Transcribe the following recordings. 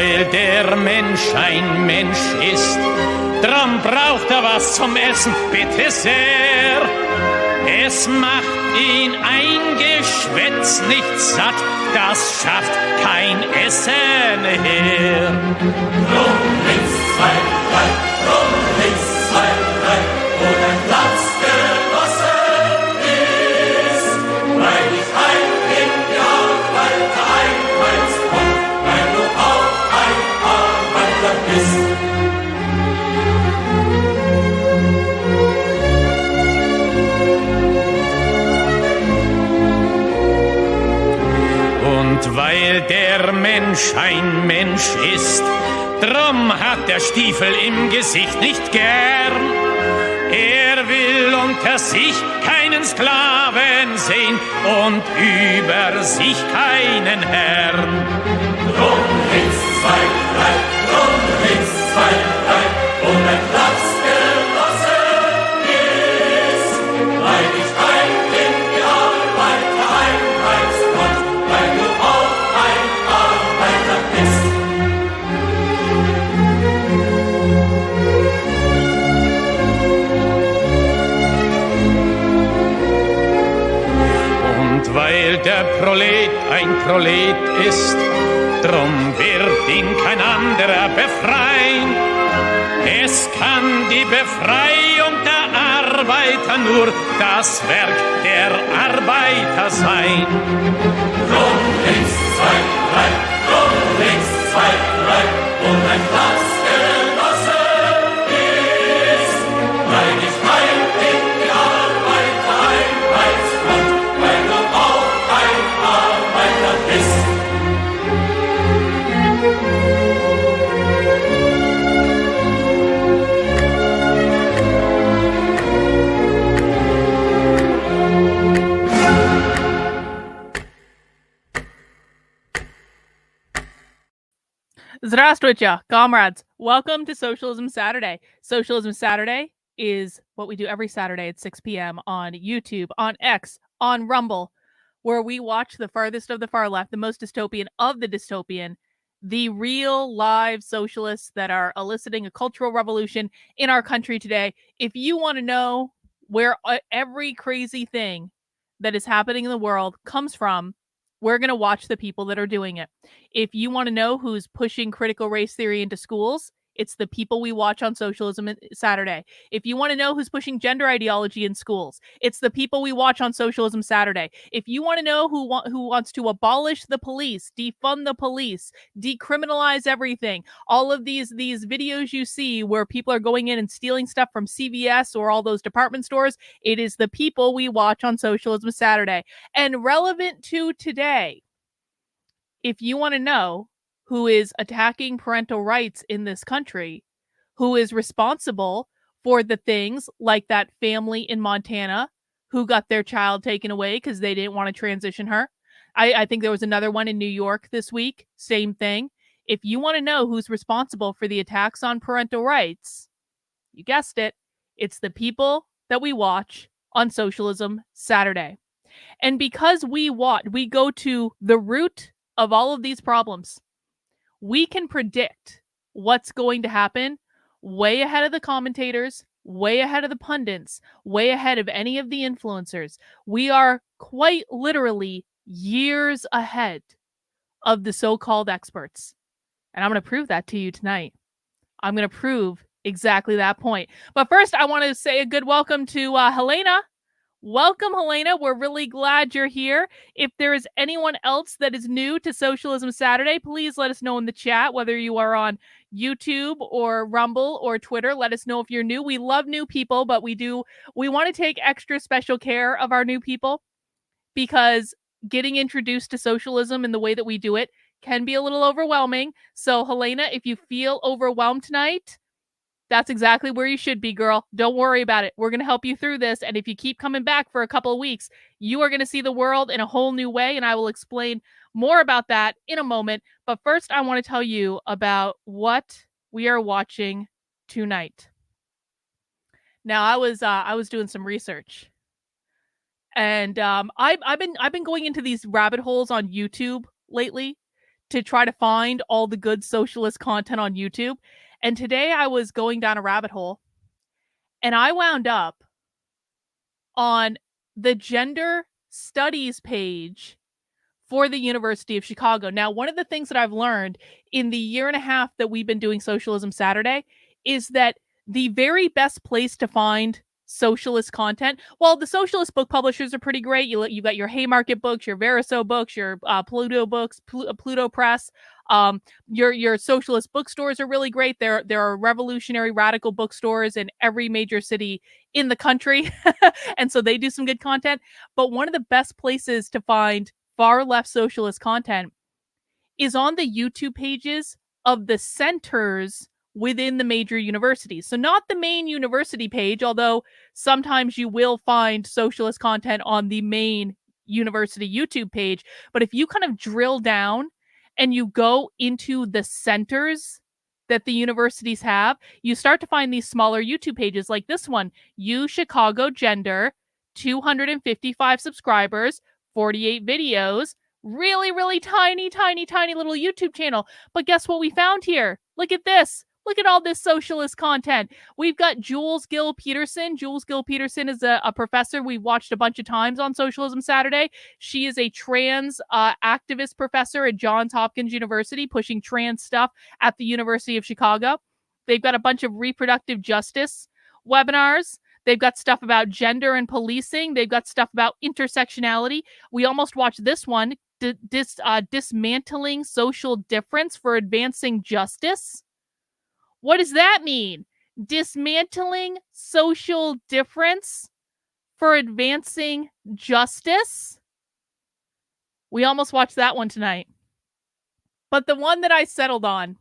weil der Mensch ein Mensch ist, drum braucht er was zum Essen, bitte sehr. Es macht ihn ein Geschwätz nicht satt, das schafft kein Essen her. Drum links, zwei, drei, drum links, zwei, drei, wo dein Platz genossen ist, weil ich ein Genialwalter einmeinst und weil du auch ein Arbeiter bist. Und weil der Mensch ein Mensch ist, drum hat der Stiefel im Gesicht nicht gern. Er will unter sich keinen Sklaven sehen und über sich keinen Herrn. Drum links, zwei, drei, drum links, zwei, drei, wo dein Platz genossen ist, weil ich ein Genialwalter einmeinst und weil du auch ein Arbeiter bist. Und weil der Prolet ein Prolet ist, drum wird ihn kein anderer befreien. Es kann die Befreiung der Arbeiter nur das Werk der Arbeiter sein. Drum links, zwei, drei, drum links, zwei, drei, wo dein Platz genossen ist, weil ich ein Genialwalter einmeinst und weil du auch ein Arbeiter bist. Здравствуйте, comrades. Welcome to Socialism Saturday. Socialism Saturday is what we do every Saturday at 6 p.m. on YouTube, on X, on Rumble, where we watch the farthest of the far left, the most dystopian of the dystopian, the real live socialists that are eliciting a cultural revolution in our country today. If you want to know where every crazy thing that is happening in the world comes from, we're going to watch the people that are doing it. If you want to know who's pushing critical race theory into schools, it's the people we watch on Socialism Saturday. If you want to know who's pushing gender ideology in schools, it's the people we watch on Socialism Saturday. If you want to know who wants to abolish the police, defund the police, decriminalize everything, all of these videos you see where people are going in and stealing stuff from CVS or all those department stores, it is the people we watch on Socialism Saturday. And relevant to today, if you want to know who is attacking parental rights in this country, who is responsible for the things like that family in Montana who got their child taken away because they didn't want to transition her. I think there was another one in New York this week. Same thing. If you want to know who's responsible for the attacks on parental rights, you guessed it, it's the people that we watch on Socialism Saturday. And because we go to the root of all of these problems, we can predict what's going to happen way ahead of the commentators, way ahead of the pundits, way ahead of any of the influencers. We are quite literally years ahead of the so-called experts. And I'm going to prove that to you tonight. I'm going to prove exactly that point. But first, I want to say a good welcome to Helena. Welcome, Helena. We're really glad you're here. If there is anyone else that is new to Socialism Saturday, please let us know in the chat, whether you are on YouTube or Rumble or Twitter. Let us know if you're new. We love new people, but we want to take extra special care of our new people because getting introduced to socialism in the way that we do it can be a little overwhelming. So, Helena, if you feel overwhelmed tonight, that's exactly where you should be, girl. Don't worry about it. We're going to help you through this. And if you keep coming back for a couple of weeks, you are going to see the world in a whole new way. And I will explain more about that in a moment. But first, I want to tell you about what we are watching tonight. Now, I was doing some research, and I've been going into these rabbit holes on YouTube lately to try to find all the good socialist content on YouTube. And today I was going down a rabbit hole and I wound up on the gender studies page for the University of Chicago. Now, one of the things that I've learned in the year and a half that we've been doing Socialism Saturday is that the very best place to find socialist content, well, the socialist book publishers are pretty great. You got your Haymarket books, your Verso books, your Pluto books, Pluto Press. Your socialist bookstores are really great. There are revolutionary radical bookstores in every major city in the country, and so they do some good content. But one of the best places to find far left socialist content is on the YouTube pages of the centers within the major universities. So not the main university page, although sometimes you will find socialist content on the main university YouTube page. But if you kind of drill down and you go into the centers that the universities have, you start to find these smaller YouTube pages like this one, U Chicago Gender, 255 subscribers, 48 videos, really, really tiny little YouTube channel. But guess what we found here? Look at this. Look at all this socialist content. We've got Jules Gill Peterson. Jules Gill Peterson is a professor we've watched a bunch of times on Socialism Saturday. She is a trans activist professor at Johns Hopkins University, pushing trans stuff at the University of Chicago. They've got a bunch of reproductive justice webinars. They've got stuff about gender and policing. They've got stuff about intersectionality. We almost watched this one, dismantling social difference for advancing justice. What does that mean? Dismantling social difference for advancing justice? We almost watched that one tonight. But the one that I settled on,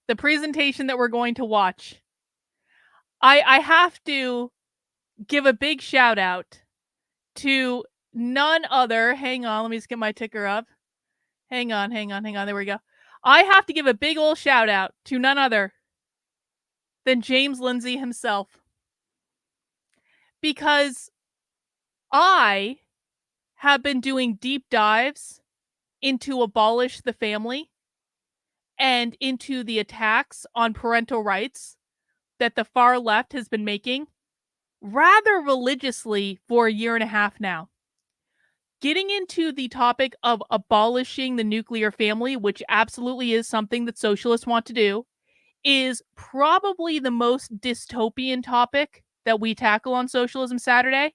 the presentation that we're going to watch, I have to give a big shout out to none other. Hang on, let me just get my ticker up. Hang on. There we go. I have to give a big old shout out to none other than James Lindsay himself. Because I have been doing deep dives into abolish the family and into the attacks on parental rights that the far left has been making rather religiously for a year and a half now. Getting into the topic of abolishing the nuclear family, which absolutely is something that socialists want to do, is probably the most dystopian topic that we tackle on Socialism Saturday.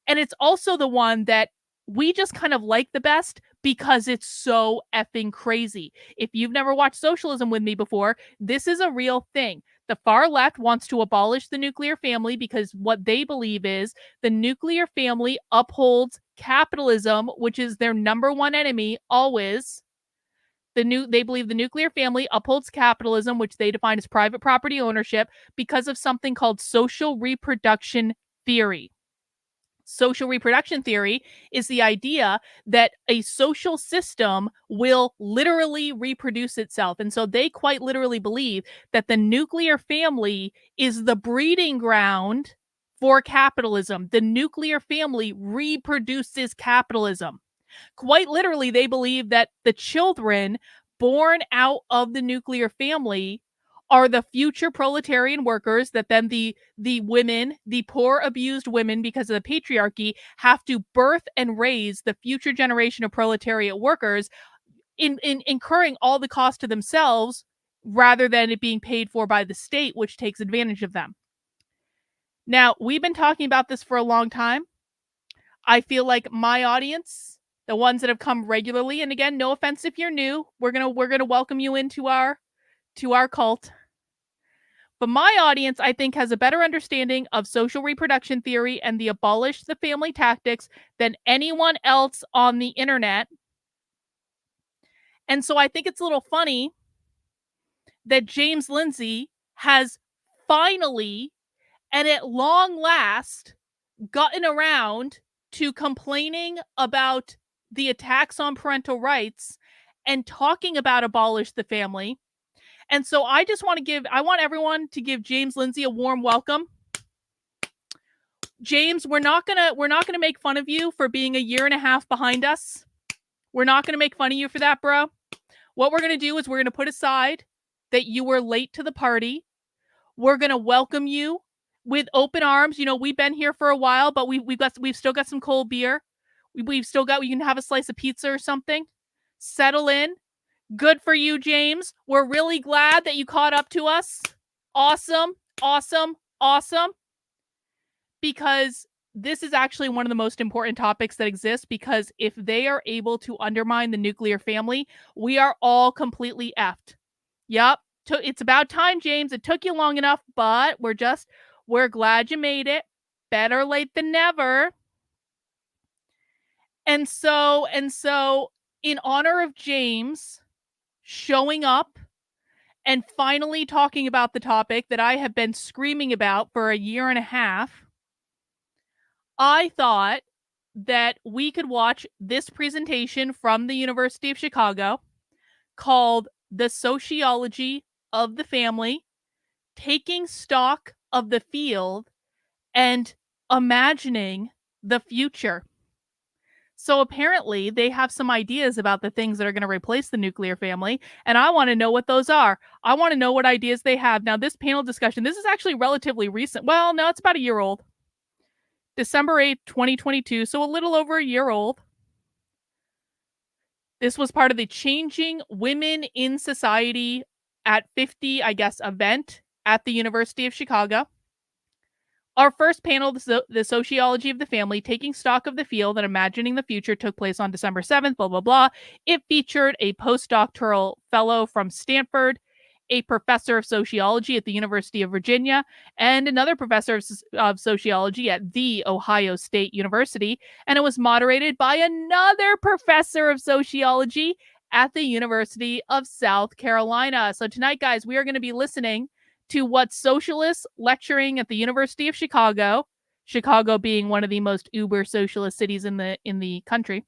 And it's also the one that we just kind of like the best because it's so effing crazy. If you've never watched Socialism with me before, this is a real thing. The far left wants to abolish the nuclear family because what they believe is the nuclear family upholds capitalism, which is their number one enemy always. They believe the nuclear family upholds capitalism, which they define as private property ownership, because of something called social reproduction theory. Social reproduction theory is the idea that a social system will literally reproduce itself. And so they quite literally believe that the nuclear family is the breeding ground for capitalism. The nuclear family reproduces capitalism. Quite literally, they believe that the children born out of the nuclear family are the future proletarian workers that then the women, the poor abused women because of the patriarchy, have to birth and raise the future generation of proletariat workers in incurring all the cost to themselves rather than it being paid for by the state, which takes advantage of them. Now, we've been talking about this for a long time. I feel like my audience, the ones that have come regularly, and again, no offense if you're new, we're gonna welcome you into our cult. But my audience, I think, has a better understanding of social reproduction theory and the abolish the family tactics than anyone else on the internet. And so I think it's a little funny that James Lindsay has finally and at long last gotten around to complaining about the attacks on parental rights and talking about abolish the family. And so I want everyone to give James Lindsay a warm welcome. James, we're not gonna make fun of you for being a year and a half behind us. We're not gonna make fun of you for that, bro. What we're going to do is we're going to put aside that you were late to the party. We're going to welcome you with open arms. You know, we've been here for a while, but we've still got some cold beer. We can have a slice of pizza or something. Settle in. Good for you, James. We're really glad that you caught up to us. Awesome, awesome, awesome. Because this is actually one of the most important topics that exist, because if they are able to undermine the nuclear family, we are all completely effed. Yep. It's about time, James. It took you long enough, but we're glad you made it. Better late than never. And so, in honor of James showing up and finally talking about the topic that I have been screaming about for a year and a half, I thought that we could watch this presentation from the University of Chicago called The Sociology of the Family, Taking Stock of the Field and Imagining the Future. So apparently they have some ideas about the things that are going to replace the nuclear family, and I want to know what those are. I want to know what ideas they have. Now, this panel discussion, this is actually relatively recent. Well, no, it's about a year old. December 8th, 2022, so a little over a year old. This was part of the Changing Women in Society at 50, I guess, event at the University of Chicago. Our first panel, the Sociology of the Family, Taking Stock of the Field and Imagining the Future, took place on December 7th, blah, blah, blah. It featured a postdoctoral fellow from Stanford, a professor of sociology at the University of Virginia, and another professor of sociology at The Ohio State University. And it was moderated by another professor of sociology at the University of South Carolina. So tonight, guys, we are going to be listening to what socialists lecturing at the University of Chicago, Chicago being one of the most uber socialist cities in the country,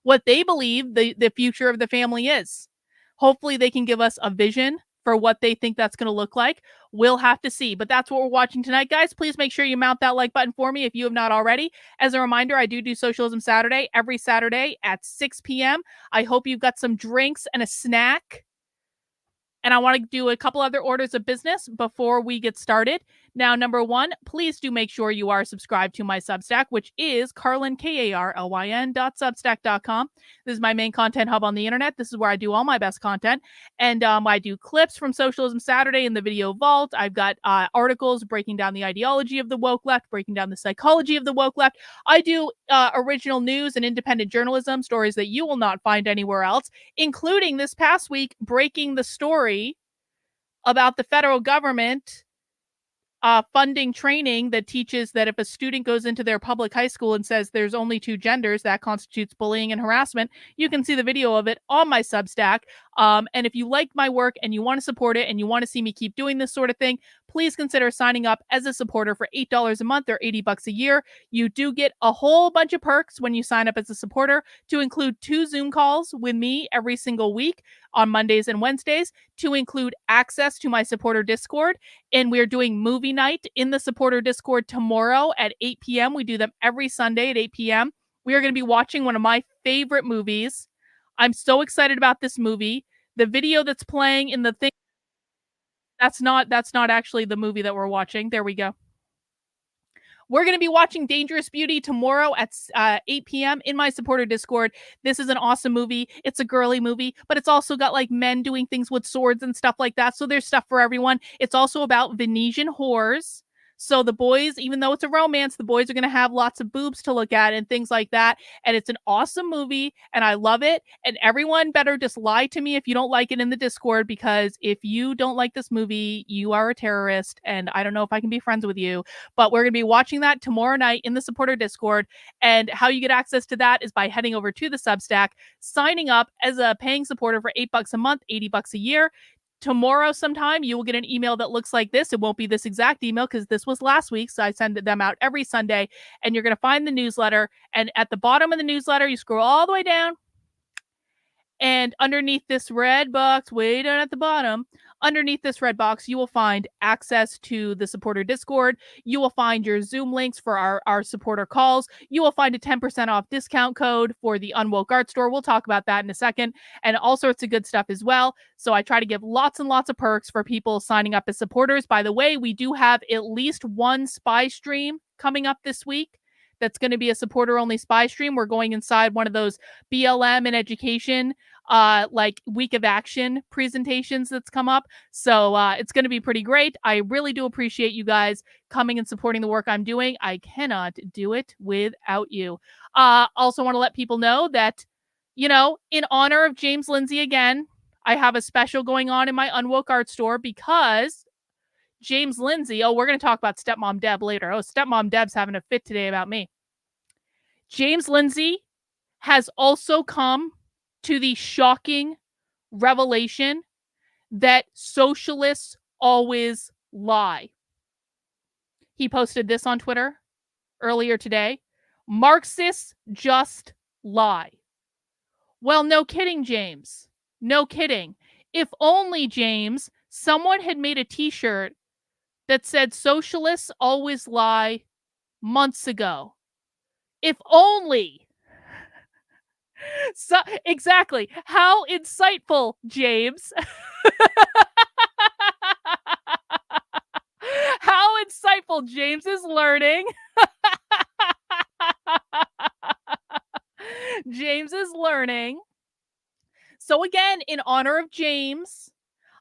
what they believe the future of the family is. Hopefully they can give us a vision for what they think that's going to look like. We'll have to see, but that's what we're watching tonight, guys. Please make sure you mount that like button for me if you have not already. As a reminder, I do Socialism Saturday every Saturday at 6 p.m. I hope you've got some drinks and a snack. And I want to do a couple other orders of business before we get started. Now, number one, please do make sure you are subscribed to my Substack, which is Carlyn, KARLYN.substack.com. This is my main content hub on the internet. This is where I do all my best content. And I do clips from Socialism Saturday in the video vault. I've got articles breaking down the ideology of the woke left, breaking down the psychology of the woke left. I do original news and independent journalism, stories that you will not find anywhere else, including this past week, breaking the story about the federal government funding training that teaches that if a student goes into their public high school and says there's only two genders, that constitutes bullying and harassment. You can see the video of it on my Substack. And if you like my work and you want to support it and you want to see me keep doing this sort of thing, please consider signing up as a supporter for $8 a month or $80 a year. You do get a whole bunch of perks when you sign up as a supporter, to include 2 Zoom calls with me every single week on Mondays and Wednesdays, to include access to my supporter Discord. And we're doing movie night in the supporter Discord tomorrow at 8 p.m. We do them every Sunday at 8 p.m. We are going to be watching one of my favorite movies. I'm so excited about this movie. The video that's playing in the thing, that's not actually the movie that we're watching. There we go. We're going to be watching Dangerous Beauty tomorrow at 8 p.m. in my supporter Discord. This is an awesome movie. It's a girly movie, but it's also got like men doing things with swords and stuff like that. So there's stuff for everyone. It's also about Venetian whores. So the boys, even though it's a romance, the boys are going to have lots of boobs to look at and things like that. And it's an awesome movie and I love it. And everyone better just lie to me if you don't like it in the Discord, because if you don't like this movie, you are a terrorist and I don't know if I can be friends with you. But we're going to be watching that tomorrow night in the supporter Discord. And how you get access to that is by heading over to the Substack, signing up as a paying supporter for $8 a month, $80 a year. Tomorrow sometime, you will get an email that looks like this. It won't be this exact email because this was last week, so I send them out every Sunday. And you're going to find the newsletter. And at the bottom of the newsletter, you scroll all the way down. And underneath this red box, way down at the bottom, underneath this red box, you will find access to the supporter Discord. You will find your Zoom links for our supporter calls. You will find a 10% off discount code for the Unwoke art store. We'll talk about that in a second, and all sorts of good stuff as well. So I try to give lots and lots of perks for people signing up as supporters. By the way, we do have at least one spy stream coming up this week. That's going to be a supporter-only spy stream. We're going inside one of those BLM and education, like week of action presentations that's come up. So it's going to be pretty great. I really do appreciate you guys coming and supporting the work I'm doing. I cannot do it without you. Also want to let people know that, you know, in honor of James Lindsay again, I have a special going on in my Unwoke art store because James Lindsay, we're going to talk about Stepmom Deb later. Stepmom Deb's having a fit today about me. James Lindsay has also come to the shocking revelation that socialists always lie. He posted this on Twitter earlier today. Marxists just lie. Well, no kidding, James. No kidding. If only, James, someone had made a t-shirt that said socialists always lie months ago. If only. So exactly. How insightful, James. How insightful. James is learning. James is learning. So again, in honor of James,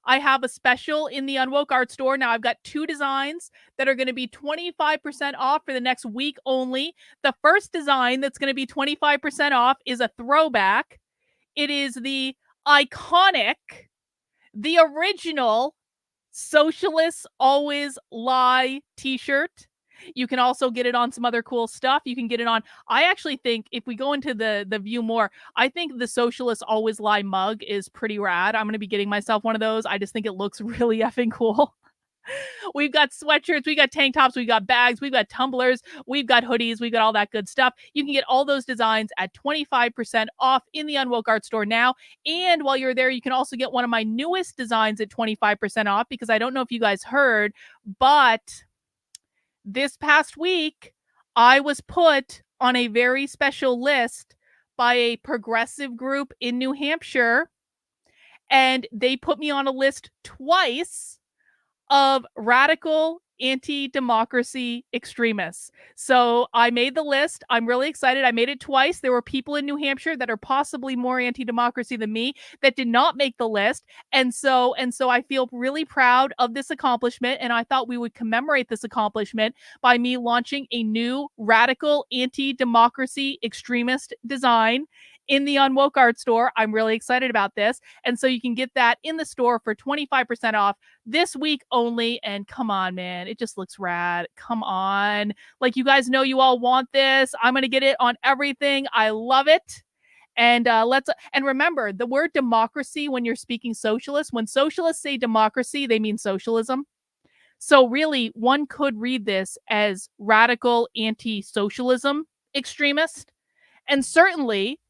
I have a special in the Unwoke art store. Now I've got 2 designs that are going to be 25% off for the next week only. The first design that's going to be 25% off is a throwback. It is the iconic, the original Socialists Always Lie t-shirt. You can also get it on some other cool stuff. You can get it on, I actually think if we go into the view more, I think the Socialists Always Lie mug is pretty rad. I'm going to be getting myself one of those. I just think it looks really effing cool. We've got sweatshirts, we've got tank tops, we've got bags, we've got tumblers, we've got hoodies, we've got all that good stuff. You can get all those designs at 25% off in the Unwoke art store now. And while you're there, you can also get one of my newest designs at 25% off, because I don't know if you guys heard, but this past week, I was put on a very special list by a progressive group in New Hampshire, and they put me on a list twice of radical anti-democracy extremists. So I made the list. I'm really excited. I made it twice. There were people in New Hampshire that are possibly more anti-democracy than me that did not make the list. And so I feel really proud of this accomplishment. And I thought we would commemorate this accomplishment by me launching a new radical anti-democracy extremist design in the Unwoke art store. I'm really excited about this. And so you can get that in the store for 25% off this week only. And come on, man, it just looks rad. Come on. Like, you guys know you all want this. I'm going to get it on everything. I love it. And and remember, the word democracy, when you're speaking socialist, when socialists say democracy, they mean socialism. So really, one could read this as radical anti-socialism extremist. And certainly,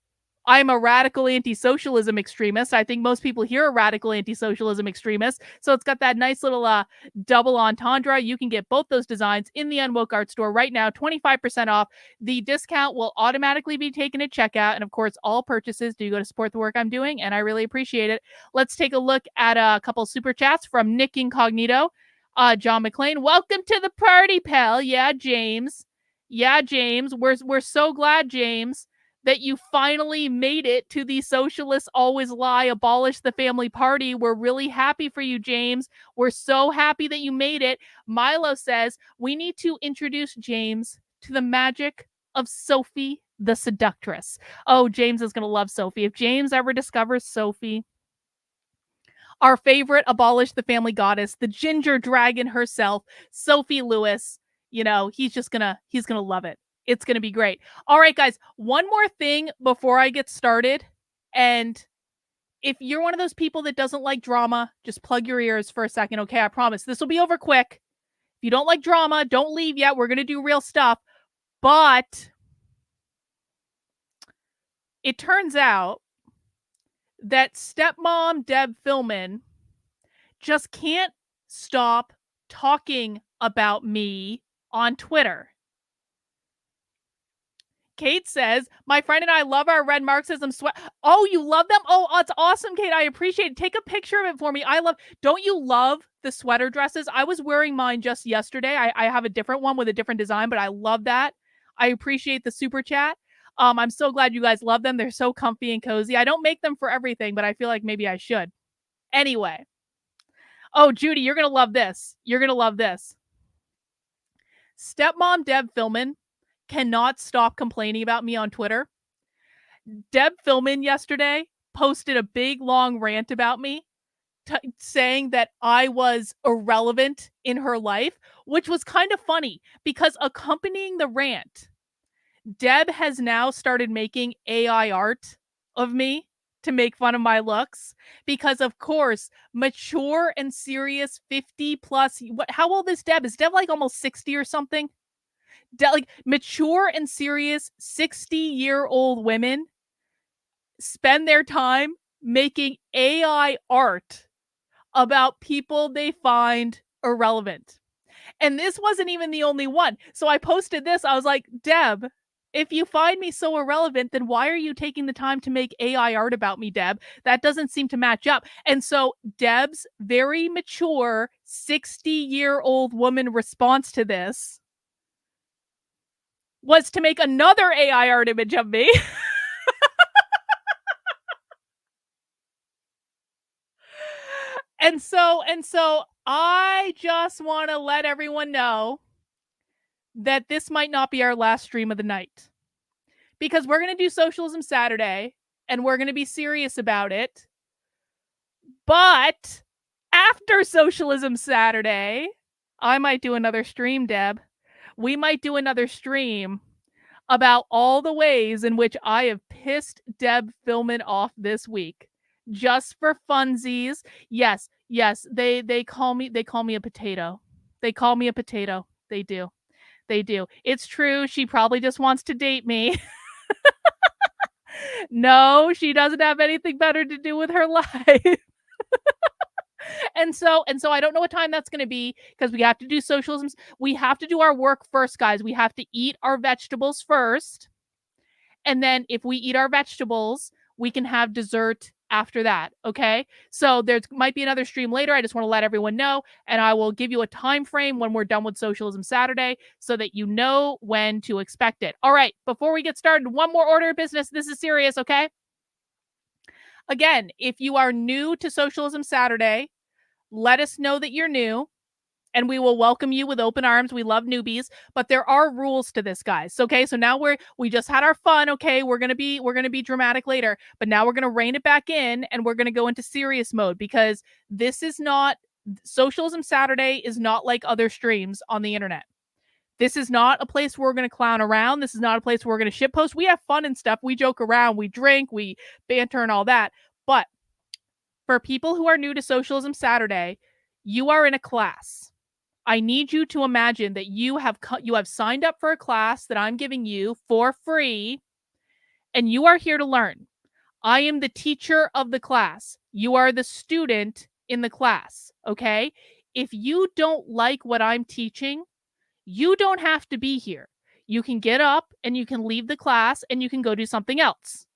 I'm a radical anti-socialism extremist. I think most people here are radical anti-socialism extremists. So it's got that nice little double entendre. You can get both those designs in the Unwoke art store right now, 25% off. The discount will automatically be taken at checkout. And of course, all purchases do go to support the work I'm doing, and I really appreciate it. Let's take a look at a couple super chats from Nick Incognito. John McLean, welcome to the party, pal. Yeah, James. Yeah, James. We're so glad, James, that you finally made it to the Socialists Always Lie, Abolish the Family Party. We're really happy for you, James. We're so happy that you made it. Milo says, we need to introduce James to the magic of Sophie the Seductress. Oh, James is going to love Sophie. If James ever discovers Sophie, our favorite Abolish the Family goddess, the ginger dragon herself, Sophie Lewis, you know, he's going to love it. It's going to be great. All right, guys, one more thing before I get started. And if you're one of those people that doesn't like drama, just plug your ears for a second. Okay, I promise this will be over quick. If you don't like drama, don't leave yet. We're going to do real stuff. But it turns out that Stepmom Deb Philman just can't stop talking about me on Twitter. Kate says, my friend and I love our red Marxism sweat. Oh, you love them? Oh, it's awesome, Kate. I appreciate it. Take a picture of it for me. Don't you love the sweater dresses? I was wearing mine just yesterday. I have a different one with a different design, but I love that. I appreciate the super chat. I'm so glad you guys love them. They're so comfy and cozy. I don't make them for everything, but I feel like maybe I should. Anyway. Oh, Judy, you're going to love this. You're going to love this. Stepmom Deb Philman cannot stop complaining about me on Twitter. Deb Philman yesterday posted a big long rant about me, saying that I was irrelevant in her life, which was kind of funny because accompanying the rant, Deb has now started making AI art of me to make fun of my looks because, of course, mature and serious 50 plus. How old is Deb? Is Deb like almost 60 or something? Like mature and serious 60-year-old women spend their time making AI art about people they find irrelevant. And this wasn't even the only one. So I posted this. I was like, Deb, if you find me so irrelevant, then why are you taking the time to make AI art about me, Deb? That doesn't seem to match up. And so Deb's very mature 60-year-old woman response to this was to make another AI art image of me. And so I just want to let everyone know that this might not be our last stream of the night, because we're going to do Socialism Saturday and we're going to be serious about it. But after Socialism Saturday, I might do another stream, Deb. We might do another stream about all the ways in which I have pissed Deb Philman off this week, just for funsies. Yes, they call me a potato. They call me a potato. They do. It's true. She probably just wants to date me. No, she doesn't have anything better to do with her life. And so I don't know what time that's going to be, because we have to do socialism. We have to do our work first, guys. We have to eat our vegetables first. And then if we eat our vegetables, we can have dessert after that. Okay. So there might be another stream later. I just want to let everyone know, and I will give you a time frame when we're done with Socialism Saturday so that you know when to expect it. All right. Before we get started, one more order of business. This is serious. Okay. Again, if you are new to Socialism Saturday, let us know that you're new, and we will welcome you with open arms. We love newbies, but there are rules to this, guys. Okay, so now we just had our fun. Okay, we're gonna be dramatic later, but now we're gonna rein it back in, and we're gonna go into serious mode, because this is not Socialism Saturday is not like other streams on the internet. This is not a place where we're gonna clown around. This is not a place where we're gonna shitpost. We have fun and stuff. We joke around. We drink. We banter and all that. But for people who are new to Socialism Saturday, you are in a class. I need you to imagine that you have signed up for a class that I'm giving you for free, and you are here to learn. I am the teacher of the class. You are the student in the class, okay? If you don't like what I'm teaching, you don't have to be here. You can get up and you can leave the class and you can go do something else.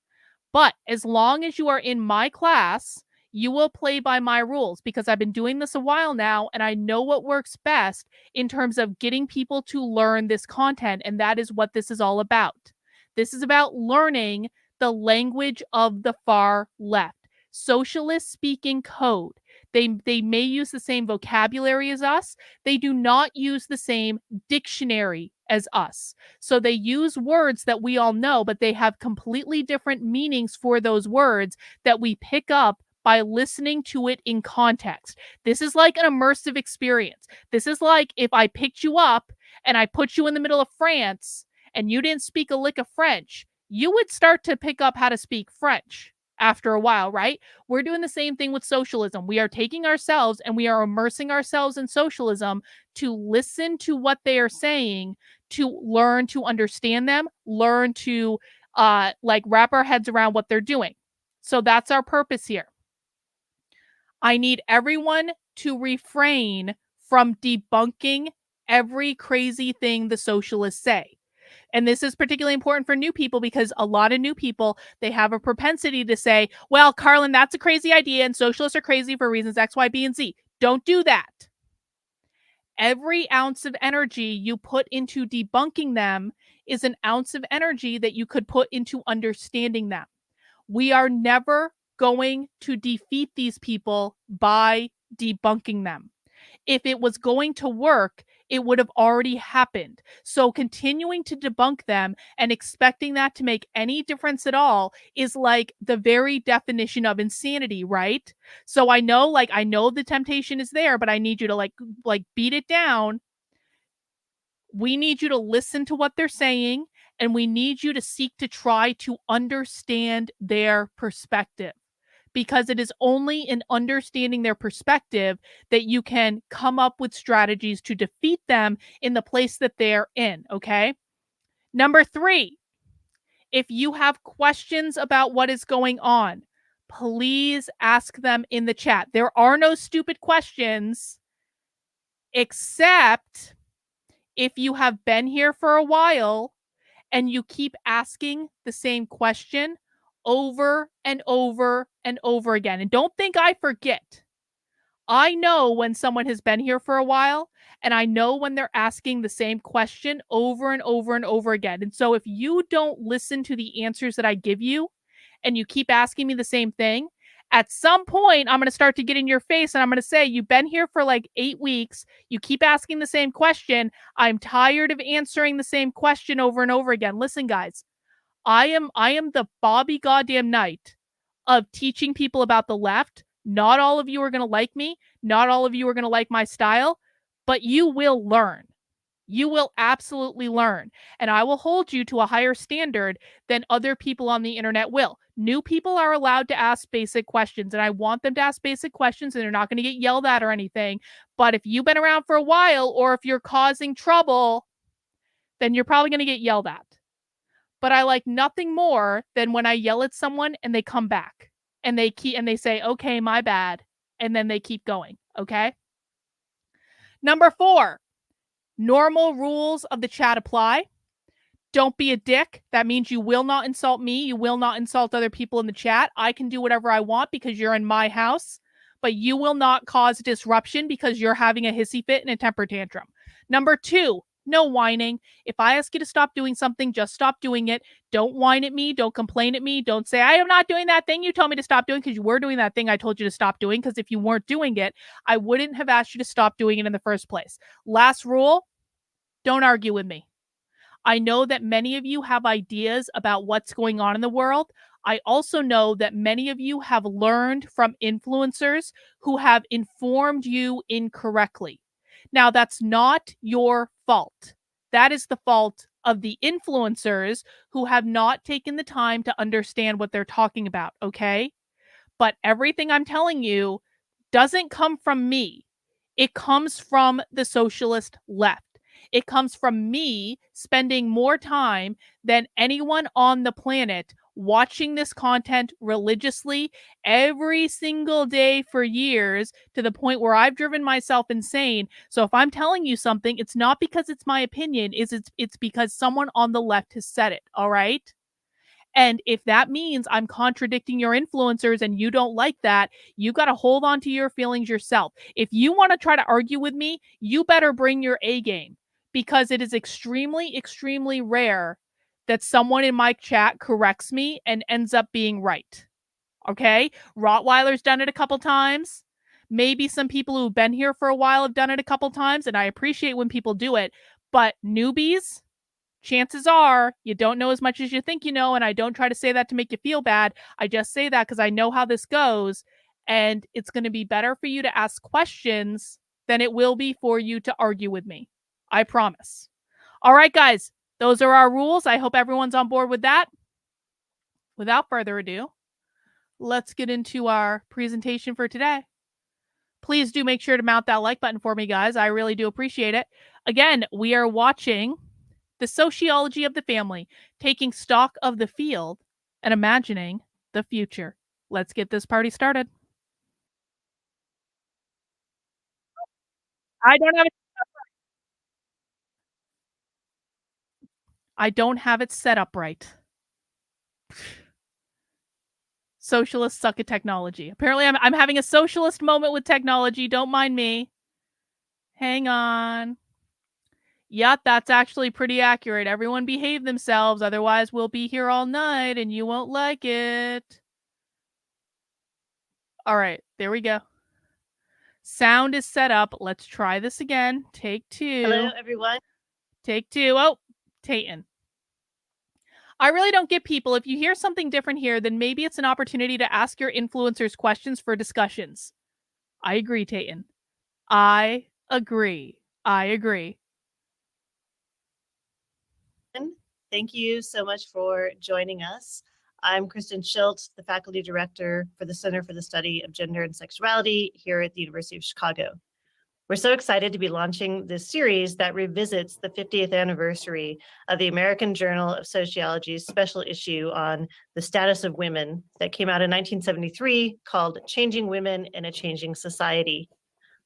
But as long as you are in my class, you will play by my rules, because I've been doing this a while now and I know what works best in terms of getting people to learn this content. And that is what this is all about. This is about learning the language of the far left. Socialists speaking code. They may use the same vocabulary as us. They do not use the same dictionary as us. So they use words that we all know, but they have completely different meanings for those words that we pick up by listening to it in context. This is like an immersive experience. This is like if I picked you up and I put you in the middle of France and you didn't speak a lick of French, you would start to pick up how to speak French after a while, right? We're doing the same thing with socialism. We are taking ourselves and we are immersing ourselves in socialism to listen to what they are saying, to learn to understand them, learn to wrap our heads around what they're doing. So that's our purpose here. I need everyone to refrain from debunking every crazy thing the socialists say. And this is particularly important for new people because a lot of new people, they have a propensity to say, well, Carlin, that's a crazy idea and socialists are crazy for reasons X, Y, B, and Z. Don't do that. Every ounce of energy you put into debunking them is an ounce of energy that you could put into understanding them. We are never going to defeat these people by debunking them. If it was going to work, it would have already happened. So continuing to debunk them and expecting that to make any difference at all is like the very definition of insanity, right? So I know the temptation is there, but I need you to like beat it down. We need you to listen to what they're saying, and we need you to seek to try to understand their perspective. Because it is only in understanding their perspective that you can come up with strategies to defeat them in the place that they're in, okay? Number 3, if you have questions about what is going on, please ask them in the chat. There are no stupid questions, except if you have been here for a while and you keep asking the same question over and over and over again. And don't think I forget. I know when someone has been here for a while, and I know when they're asking the same question over and over and over again. And so if you don't listen to the answers that I give you and you keep asking me the same thing, at some point I'm going to start to get in your face and I'm going to say, you've been here for like 8 weeks. You keep asking the same question. I'm tired of answering the same question over and over again. Listen, guys, I am the Bobby goddamn Knight of teaching people about the left. Not all of you are going to like me. Not all of you are going to like my style, but you will learn. You will absolutely learn. And I will hold you to a higher standard than other people on the internet will. New people are allowed to ask basic questions, and I want them to ask basic questions, and they're not going to get yelled at or anything. But if you've been around for a while, or if you're causing trouble, then you're probably going to get yelled at. But I like nothing more than when I yell at someone and they come back and they say, okay, my bad. And then they keep going. Okay. Number 4, normal rules of the chat apply. Don't be a dick. That means you will not insult me. You will not insult other people in the chat. I can do whatever I want because you're in my house, but you will not cause disruption because you're having a hissy fit and a temper tantrum. Number 2, no whining. If I ask you to stop doing something, just stop doing it. Don't whine at me. Don't complain at me. Don't say, I am not doing that thing you told me to stop doing, because you were doing that thing I told you to stop doing, because if you weren't doing it, I wouldn't have asked you to stop doing it in the first place. Last rule, don't argue with me. I know that many of you have ideas about what's going on in the world. I also know that many of you have learned from influencers who have informed you incorrectly. Now, that's not your fault. That is the fault of the influencers who have not taken the time to understand what they're talking about, okay? But everything I'm telling you doesn't come from me. It comes from the socialist left. It comes from me spending more time than anyone on the planet watching this content religiously every single day for years, to the point where I've driven myself insane. So if I'm telling you something, it's not because it's my opinion, it's because someone on the left has said it, all right? And if that means I'm contradicting your influencers and you don't like that, you got to hold on to your feelings yourself. If you want to try to argue with me, you better bring your A game, because it is extremely, extremely rare that someone in my chat corrects me and ends up being right. Okay? Rottweiler's done it a couple times. Maybe some people who've been here for a while have done it a couple times, and I appreciate when people do it. But newbies, chances are you don't know as much as you think you know, and I don't try to say that to make you feel bad. I just say that because I know how this goes, and it's going to be better for you to ask questions than it will be for you to argue with me. I promise. All right, guys, those are our rules. I hope everyone's on board with that. Without further ado, let's get into our presentation for today. Please do make sure to mount that like button for me, guys. I really do appreciate it. Again, we are watching The Sociology of the Family, taking stock of the field and imagining the future. Let's get this party started. I don't have it. I don't have it set up right. Socialists suck at technology. Apparently, I'm having a socialist moment with technology. Don't mind me. Hang on. Yep, that's actually pretty accurate. Everyone behave themselves, otherwise we'll be here all night and you won't like it. All right, there we go. Sound is set up. Let's try this again. Take 2. Hello, everyone. Take 2. Oh, Tayton. I really don't get people. If you hear something different here, then maybe it's an opportunity to ask your influencers questions for discussions. I agree, Tayton. I agree. Thank you so much for joining us. I'm Kristen Schilt, the faculty director for the Center for the Study of Gender and Sexuality here at the University of Chicago. We're so excited to be launching this series that revisits the 50th anniversary of the American Journal of Sociology's special issue on the status of women that came out in 1973 called Changing Women in a Changing Society.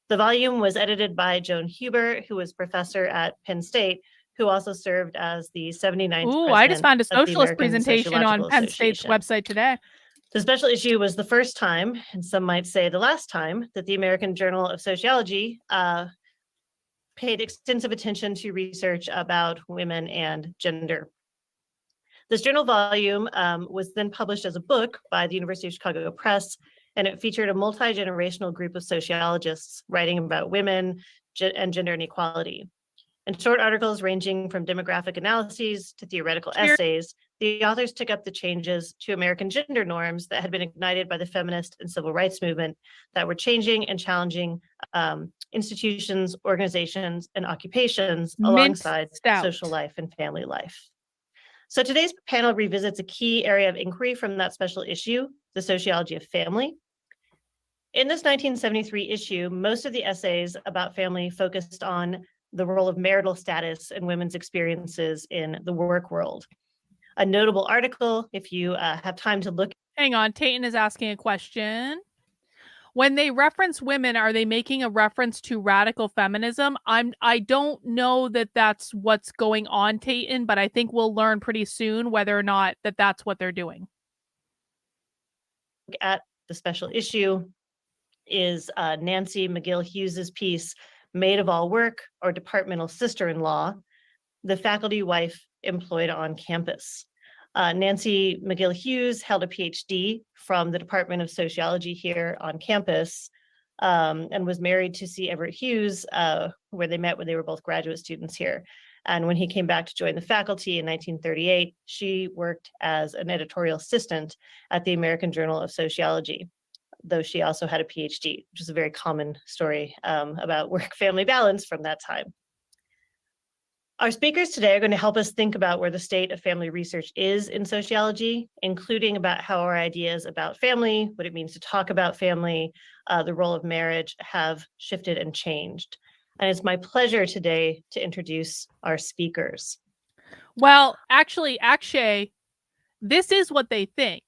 The volume was edited by Joan Huber, who was professor at Penn State, who also served as the 79th Ooh, president I just found a of the socialist American presentation on Sociological Penn State's Association. website today. The special issue was the first time, and some might say the last time, that the American Journal of Sociology paid extensive attention to research about women and gender. This journal volume was then published as a book by the University of Chicago Press, and it featured a multi-generational group of sociologists writing about women and gender inequality. In short articles ranging from demographic analyses to theoretical essays, the authors took up the changes to American gender norms that had been ignited by the feminist and civil rights movement that were changing and challenging institutions, organizations, and occupations alongside social life and family life. So today's panel revisits a key area of inquiry from that special issue, the sociology of family. In this 1973 issue, most of the essays about family focused on the role of marital status and women's experiences in the work world. A notable article, if you have time to look. Hang on, Tayton is asking a question. When they reference women, are they making a reference to radical feminism? I don't know that that's what's going on, Tayton, but I think we'll learn pretty soon whether or not that's what they're doing. At the special issue is Nancy McGill Hughes's piece, Maid of All Work or Departmental Sister-in-Law, the faculty wife employed on campus. Nancy McGill Hughes held a PhD from the Department of Sociology here on campus and was married to C. Everett Hughes, where they met when they were both graduate students here. And when he came back to join the faculty in 1938, she worked as an editorial assistant at the American Journal of Sociology, though she also had a PhD, which is a very common story about work-family balance from that time. Our speakers today are going to help us think about where the state of family research is in sociology, including about how our ideas about family, what it means to talk about family, the role of marriage have shifted and changed. And it's my pleasure today to introduce our speakers. Well, actually, Akshay, this is what they think.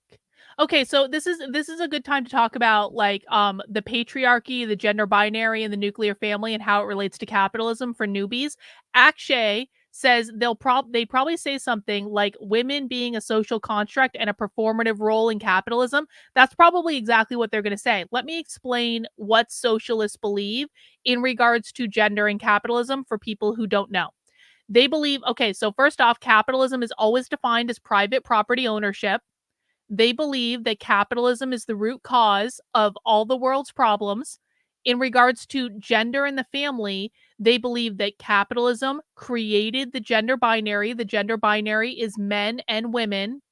Okay, so this is a good time to talk about like the patriarchy, the gender binary, and the nuclear family and how it relates to capitalism for newbies. Akshay says they probably say something like women being a social construct and a performative role in capitalism. That's probably exactly what they're going to say. Let me explain what socialists believe in regards to gender and capitalism for people who don't know. They believe, okay, so first off, capitalism is always defined as private property ownership. They believe that capitalism is the root cause of all the world's problems. In regards to gender and the family, they believe that capitalism created the gender binary. The gender binary is men and women.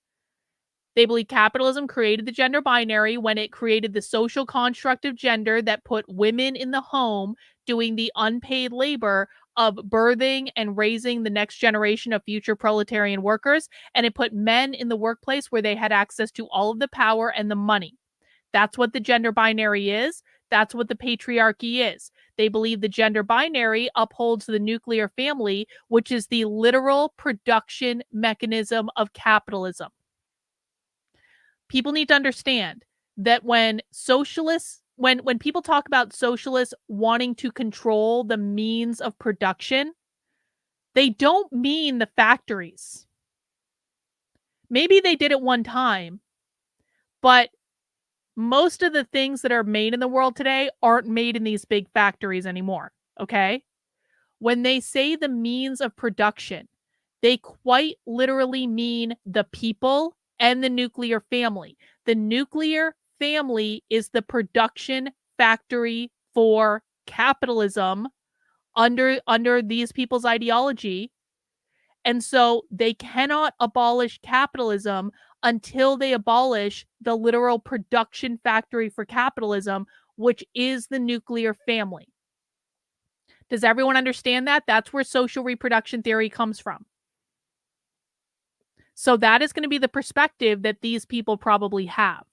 They believe capitalism created the gender binary when it created the social construct of gender that put women in the home doing the unpaid labor of birthing and raising the next generation of future proletarian workers, and it put men in the workplace where they had access to all of the power and the money. That's what the gender binary is. That's what the patriarchy is. They believe the gender binary upholds the nuclear family, which is the literal production mechanism of capitalism. People need to understand that when socialists when people talk about socialists wanting to control the means of production, they don't mean the factories. Maybe they did at one time, but most of the things that are made in the world today aren't made in these big factories anymore, okay? When they say the means of production, they quite literally mean the people and the nuclear family. The nuclear family is the production factory for capitalism under these people's ideology. And so they cannot abolish capitalism until they abolish the literal production factory for capitalism, which is the nuclear family. Does everyone understand that? That's where social reproduction theory comes from. So that is going to be the perspective that these people probably have.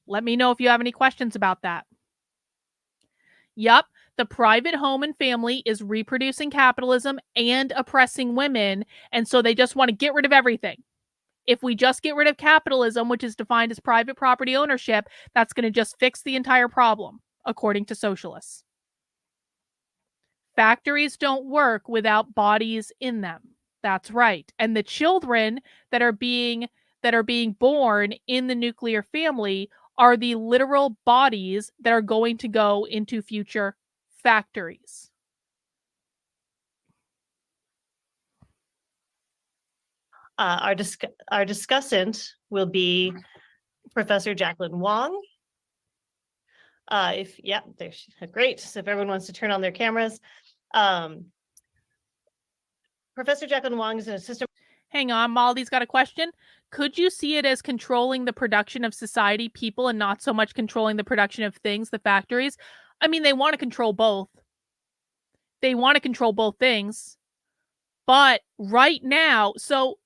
Let me know if you have any questions about that. Yup, the private home and family is reproducing capitalism and oppressing women, and so they just want to get rid of everything. If we just get rid of capitalism, which is defined as private property ownership, that's going to just fix the entire problem, according to socialists. Factories don't work without bodies in them. That's right. And the children that are being born in the nuclear family are the literal bodies that are going to go into future factories. Our discussant will be Professor Jacqueline Wong. Great. So if everyone wants to turn on their cameras. Professor Jacqueline Wong is an assistant. Hang on, Maldi's got a question. Could you see it as controlling the production of society, people, and not so much controlling the production of things, the factories? I mean, they want to control both. They want to control both things. But right now, so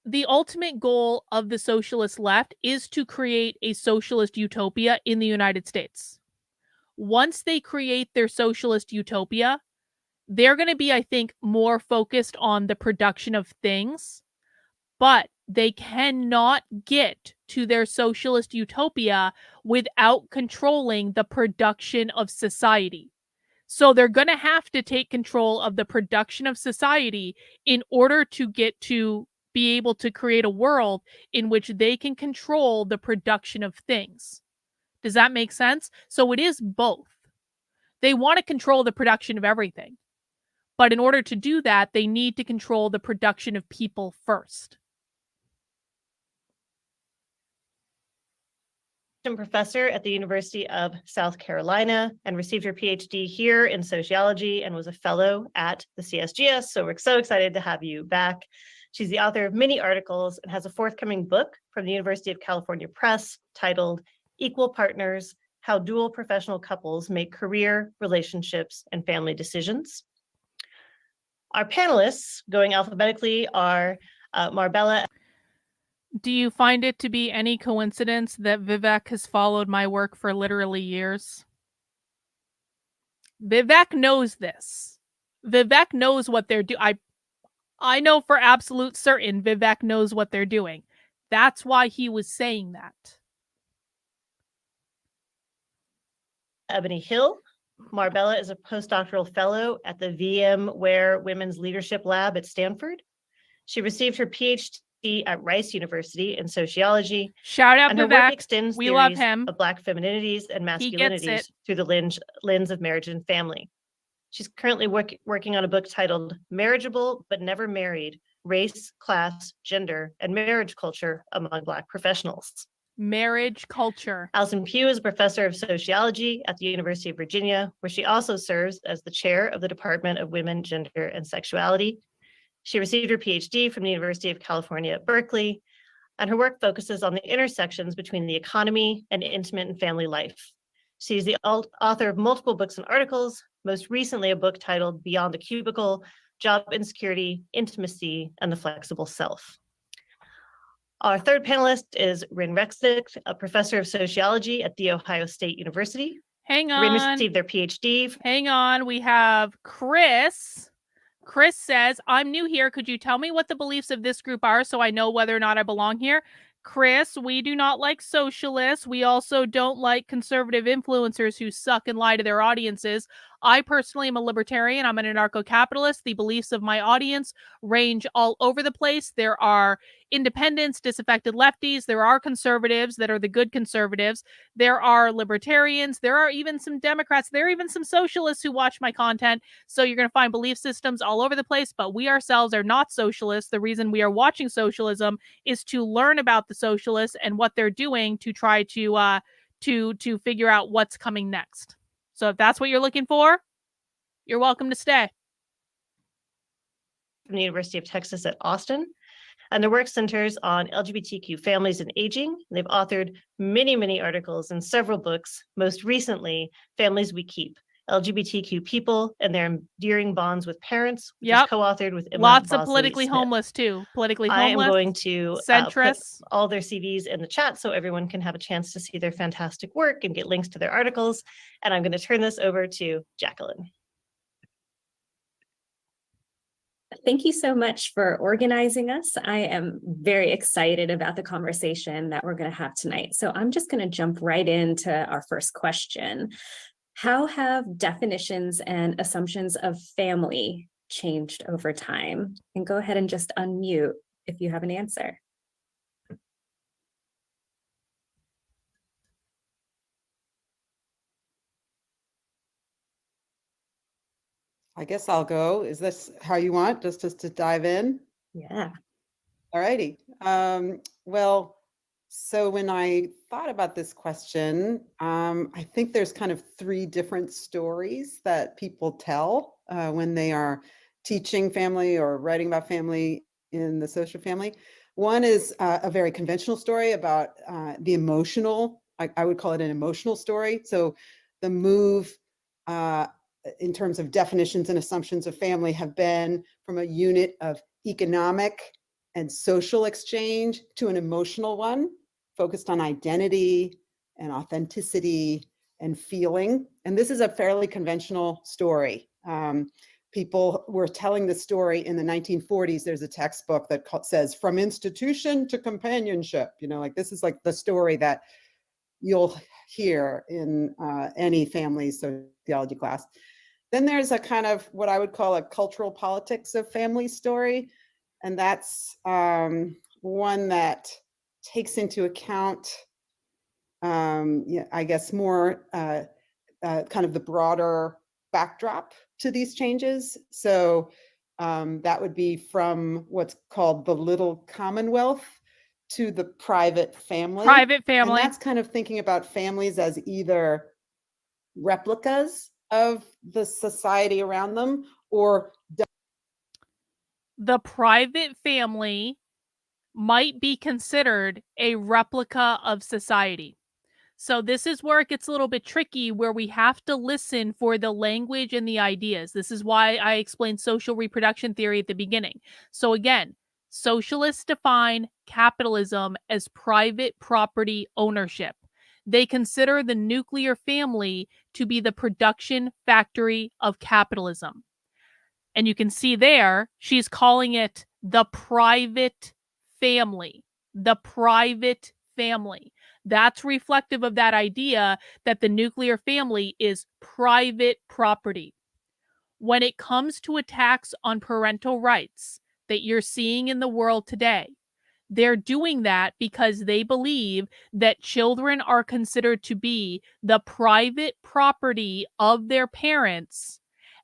the ultimate goal of the socialist left is to create a socialist utopia in the United States. Once they create their socialist utopia, they're going to be, I think, more focused on the production of things, but they cannot get to their socialist utopia without controlling the production of society. So they're going to have to take control of the production of society in order to get to be able to create a world in which they can control the production of things. Does that make sense? So it is both. They want to control the production of everything. But in order to do that, they need to control the production of people first. Professor at the University of South Carolina and received her PhD here in sociology and was a fellow at the CSGS. So we're so excited to have you back. She's the author of many articles and has a forthcoming book from the University of California Press titled Equal Partners: How Dual Professional Couples Make Career, Relationships, and Family Decisions. Our panelists, going alphabetically, are Marbella. Do you find it to be any coincidence that Vivek has followed my work for literally years? Vivek knows this. Vivek knows what they're doing. I know for absolute certain Vivek knows what they're doing. That's why he was saying that. Ebony Hill. Marbella is a postdoctoral fellow at the VMware Women's Leadership Lab at Stanford. She received her PhD at Rice University in sociology. Shout out and Vivek. Her work extends we theories love him. of Black femininities and masculinities through the lens of marriage and family. She's currently working on a book titled Marriageable But Never Married: Race, Class, Gender, and Marriage Culture Among Black Professionals. Marriage culture. Alison Pugh is a professor of sociology at the University of Virginia, where she also serves as the chair of the Department of Women, Gender, and Sexuality. She received her PhD from the University of California at Berkeley, and her work focuses on the intersections between the economy and intimate and family life. She's the author of multiple books and articles, most recently a book titled Beyond the Cubicle: Job Insecurity, Intimacy, and the Flexible Self. Our third panelist is Rin Rexick, a professor of sociology at The Ohio State University. Hang on. Rin received their PhD. Hang on. We have Chris. Chris says, I'm new here. Could you tell me what the beliefs of this group are so I know whether or not I belong here? Chris, we do not like socialists. We also don't like conservative influencers who suck and lie to their audiences. I personally am a libertarian. I'm an anarcho-capitalist. The beliefs of my audience range all over the place. There are independents, disaffected lefties. There are conservatives that are the good conservatives. There are libertarians. There are even some Democrats. There are even some socialists who watch my content. So you're going to find belief systems all over the place, but we ourselves are not socialists. The reason we are watching socialism is to learn about the socialists and what they're doing to try to figure out what's coming next. So if that's what you're looking for, you're welcome to stay. From the University of Texas at Austin, and their work centers on LGBTQ families and aging. They've authored many, many articles and several books, most recently, Families We Keep, LGBTQ people and their enduring bonds with parents, which is co-authored with Emma Lots Bosley of politically Smith. homeless too. Politically I homeless. am going to put centrists. all their CVs in the chat so everyone can have a chance to see their fantastic work and get links to their articles. And I'm going to turn this over to Jacqueline. Thank you so much for organizing us. I am very excited about the conversation that we're going to have tonight. So I'm just going to jump right into our first question. How have definitions and assumptions of family changed over time? And go ahead and just unmute if you have an answer. I guess I'll go. Is this how you want, just to dive in? Yeah. All righty. Well, so when I thought about this question, I think there's kind of three different stories that people tell when they are teaching family or writing about family in the social family. One is a very conventional story about the emotional, I would call it an emotional story. So the move in terms of definitions and assumptions of family have been from a unit of economic and social exchange to an emotional one focused on identity and authenticity and feeling. And this is a fairly conventional story. People were telling the story in the 1940s. There's a textbook that says from institution to companionship, like this is like the story that you'll hear in any family sociology class. Then there's a kind of what I would call a cultural politics of family story. And that's one that takes into account, I guess, more kind of the broader backdrop to these changes. So that would be from what's called the little commonwealth to the private family. Private family. And that's kind of thinking about families as either replicas of the society around them or the private family might be considered a replica of society. So this is where it gets a little bit tricky, where we have to listen for the language and the ideas. This is why I explained social reproduction theory at the beginning. So again, socialists define capitalism as private property ownership. They consider the nuclear family to be the production factory of capitalism. And you can see there, she's calling it the private family. The private family. That's reflective of that idea that the nuclear family is private property. When it comes to attacks on parental rights that you're seeing in the world today, they're doing that because they believe that children are considered to be the private property of their parents,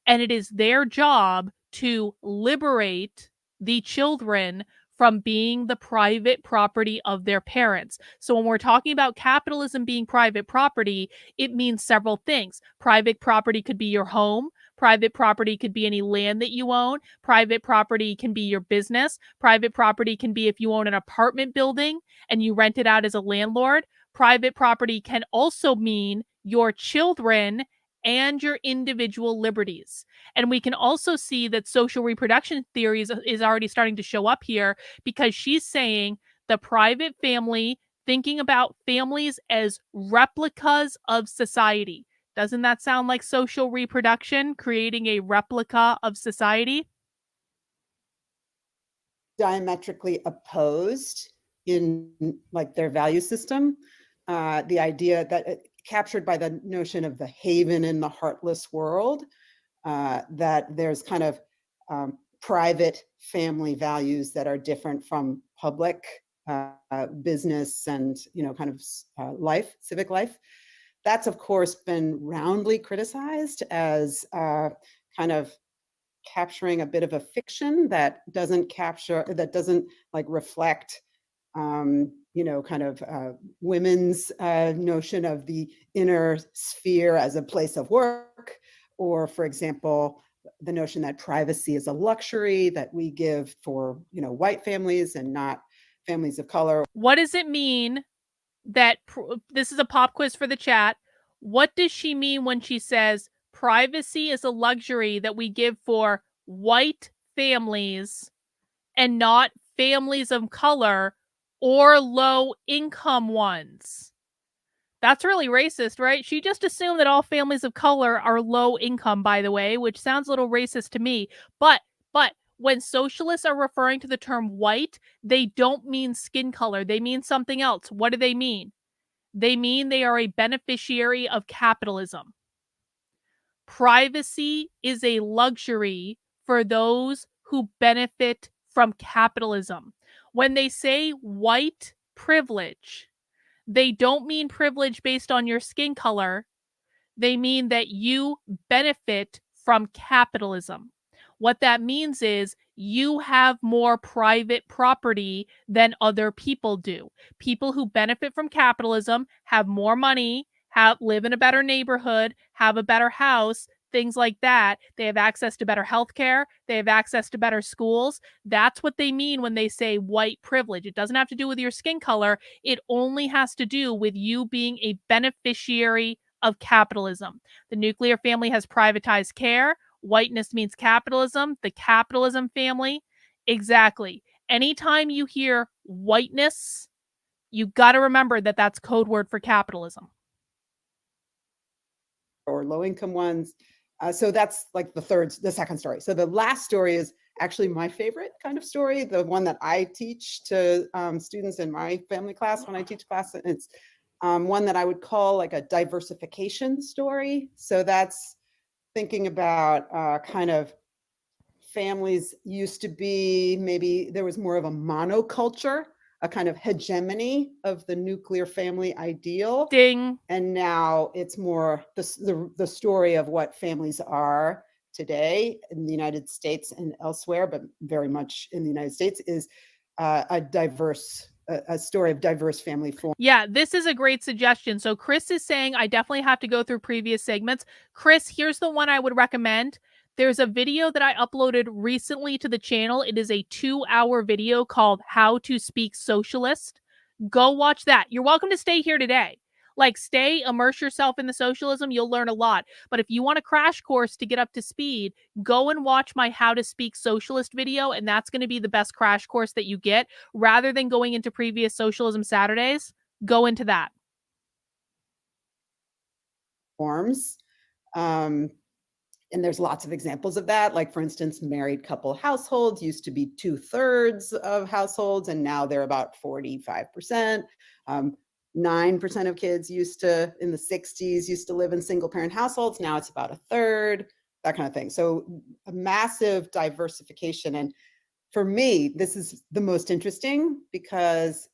and it is their job to liberate the children from being the private property of their parents. So when we're talking about capitalism being private property, it means several things. Private property could be your home. Private property could be any land that you own. Private property can be your business. Private property can be if you own an apartment building and you rent it out as a landlord. Private property can also mean your children and your individual liberties. And we can also see that social reproduction theory is already starting to show up here, because she's saying the private family, thinking about families as replicas of society. Doesn't that sound like social reproduction, creating a replica of society? Diametrically opposed in like their value system. The idea that captured by the notion of the haven in the heartless world, that there's kind of private family values that are different from public business and, kind of life, civic life. That's, of course, been roundly criticized as kind of capturing a bit of a fiction that doesn't like reflect kind of women's notion of the inner sphere as a place of work, or, for example, the notion that privacy is a luxury that we give for, white families and not families of color. What does it mean that this is a pop quiz for the chat? What does she mean when she says privacy is a luxury that we give for white families and not families of color or low income ones? That's really racist, right? She just assumed that all families of color are low income, by the way, which sounds a little racist to me. But when socialists are referring to the term white, they don't mean skin color. They mean something else. What do they mean? They mean they are a beneficiary of capitalism. Privacy is a luxury for those who benefit from capitalism. When they say white privilege, they don't mean privilege based on your skin color. They mean that you benefit from capitalism. What that means is you have more private property than other people do. People who benefit from capitalism have more money, live in a better neighborhood, have a better house, things like that. They have access to better healthcare. They have access to better schools. That's what they mean when they say white privilege. It doesn't have to do with your skin color. It only has to do with you being a beneficiary of capitalism. The nuclear family has privatized care. Whiteness means capitalism. The capitalism family. Exactly. Anytime you hear whiteness, you got to remember that that's code word for capitalism. Or low income ones. So that's like the second story. So the last story is actually my favorite kind of story, the one that I teach to students in my family class when I teach class. It's one that I would call like a diversification story. So that's thinking about kind of families used to be, maybe there was more of a monoculture, a kind of hegemony of the nuclear family ideal. Ding. And now it's more the story of what families are today in the United States and elsewhere, but very much in the United States, is a story of diverse family form. Yeah, this is a great suggestion. So Chris is saying I definitely have to go through previous segments. Chris, here's the one I would recommend. There's a video that I uploaded recently to the channel. It is a 2-hour video called How to Speak Socialist. Go watch that. You're welcome to stay here today. Like, stay, immerse yourself in the socialism. You'll learn a lot. But if you want a crash course to get up to speed, go and watch my How to Speak Socialist video, and that's going to be the best crash course that you get. Rather than going into previous Socialism Saturdays, go into that. Forms. And there's lots of examples of that. Like, for instance, married couple households used to be 2/3 of households, and now they're about 45%. 9% of kids in the 60s, used to live in single parent households. Now it's about 1/3, that kind of thing. So a massive diversification. And for me, this is the most interesting because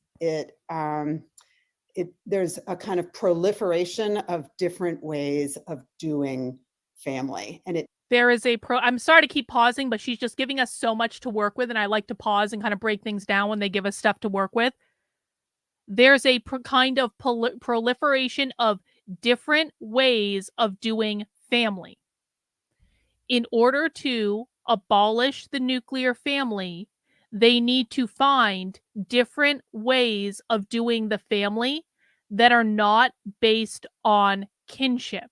there's a kind of proliferation of different ways of doing family. And there is I'm sorry to keep pausing, but she's just giving us so much to work with. And I like to pause and kind of break things down when they give us stuff to work with. There's a kind of proliferation of different ways of doing family. In order to abolish the nuclear family, they need to find different ways of doing the family that are not based on kinship.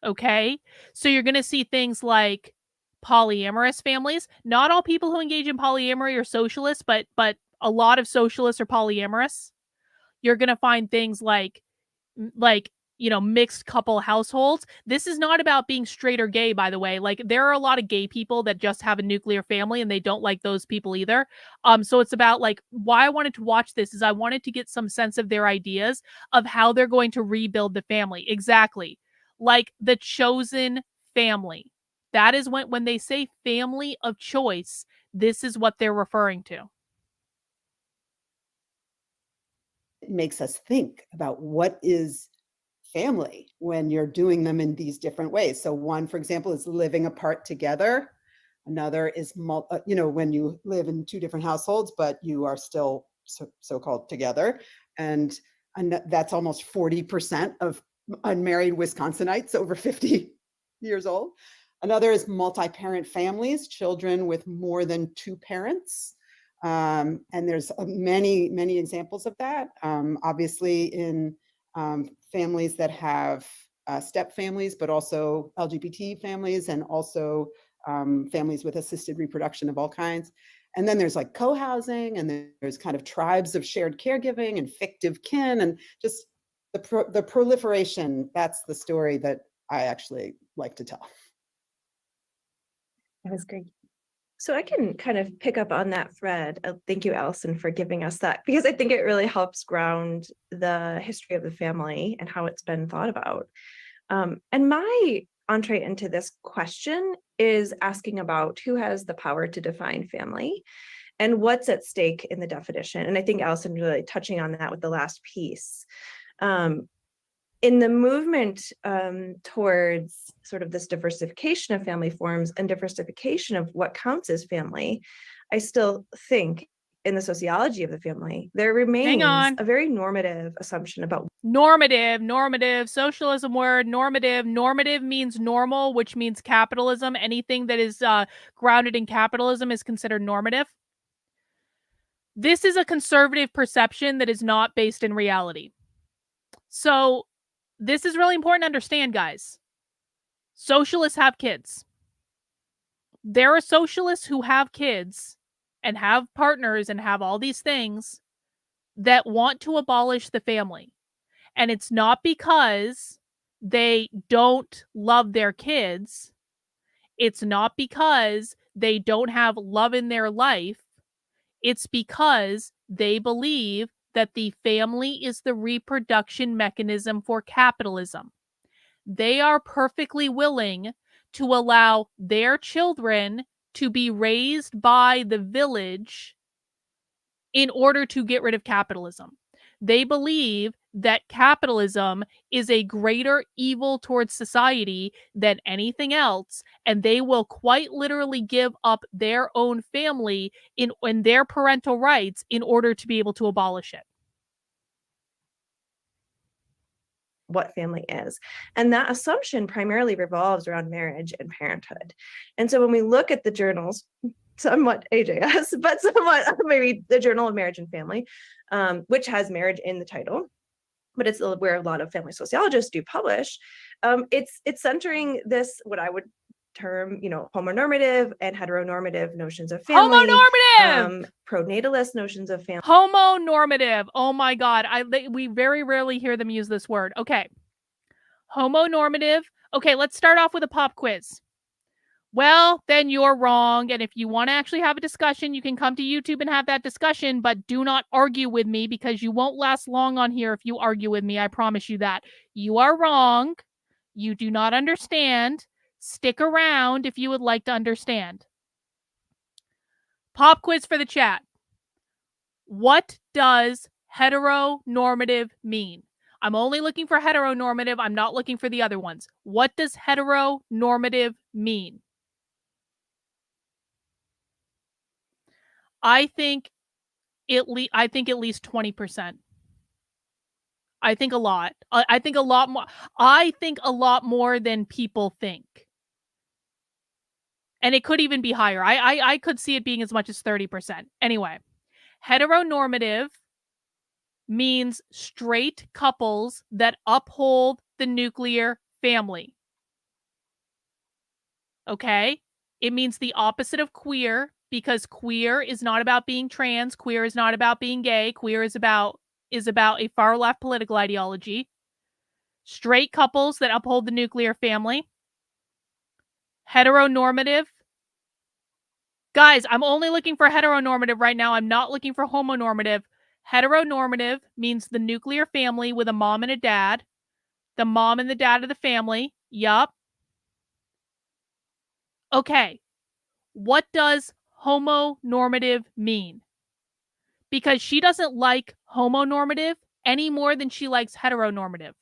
Okay? So you're going to see things like polyamorous families. Not all people who engage in polyamory are socialists, but a lot of socialists are polyamorous. You're going to find things like mixed couple households. This is not about being straight or gay, by the way. Like, there are a lot of gay people that just have a nuclear family and they don't like those people either. So it's about, like, why I wanted to watch this is I wanted to get some sense of their ideas of how they're going to rebuild the family. Exactly. Like the chosen family. That is when they say family of choice, this is what they're referring to. It makes us think about what is family when you're doing them in these different ways. So one, for example, is living apart together. Another is, when you live in two different households, but you are still so-called together. And that's almost 40% of unmarried Wisconsinites over 50 years old. Another is multi-parent families, children with more than two parents. And there's many, many examples of that. Obviously in families that have step families, but also LGBT families, and also families with assisted reproduction of all kinds. And then there's like co-housing, and there's kind of tribes of shared caregiving and fictive kin, and just the proliferation. That's the story that I actually like to tell. That was great. So I can kind of pick up on that thread. Thank you, Allison, for giving us that, because I think it really helps ground the history of the family and how it's been thought about. And my entree into this question is asking about who has the power to define family and what's at stake in the definition. And I think Allison really touching on that with the last piece. In the movement towards sort of this diversification of family forms and diversification of what counts as family, I still think in the sociology of the family, there remains a very normative assumption about normative, socialism word, normative. Normative means normal, which means capitalism. Anything that is grounded in capitalism is considered normative. This is a conservative perception that is not based in reality. So this is really important to understand, guys. Socialists have kids. There are socialists who have kids and have partners and have all these things that want to abolish the family. And it's not because they don't love their kids. It's not because they don't have love in their life. It's because they believe that the family is the reproduction mechanism for capitalism. They are perfectly willing to allow their children to be raised by the village in order to get rid of capitalism. They believe that capitalism is a greater evil towards society than anything else, and they will quite literally give up their own family in their parental rights in order to be able to abolish it. What family is. And that assumption primarily revolves around marriage and parenthood. And so when we look at the journals, somewhat AJS, but somewhat maybe the Journal of Marriage and Family, which has marriage in the title, but it's where a lot of family sociologists do publish. It's centering this, what I would term, homonormative and heteronormative notions of family. Homonormative! Pronatalist notions of family. Homonormative. Oh my God. We very rarely hear them use this word. Okay. Homonormative. Okay, let's start off with a pop quiz. Well, then you're wrong. And if you want to actually have a discussion, you can come to YouTube and have that discussion, but do not argue with me because you won't last long on here if you argue with me. I promise you that. You are wrong. You do not understand. Stick around if you would like to understand. Pop quiz for the chat. What does heteronormative mean? I'm only looking for heteronormative. I'm not looking for the other ones. What does heteronormative mean? I think at least 20%. I think a lot. I think a lot more. I think a lot more than people think. And it could even be higher. I could see it being as much as 30%. Anyway, heteronormative means straight couples that uphold the nuclear family. Okay? It means the opposite of queer, because queer is not about being trans, queer is not about being gay, queer is about a far left political ideology. straight couples that uphold the nuclear family, heteronormative. Guys, I'm only looking for heteronormative right now. I'm not looking for homonormative. Heteronormative means the nuclear family with a mom and a dad. The mom and the dad of the family. Yup. Okay. What does homonormative mean? Because she doesn't like homonormative any more than she likes heteronormative.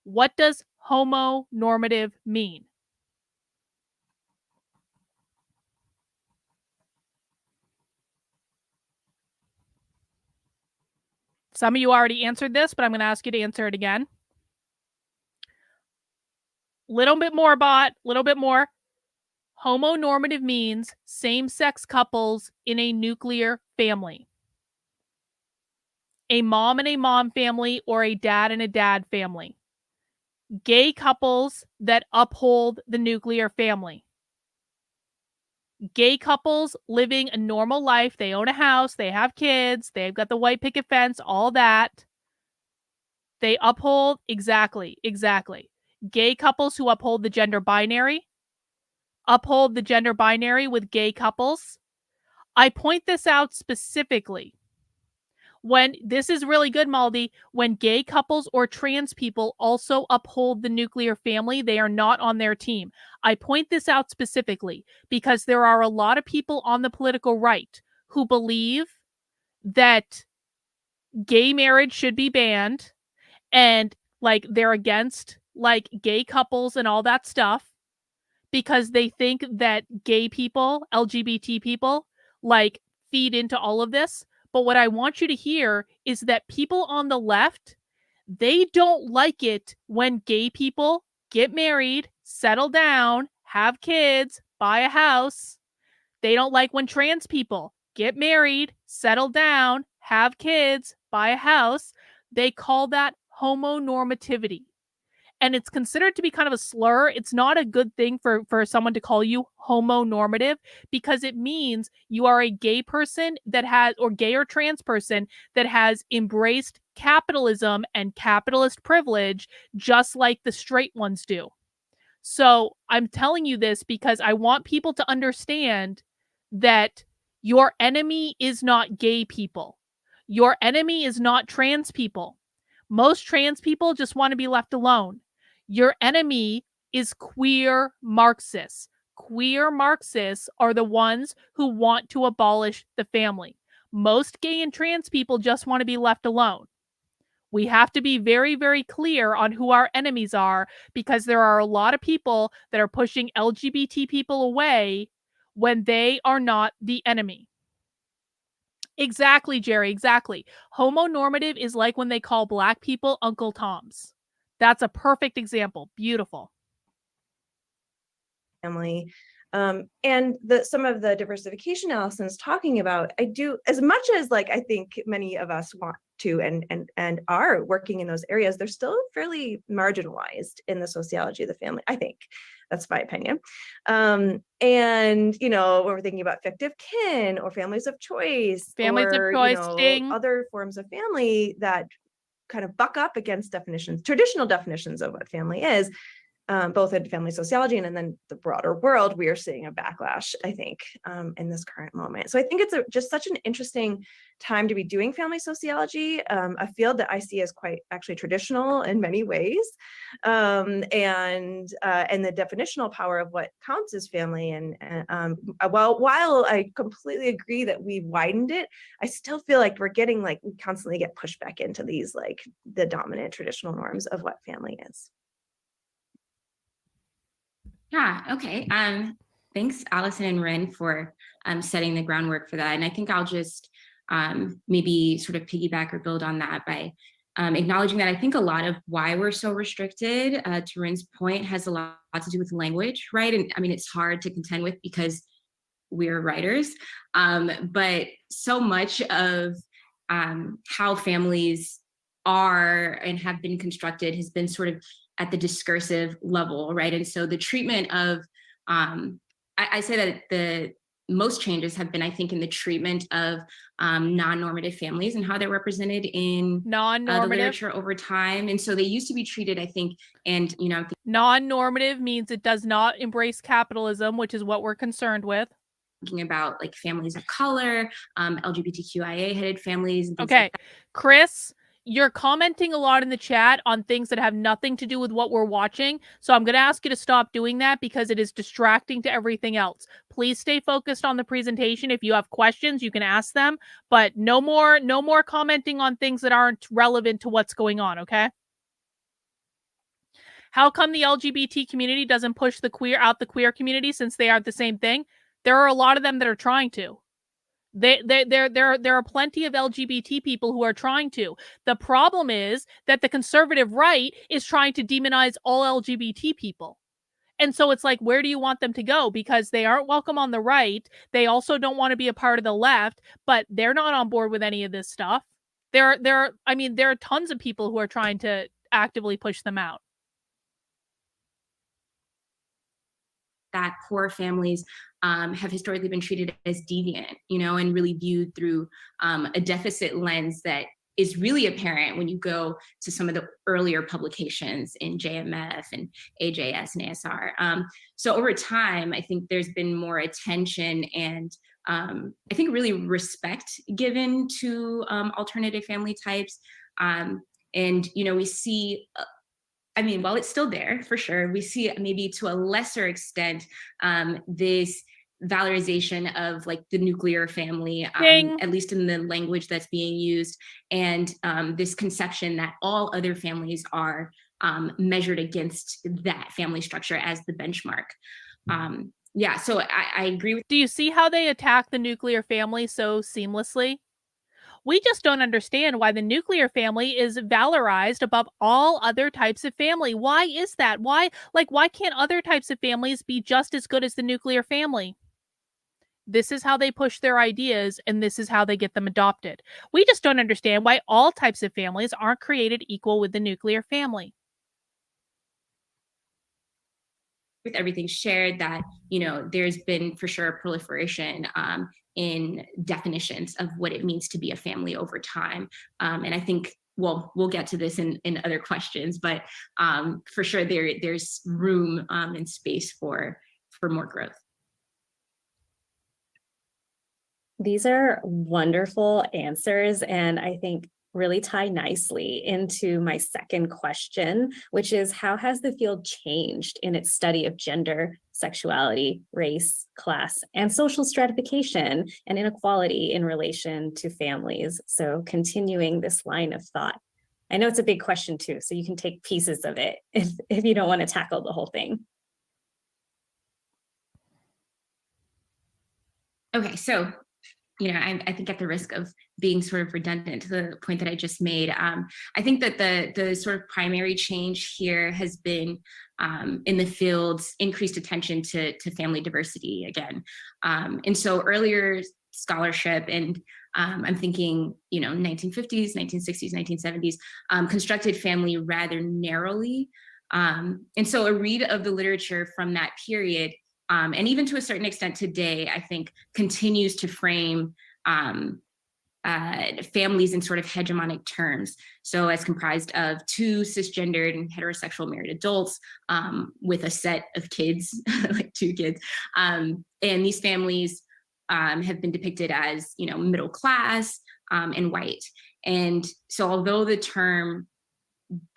What does homonormative mean? Some of you already answered this, but I'm going to ask you to answer it again. Little bit more, bot. Little bit more. Homonormative means same-sex couples in a nuclear family. A mom and a mom family or a dad and a dad family. Gay couples that uphold the nuclear family. Gay couples living a normal life. They own a house. They have kids. They've got the white picket fence, all that. They uphold, exactly. Gay couples who uphold the gender binary. Uphold the gender binary with gay couples. I point this out specifically when, this is really good, Maldi, when gay couples or trans people also uphold the nuclear family, they are not on their team. I point this out specifically because there are a lot of people on the political right who believe that gay marriage should be banned and like they're against like gay couples and all that stuff because they think that gay people, LGBT people, like feed into all of this. But what I want you to hear is that people on the left, they don't like it when gay people get married, settle down, have kids, buy a house. They don't like when trans people get married, settle down, have kids, buy a house. They call that homonormativity. And it's considered to be kind of a slur. It's not a good thing for someone to call you homonormative because it means you are a gay person that has, or gay or trans person that has embraced capitalism and capitalist privilege just like the straight ones do. So I'm telling you this because I want people to understand that your enemy is not gay people. Your enemy is not trans people. Most trans people just want to be left alone. Your enemy is queer Marxists. Queer Marxists are the ones who want to abolish the family. Most gay and trans people just want to be left alone. We have to be very, very clear on who our enemies are because there are a lot of people that are pushing LGBT people away when they are not the enemy. Exactly, Jerry, exactly. Homonormative is like when they call Black people Uncle Toms. That's a perfect example. Beautiful. Family. And some of the diversification Allison's talking about, I do, as much as like I think many of us want to and are working in those areas, they're still fairly marginalized in the sociology of the family, I think. That's my opinion. And, you know, when we're thinking about fictive kin or families of choice, Families of choice, you know, other forms of family that kind of buck up against definitions, traditional definitions of what family is, both in family sociology and then the broader world, we are seeing a backlash, I think, in this current moment. So I think it's just such an interesting time to be doing family sociology, a field that I see as quite actually traditional in many ways, and the definitional power of what counts as family. And while I completely agree that we widened it, I still feel like we're getting we constantly get pushed back into these the dominant traditional norms of what family is. Yeah, okay. Thanks, Allison and Ren, for setting the groundwork for that. And I think I'll just maybe sort of piggyback or build on that by acknowledging that I think a lot of why we're so restricted, to Ren's point, has a lot to do with language, right? And I mean, it's hard to contend with because we're writers, but so much of how families are and have been constructed has been sort of at the discursive level, right? And so the treatment of, I say that most changes have been, I think, in the treatment of non-normative families and how they're represented in the literature over time. And so they used to be treated, I think, and non-normative means it does not embrace capitalism, which is what we're concerned with. Thinking about like families of color, LGBTQIA headed families. And things okay, like that. Chris, you're commenting a lot in the chat on things that have nothing to do with what we're watching. So I'm going to ask you to stop doing that because it is distracting to everything else. Please stay focused on the presentation. If you have questions, you can ask them, but no more commenting on things that aren't relevant to what's going on, okay? How come the LGBT community doesn't push the queer community since they aren't the same thing? There are a lot of them that are trying to. There are plenty of LGBT people who are trying to. The problem is that the conservative right is trying to demonize all LGBT people. And so it's like, where do you want them to go? Because they aren't welcome on the right. They also don't want to be a part of the left, but they're not on board with any of this stuff. There are tons of people who are trying to actively push them out. That poor families have historically been treated as deviant, and really viewed through a deficit lens that is really apparent when you go to some of the earlier publications in JMF and AJS and ASR. So over time, I think there's been more attention and I think really respect given to alternative family types. And, we see while it's still there, for sure, we see maybe to a lesser extent this valorization of like the nuclear family, at least in the language that's being used, and this conception that all other families are measured against that family structure as the benchmark. So I agree with. Do you see how they attack the nuclear family so seamlessly? We just don't understand why the nuclear family is valorized above all other types of family. Why is that? Why can't other types of families be just as good as the nuclear family? This is how they push their ideas, and this is how they get them adopted. We just don't understand why all types of families aren't created equal with the nuclear family. With everything shared, that there's been for sure a proliferation in definitions of what it means to be a family over time, and I think we'll get to this in other questions, but for sure there's room and space for more growth. These are wonderful answers, and I think really tie nicely into my second question, which is, how has the field changed in its study of gender, sexuality, race, class, and social stratification and inequality in relation to families? So continuing this line of thought. I know it's a big question too, so you can take pieces of it if you don't want to tackle the whole thing. Okay, so I think at the risk of being sort of redundant to the point that I just made, I think that the sort of primary change here has been in the field's increased attention to family diversity again. And so earlier scholarship, and I'm thinking, 1950s, 1960s, 1970s, constructed family rather narrowly. And so a read of the literature from that period, and even to a certain extent today, I think continues to frame families in sort of hegemonic terms. So as comprised of two cisgendered and heterosexual married adults with a set of kids, like two kids. And these families have been depicted as, middle class and white. And so although the term,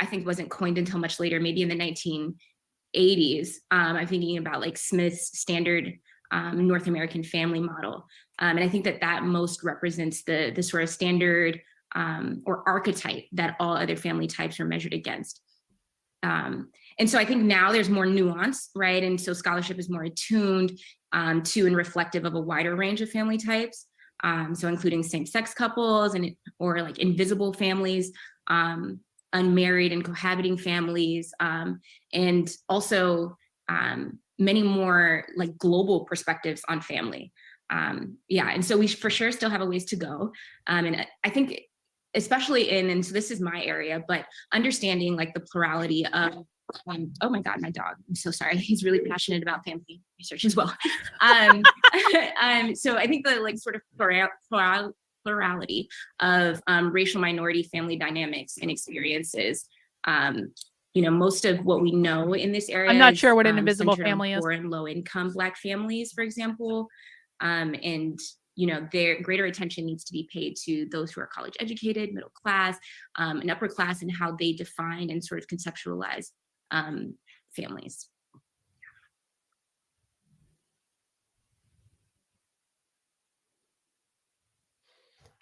I think, wasn't coined until much later, maybe in the 1980s, I'm thinking about like Smith's standard North American family model. And I think that most represents the sort of standard or archetype that all other family types are measured against. And so I think now there's more nuance, right? And so scholarship is more attuned to and reflective of a wider range of family types. So including same-sex couples or like invisible families, unmarried and cohabiting families, and also many more like global perspectives on family. And so we for sure still have a ways to go. And I think especially and so this is my area, but understanding like the plurality of Oh my God, my dog. I'm so sorry. He's really passionate about family research as well. So I think the like sort of plurality of racial minority family dynamics and experiences. Most of what we know in this area. I'm not sure what an invisible family is. Poor and low income Black families, for example, and their greater attention needs to be paid to those who are college educated, middle class, and upper class, and how they define and sort of conceptualize families.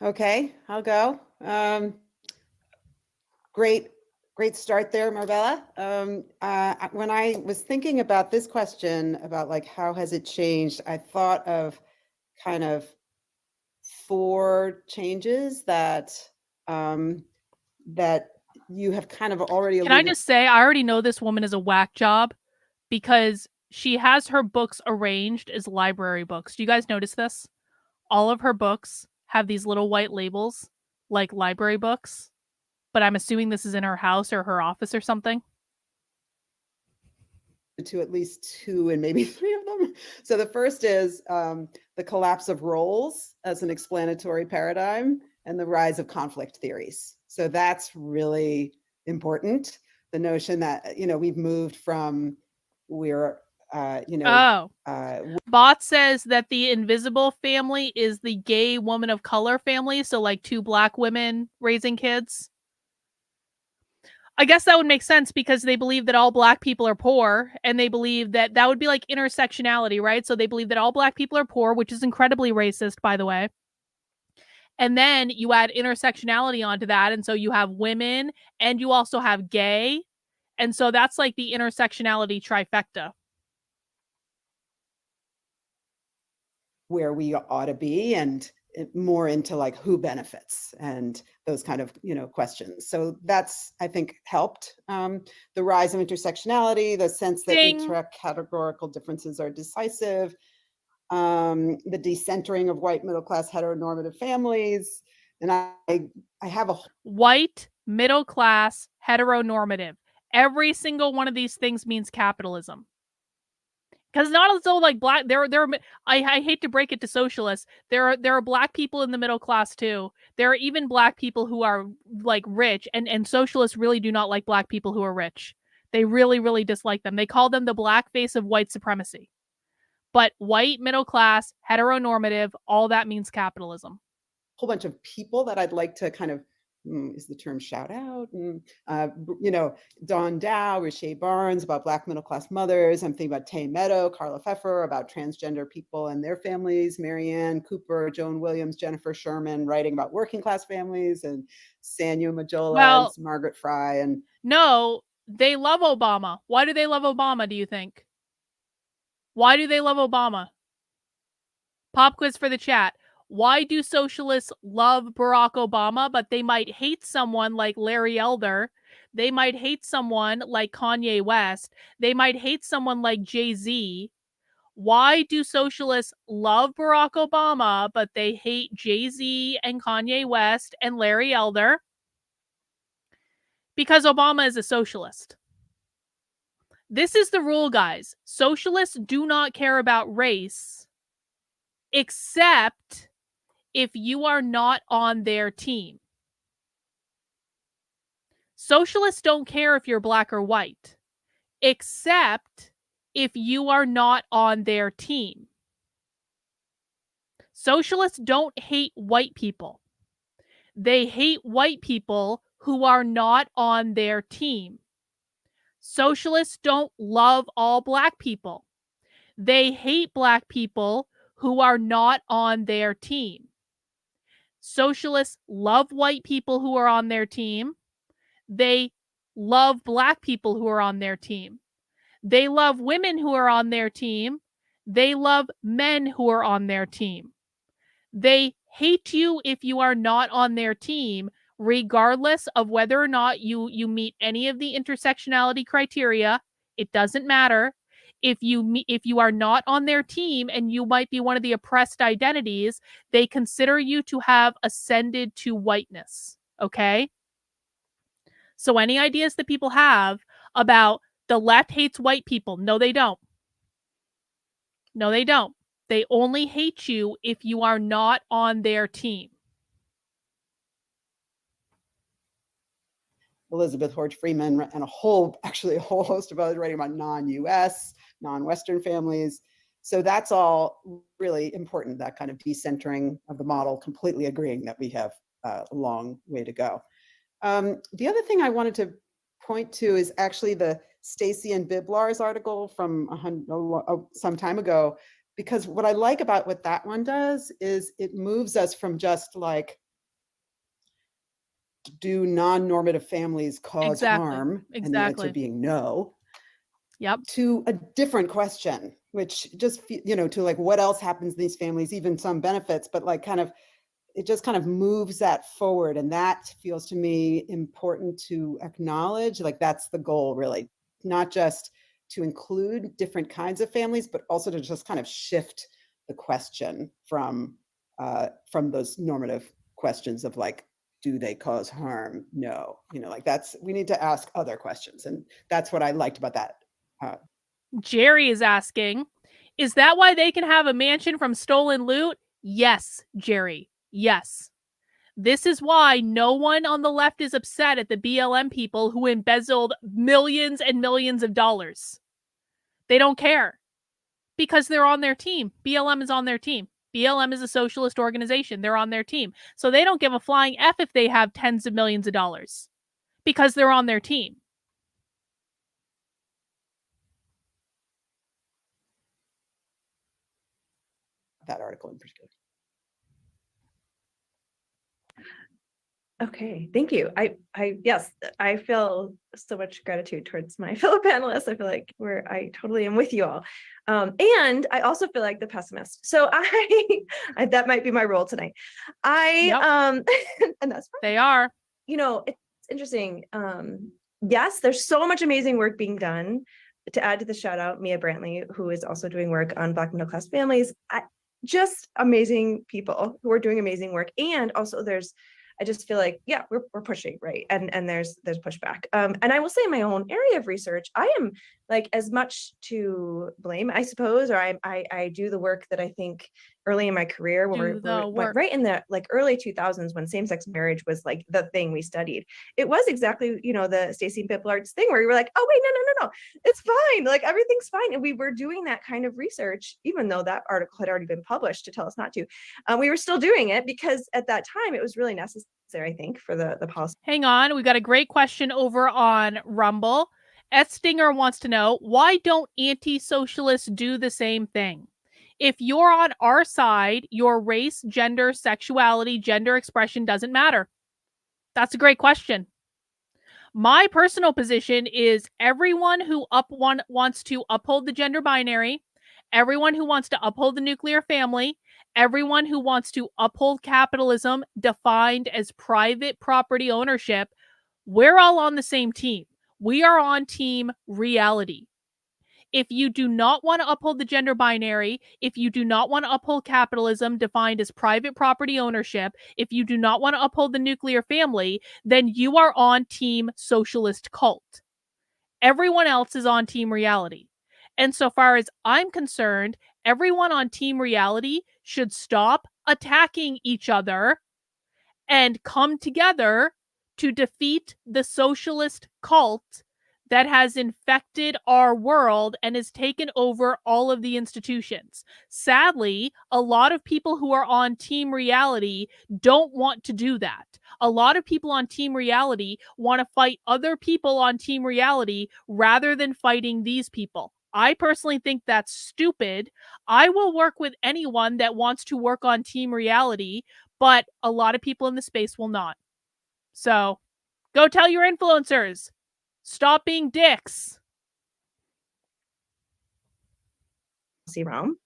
Okay, I'll go. Great start there, Marbella. When I was thinking about this question about like how has it changed, I thought of kind of 4 changes that that you have kind of already alluded. Can I just say, I already know this woman is a whack job because she has her books arranged as library books. Do you guys notice this? All of her books have these little white labels like library books, but I'm assuming this is in her house or her office or something. To at least 2 and maybe 3 of them. So the first is the collapse of roles as an explanatory paradigm and the rise of conflict theories. So that's really important. The notion that, we've moved from Bot says that the invisible family is the gay woman of color family. So like 2 Black women raising kids. I guess that would make sense because they believe that all Black people are poor, and they believe that would be like intersectionality, right? So they believe that all Black people are poor, which is incredibly racist, by the way. And then you add intersectionality onto that, and so you have women, and you also have gay, and so that's like the intersectionality trifecta. Where we ought to be, and more into like who benefits and those kind of questions. So that's, I think, helped. The rise of intersectionality, the sense that intra-categorical differences are decisive, the decentering of white middle class heteronormative families, and I have a white middle class heteronormative. Every single one of these things means capitalism. Because not as though like Black, I hate to break it to socialists, there are Black people in the middle class too. There are even Black people who are like rich, and socialists really do not like Black people who are rich. They really, really dislike them. They call them the black face of white supremacy. But white, middle class, heteronormative, all that means capitalism. A whole bunch of people that I'd like to kind of, is the term shout out? Dawn Dow, Riche Barnes about Black middle class mothers. I'm thinking about Tay Meadow, Carla Pfeffer about transgender people and their families, Marianne Cooper, Joan Williams, Jennifer Sherman writing about working class families, and Sanya Majola, and Margaret Fry. And no, they love Obama. Why do they love Obama, do you think? Why do they love Obama? Pop quiz for the chat. Why do socialists love Barack Obama, but they might hate someone like Larry Elder? They might hate someone like Kanye West. They might hate someone like Jay-Z. Why do socialists love Barack Obama, but they hate Jay-Z and Kanye West and Larry Elder? Because Obama is a socialist. This is the rule, guys. Socialists do not care about race, except if you are not on their team. Socialists don't care if you're Black or white, except if you are not on their team. Socialists don't hate white people. They hate white people who are not on their team. Socialists don't love all Black people. They hate Black people who are not on their team. Socialists love white people who are on their team. They love Black people who are on their team. They love women who are on their team. They love men who are on their team. They hate you if you are not on their team, regardless of whether or not you meet any of the intersectionality criteria. It doesn't matter. If you are not on their team and you might be one of the oppressed identities, they consider you to have ascended to whiteness. Okay? So any ideas that people have about the left hates white people. No, they don't. No, they don't. They only hate you if you are not on their team. Elizabeth Horch Freeman and a whole host of others writing about non-US, non-Western families. So that's all really important, that kind of decentering of the model, completely agreeing that we have a long way to go. The other thing I wanted to point to is actually the Stacy and Biblar's article from some time ago, because what I like about what that one does is it moves us from just like, do non-normative families cause harm? And the answer being no. Yep. To a different question, which just, to like what else happens in these families, even some benefits, but like it just kind of moves that forward. And that feels to me important to acknowledge. Like that's the goal, really, not just to include different kinds of families, but also to just kind of shift the question from those normative questions of like, do they cause harm? No, we need to ask other questions. And that's what I liked about that. Jerry is asking, is that why they can have a mansion from stolen loot? Yes, Jerry. Yes. This is why no one on the left is upset at the BLM people who embezzled millions and millions of dollars. They don't care because they're on their team. BLM is on their team. BLM is a socialist organization. They're on their team. So they don't give a flying F if they have tens of millions of dollars because they're on their team. That article in particular. Okay, thank you. Yes, I feel so much gratitude towards my fellow panelists. I feel like I totally am with you all. And I also feel like the pessimist. So I that might be my role tonight. And that's fine. They are. It's interesting. Yes, there's so much amazing work being done. To add to the shout out, Mia Brantley, who is also doing work on Black middle class families. Just amazing people who are doing amazing work. And also I just feel like, yeah, we're pushing, right? And there's pushback. And I will say in my own area of research, I am like as much to blame, I suppose, or I do the work that I think early in my career, right in the like early 2000s when same-sex marriage was like the thing we studied. It was exactly, the Stacy Biblar's thing where you were like, oh wait, no, it's fine. Like everything's fine. And we were doing that kind of research, even though that article had already been published to tell us not to. We were still doing it because at that time it was really necessary, I think, for the policy. Hang on. We got a great question over on Rumble. S. Stinger wants to know, why don't anti-socialists do the same thing? If you're on our side, your race, gender, sexuality, gender expression doesn't matter. That's a great question. My personal position is everyone who wants to uphold the gender binary, everyone who wants to uphold the nuclear family, everyone who wants to uphold capitalism defined as private property ownership, we're all on the same team. We are on team reality. If you do not want to uphold the gender binary, if you do not want to uphold capitalism defined as private property ownership, if you do not want to uphold the nuclear family, then you are on team socialist cult. Everyone else is on team reality. And so far as I'm concerned, everyone on team reality should stop attacking each other and come together to defeat the socialist cult that has infected our world and has taken over all of the institutions. Sadly, a lot of people who are on team reality don't want to do that. A lot of people on team reality want to fight other people on team reality rather than fighting these people. I personally think that's stupid. I will work with anyone that wants to work on team reality, but a lot of people in the space will not. So go tell your influencers. Stop being dicks. Realm.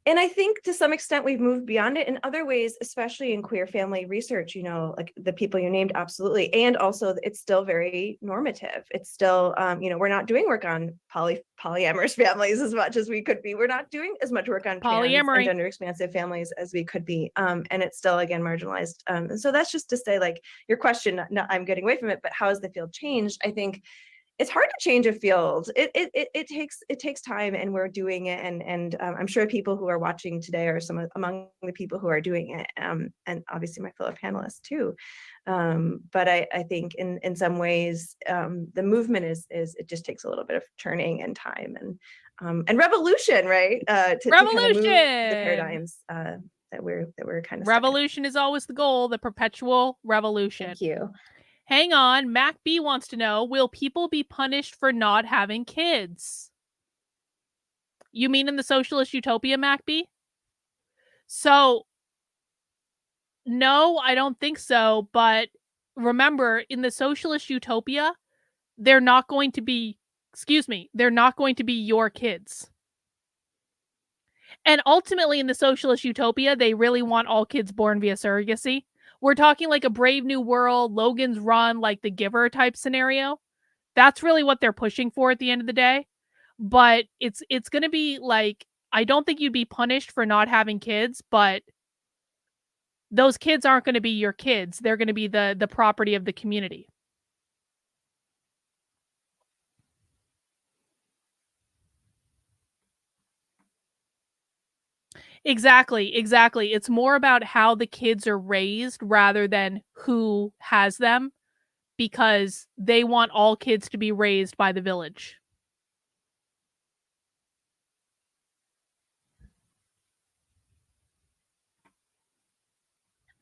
And I think to some extent we've moved beyond it in other ways, especially in queer family research, like the people you named, absolutely. And also it's still very normative. It's still, we're not doing work on polyamorous families as much as we could be. We're not doing as much work on polyamory and gender expansive families as we could be. And it's still, again, marginalized. And so that's just to say, like, your question, I'm getting away from it, but how has the field changed? I think it's hard to change a field. It takes time, and we're doing it. And I'm sure people who are watching today are among the people who are doing it, and obviously my fellow panelists too. But I think in some ways the movement is it just takes a little bit of turning and time and revolution, right? To kind of move the paradigms that we're kind of revolution is always the goal, the perpetual revolution. Thank you. Hang on, Mac B wants to know, will people be punished for not having kids? You mean in the socialist utopia, Mac B? So, no, I don't think so. But remember, in the socialist utopia, they're not going to be your kids. And ultimately, in the socialist utopia, they really want all kids born via surrogacy. We're talking like a Brave New World, Logan's Run, like the Giver type scenario. That's really what they're pushing for at the end of the day. But it's going to be like, I don't think you'd be punished for not having kids, but those kids aren't going to be your kids. They're going to be the property of the community. Exactly. It's more about how the kids are raised rather than who has them, because they want all kids to be raised by the village.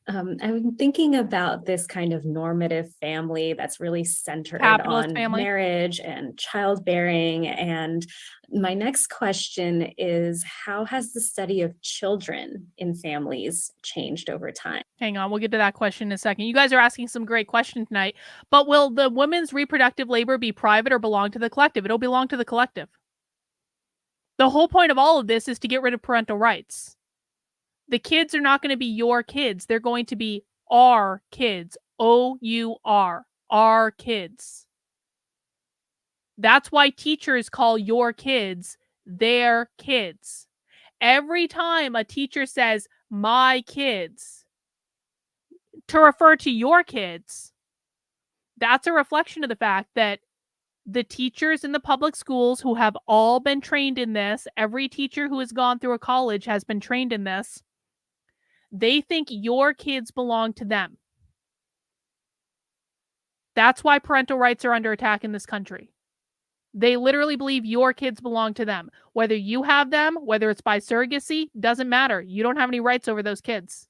I'm thinking about this kind of normative family that's really centered Capitalist on family. marriage and childbearing. And my next question is, how has the study of children in families changed over time? Hang on, we'll get to that question in a second. You guys are asking some great questions tonight. But will the women's reproductive labor be private or belong to the collective? It'll belong to the collective. The whole point of all of this is to get rid of parental rights. The kids are not going to be your kids. They're going to be our kids. O-U-R. Our kids. That's why teachers call your kids their kids. Every time a teacher says, my kids, to refer to your kids, that's a reflection of the fact that the teachers in the public schools who have all been trained in this, every teacher who has gone through a college has been trained in this, they think your kids belong to them. That's why parental rights are under attack in this country. They literally believe your kids belong to them. Whether you have them, whether it's by surrogacy, doesn't matter. You don't have any rights over those kids.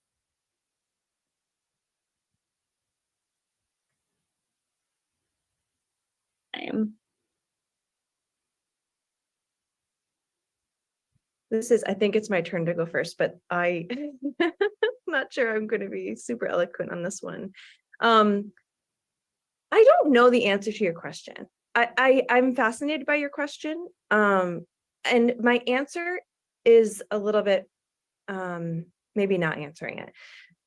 I think it's my turn to go first, but I'm not sure I'm going to be super eloquent on this one. I don't know the answer to your question. I'm fascinated by your question. And my answer is a little bit, maybe not answering it.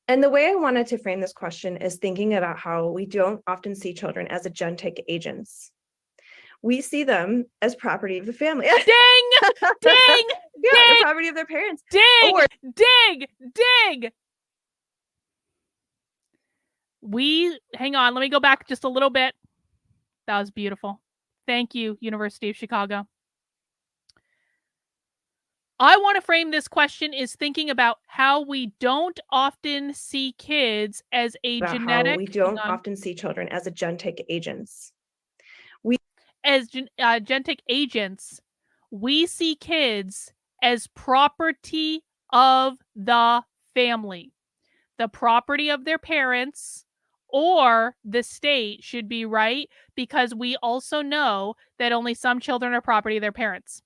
And the way I wanted to frame this question is thinking about how we don't often see children as agentic agents. We see them as property of the family. Ding! Ding! Yeah, ding! the property of their parents. Dig! Dig! Hang on, let me go back just a little bit. That was beautiful. Thank you, University of Chicago. I want to frame this question is thinking about how we don't often see kids as a genetic... How we don't often see children as agentic agents. As agentic agents, we see kids as property of the family. The property of their parents or the state should be, right? Because we also know that only some children are property of their parents.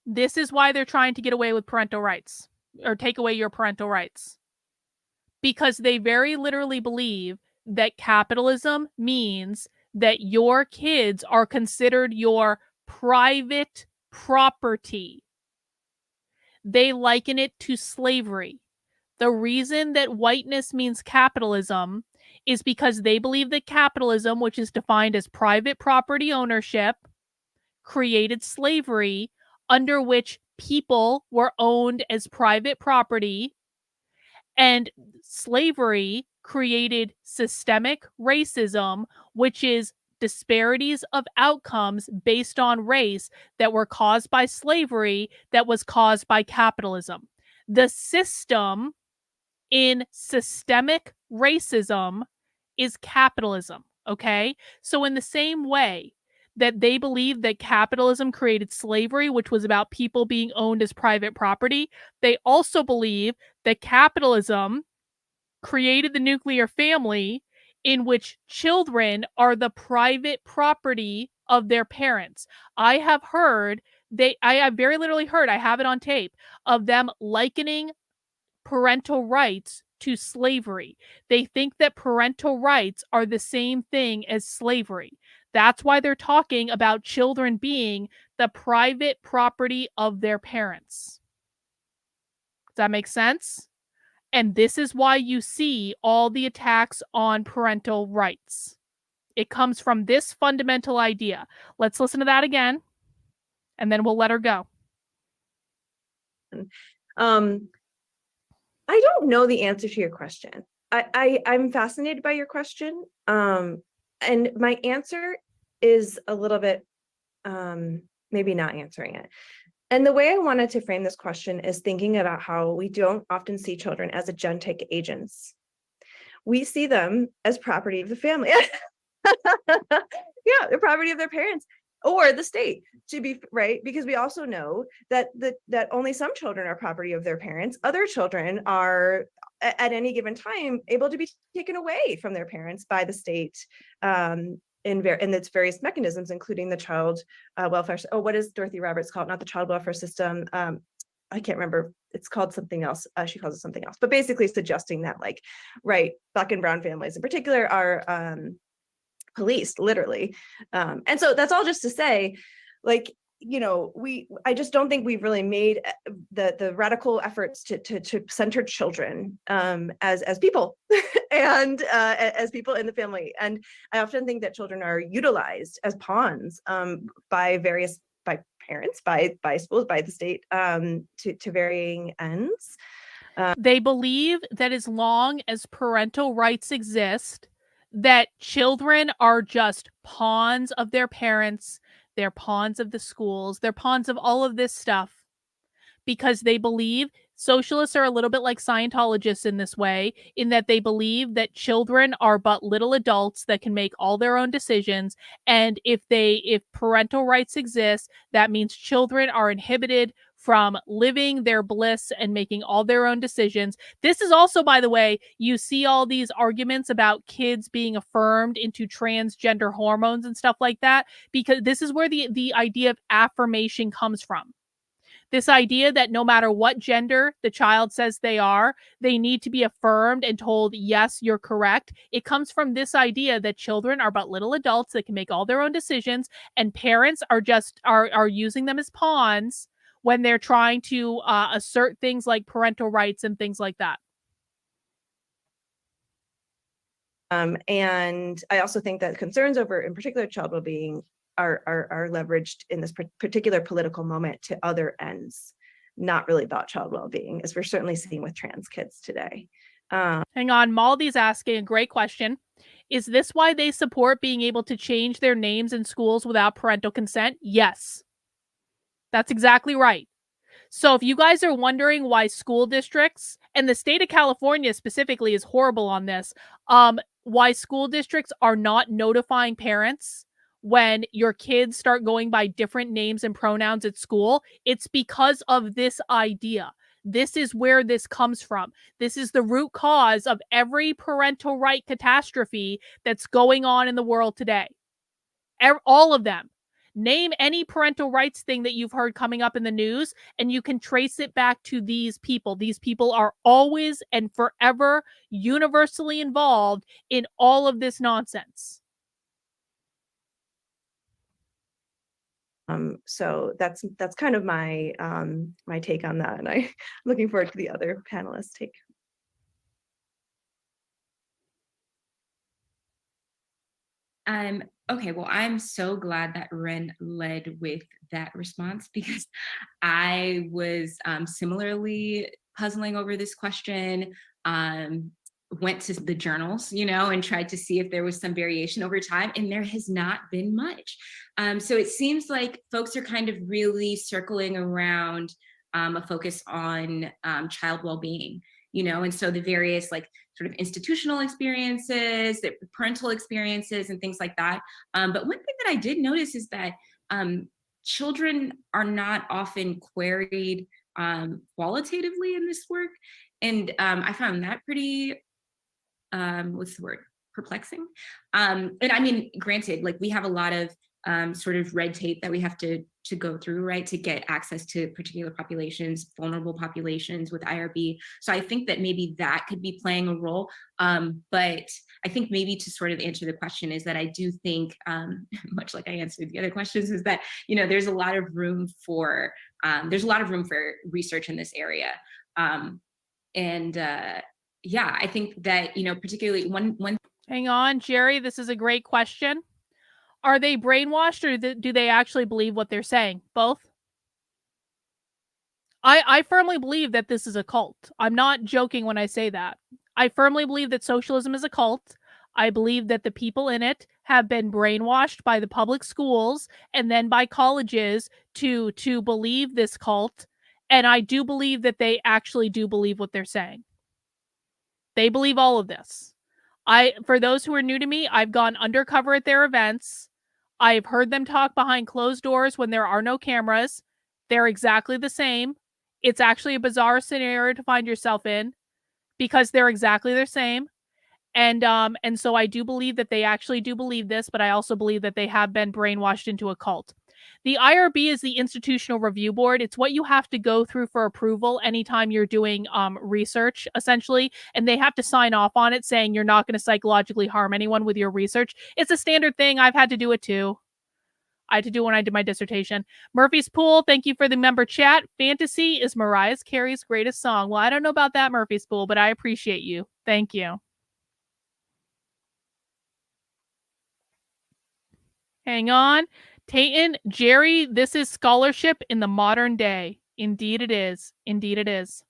This is why they're trying to get away with parental rights or take away your parental rights. Because they very literally believe that capitalism means that your kids are considered your private property. They liken it to slavery. The reason that whiteness means capitalism is because they believe that capitalism, which is defined as private property ownership, created slavery under which people were owned as private property, and slavery created systemic racism, which is disparities of outcomes based on race that were caused by slavery, that was caused by capitalism. The system in systemic racism is capitalism, okay? So in the same way that they believe that capitalism created slavery, which was about people being owned as private property, they also believe that capitalism created the nuclear family in which children are the private property of their parents. I have very literally heard, I have it on tape, of them likening parental rights to slavery. They think that parental rights are the same thing as slavery. That's why they're talking about children being the private property of their parents. Does that make sense? And this is why you see all the attacks on parental rights. It comes from this fundamental idea. Let's listen to that again, and then we'll let her go. I don't know the answer to your question. I'm fascinated by your question. And my answer is a little bit, maybe not answering it. And the way I wanted to frame this question is thinking about how we don't often see children as agentic agents. We see them as property of the family. Yeah, the property of their parents or the state, to be right, because we also know that that only some children are property of their parents. Other children are at any given time able to be taken away from their parents by the state in its various mechanisms, including the child welfare. Oh, what is Dorothy Roberts called? Not the child welfare system. I can't remember. It's called something else. She calls it something else, but basically suggesting that, like, right, Black and brown families in particular are policed, literally. And so that's all just to say, like, you know, I just don't think we've really made the radical efforts to center children as people and as people in the family. And I often think that children are utilized as pawns by parents, by schools, by the state to varying ends. They believe that as long as parental rights exist, that children are just pawns of their parents, they're pawns of the schools, they're pawns of all of this stuff, because they believe socialists are a little bit like Scientologists in this way, in that they believe that children are but little adults that can make all their own decisions. And if parental rights exist, that means children are inhibited from living their bliss and making all their own decisions. This is also, by the way, you see all these arguments about kids being affirmed into transgender hormones and stuff like that, because this is where the idea of affirmation comes from. This idea that no matter what gender the child says they are, they need to be affirmed and told, yes, you're correct. It comes from this idea that children are but little adults that can make all their own decisions, and parents are using them as pawns when they're trying to assert things like parental rights and things like that. And I also think that concerns over, in particular, child well-being are leveraged in this particular political moment to other ends, not really about child well-being, as we're certainly seeing with trans kids today. Hang on, Maldi's asking a great question. Is this why they support being able to change their names in schools without parental consent? Yes. That's exactly right. So if you guys are wondering why school districts, and the state of California specifically is horrible on this, why school districts are not notifying parents when your kids start going by different names and pronouns at school, it's because of this idea. This is where this comes from. This is the root cause of every parental right catastrophe that's going on in the world today. All of them. Name any parental rights thing that you've heard coming up in the news, and you can trace it back to these people. These people are always and forever universally involved in all of this nonsense. So that's kind of my my take on that, and I'm looking forward to the other panelists' take. Okay, well, I'm so glad that Ren led with that response, because I was similarly puzzling over this question went to the journals, and tried to see if there was some variation over time, and there has not been much. So it seems like folks are kind of really circling around a focus on child well-being, and so the various like sort of institutional experiences, the parental experiences and things like that. But one thing that I did notice is that children are not often queried qualitatively in this work. And I found that pretty, what's the word? Perplexing. And I mean, granted, like we have a lot of sort of red tape that we have to go through, right, to get access to particular populations, vulnerable populations with IRB. So I think that maybe that could be playing a role. But I think maybe to sort of answer the question is that I do think, much like I answered the other questions, is that, there's a lot of room for research in this area. Yeah, I think that, particularly one. Hang on, Jerry, this is a great question. Are they brainwashed, or do they actually believe what they're saying? Both? I firmly believe that this is a cult. I'm not joking when I say that. I firmly believe that socialism is a cult. I believe that the people in it have been brainwashed by the public schools and then by colleges to believe this cult. And I do believe that they actually do believe what they're saying. They believe all of this. For those who are new to me, I've gone undercover at their events. I've heard them talk behind closed doors when there are no cameras. They're exactly the same. It's actually a bizarre scenario to find yourself in because they're exactly the same. And so I do believe that they actually do believe this, but I also believe that they have been brainwashed into a cult. The IRB is the Institutional Review Board. It's what you have to go through for approval anytime you're doing research, essentially. And they have to sign off on it saying you're not going to psychologically harm anyone with your research. It's a standard thing. I've had to do it too. I had to do it when I did my dissertation. Murphy's Pool, thank you for the member chat. Fantasy is Mariah Carey's greatest song. Well, I don't know about that, Murphy's Pool, but I appreciate you. Thank you. Hang on. Tayton, Jerry, this is scholarship in the modern day. Indeed it is. Indeed it is.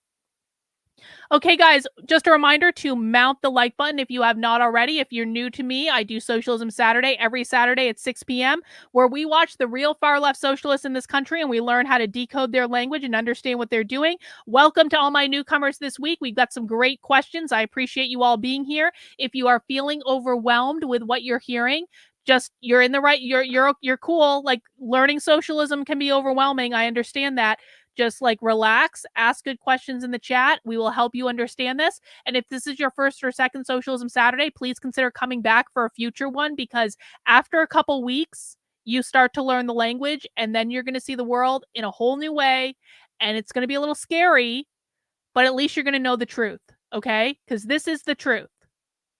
Okay, guys, just a reminder to mount the like button if you have not already. If you're new to me, I do Socialism Saturday every Saturday at 6 p.m., where we watch the real far-left socialists in this country and we learn how to decode their language and understand what they're doing. Welcome to all my newcomers this week. We've got some great questions. I appreciate you all being here. If you are feeling overwhelmed with what you're hearing, just you're in the right, you're cool. Like, learning socialism can be overwhelming. I understand that. Just like relax, ask good questions in the chat. We will help you understand this. And if this is your first or second Socialism Saturday, please consider coming back for a future one, because after a couple weeks, you start to learn the language and then you're going to see the world in a whole new way. And it's going to be a little scary, but at least you're going to know the truth. Okay? Because this is the truth.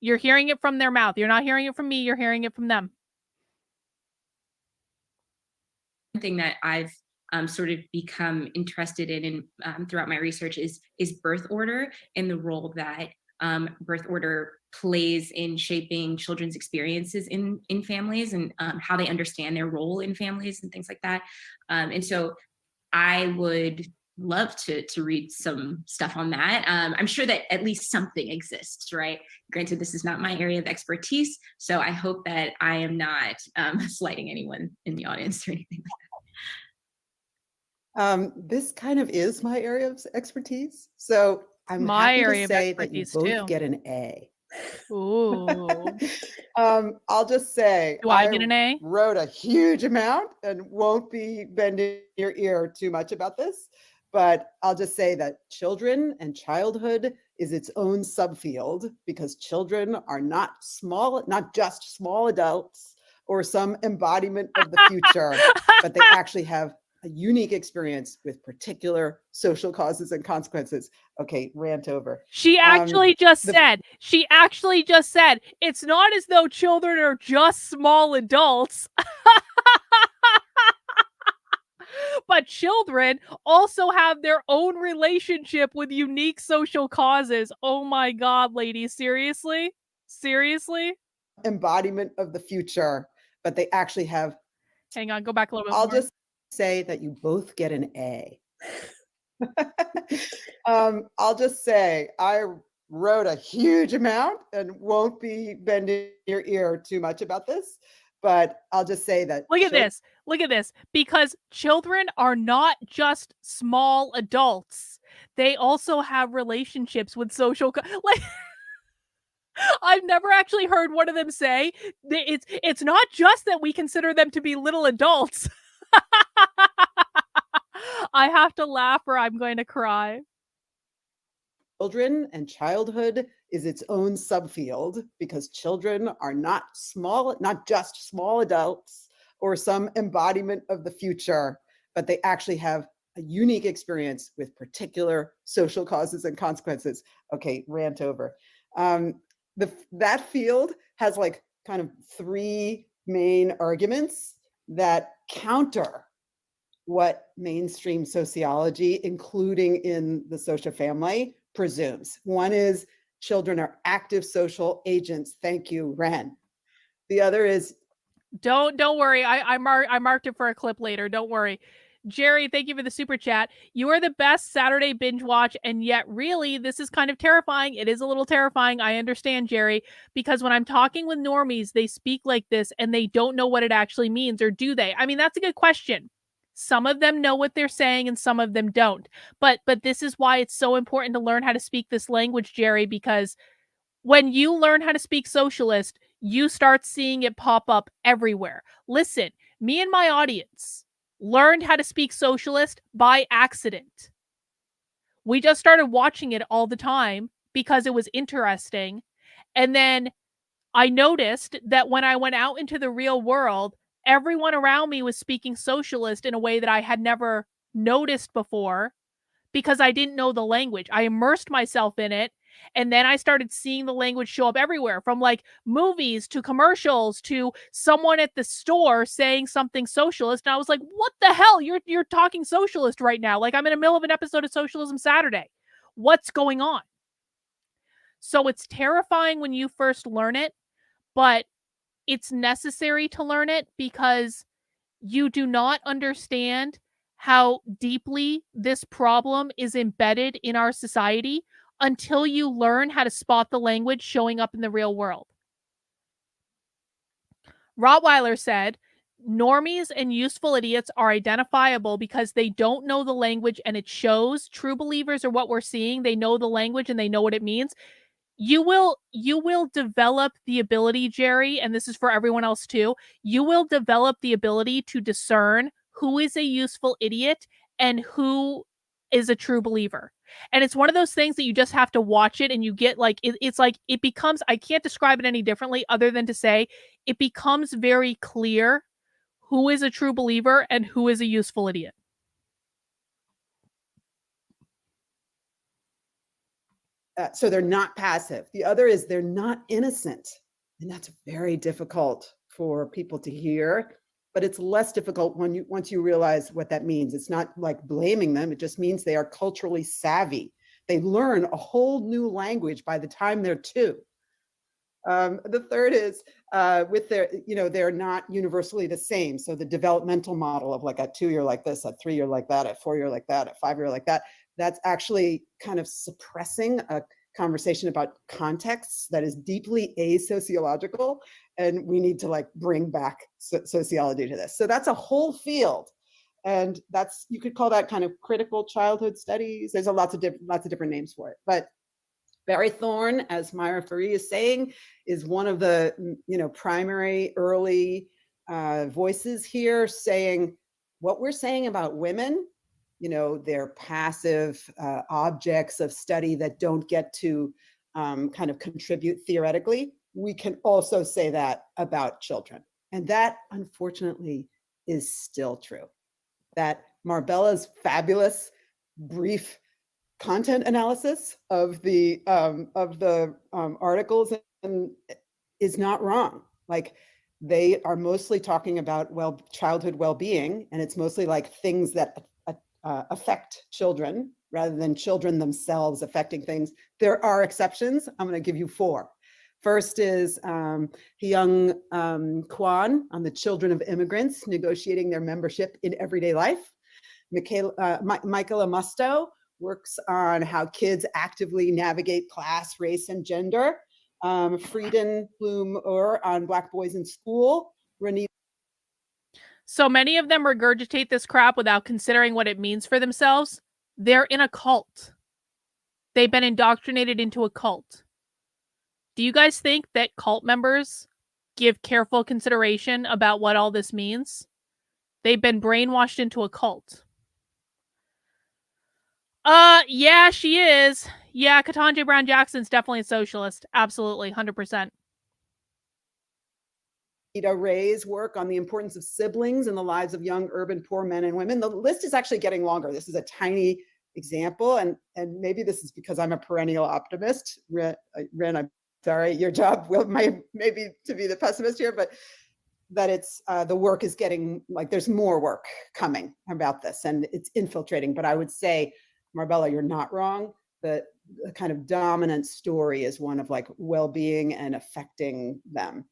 You're hearing it from their mouth. You're not hearing it from me. You're hearing it from them. One thing that I've sort of become interested in throughout my research is birth order and the role that birth order plays in shaping children's experiences in families and how they understand their role in families and things like that. And so I would love to read some stuff on that. I'm sure that at least something exists, right? Granted, this is not my area of expertise, so I hope that I am not slighting anyone in the audience or anything like that. This kind of is my area of expertise. So I'm happy to say that you both get an A. Ooh. I'll just say, do I get an A? Wrote a huge amount and won't be bending your ear too much about this, but I'll just say that children and childhood is its own subfield, because children are not just small adults or some embodiment of the future, but they actually have a unique experience with particular social causes and consequences. Okay, rant over. She actually just said, it's not as though children are just small adults. But children also have their own relationship with unique social causes. Oh my God, ladies, seriously? Seriously? Embodiment of the future, but they actually have. Hang on, go back a little bit I'll more. just say that you both get an A. I'll just say, I wrote a huge amount and won't be bending your ear too much about this, but I'll just say that. Look at this. Look at this. Because children are not just small adults. They also have relationships with social like I've never actually heard one of them say it's not just that we consider them to be little adults. I have to laugh or I'm going to cry. Children and childhood is its own subfield because children are not just small adults or some embodiment of the future, but they actually have a unique experience with particular social causes and consequences. Okay, rant over. That field has like kind of three main arguments that counter what mainstream sociology, including in the social family, presumes. One is children are active social agents. Thank you, Ren. The other is don't worry. I marked it for a clip later. Don't worry. Jerry, thank you for the super chat. You are the best Saturday binge watch, and yet really this is kind of terrifying. It is a little terrifying. I understand, Jerry, because when I'm talking with normies, they speak like this and they don't know what it actually means, or do they? I mean, that's a good question. Some of them know what they're saying and some of them don't. But this is why it's so important to learn how to speak this language, Jerry, because when you learn how to speak socialist, you start seeing it pop up everywhere. Listen, me and my audience learned how to speak socialist by accident. We just started watching it all the time because it was interesting. And then I noticed that when I went out into the real world, everyone around me was speaking socialist in a way that I had never noticed before because I didn't know the language. I immersed myself in it. And then I started seeing the language show up everywhere, from like movies to commercials to someone at the store saying something socialist. And I was like, what the hell? You're talking socialist right now. Like I'm in the middle of an episode of Socialism Saturday. What's going on? So it's terrifying when you first learn it, but it's necessary to learn it because you do not understand how deeply this problem is embedded in our society until you learn how to spot the language showing up in the real world. Rottweiler said, normies and useful idiots are identifiable because they don't know the language and it shows. True believers are what we're seeing. They know the language and they know what it means. You will develop the ability, Jerry, and this is for everyone else too, you will develop the ability to discern who is a useful idiot and who is a true believer. And it's one of those things that you just have to watch it and you get like, it's like, it becomes, I can't describe it any differently other than to say, it becomes very clear who is a true believer and who is a useful idiot. So they're not passive. The other is they're not innocent. And that's very difficult for people to hear, but it's less difficult once you realize what that means. It's not like blaming them. It just means they are culturally savvy. They learn a whole new language by the time they're 2. The third is with their, they're not universally the same. So the developmental model of like a 2-year like this, a 3-year like that, a 4-year like that, a 5-year like that, that's actually kind of suppressing a conversation about contexts that is deeply asociological. And we need to like bring back sociology to this. So that's a whole field. And that's, you could call that kind of critical childhood studies. There's lots of different names for it. But Barry Thorne, as Myra Faree is saying, is one of the primary early voices here saying what we're saying about women, they're passive objects of study that don't get to kind of contribute theoretically. We can also say that about children. And that, unfortunately, is still true. That Marbella's fabulous, brief content analysis of the articles is not wrong. Like they are mostly talking about childhood well-being, and it's mostly like things that affect children rather than children themselves affecting things. There are exceptions. I'm going to give you 4. First is Hyung Kwan on the children of immigrants negotiating their membership in everyday life. Michaela Musto works on how kids actively navigate class, race, and gender. Frieden Bloom on Black Boys in School. Renita. So many of them regurgitate this crap without considering what it means for themselves. They're in a cult. They've been indoctrinated into a cult. Do you guys think that cult members give careful consideration about what all this means? They've been brainwashed into a cult. Yeah, she is. Yeah, Ketanji Brown Jackson's definitely a socialist. Absolutely, 100%. Ray's work on the importance of siblings in the lives of young urban poor men and women. The list is actually getting longer. This is a tiny example, and maybe this is because I'm a perennial optimist. Ren, I'm sorry, your job maybe to be the pessimist here, but that it's the work is getting, like, there's more work coming about this and it's infiltrating. But I would say, Marbella, you're not wrong. The kind of dominant story is one of like well-being and affecting them.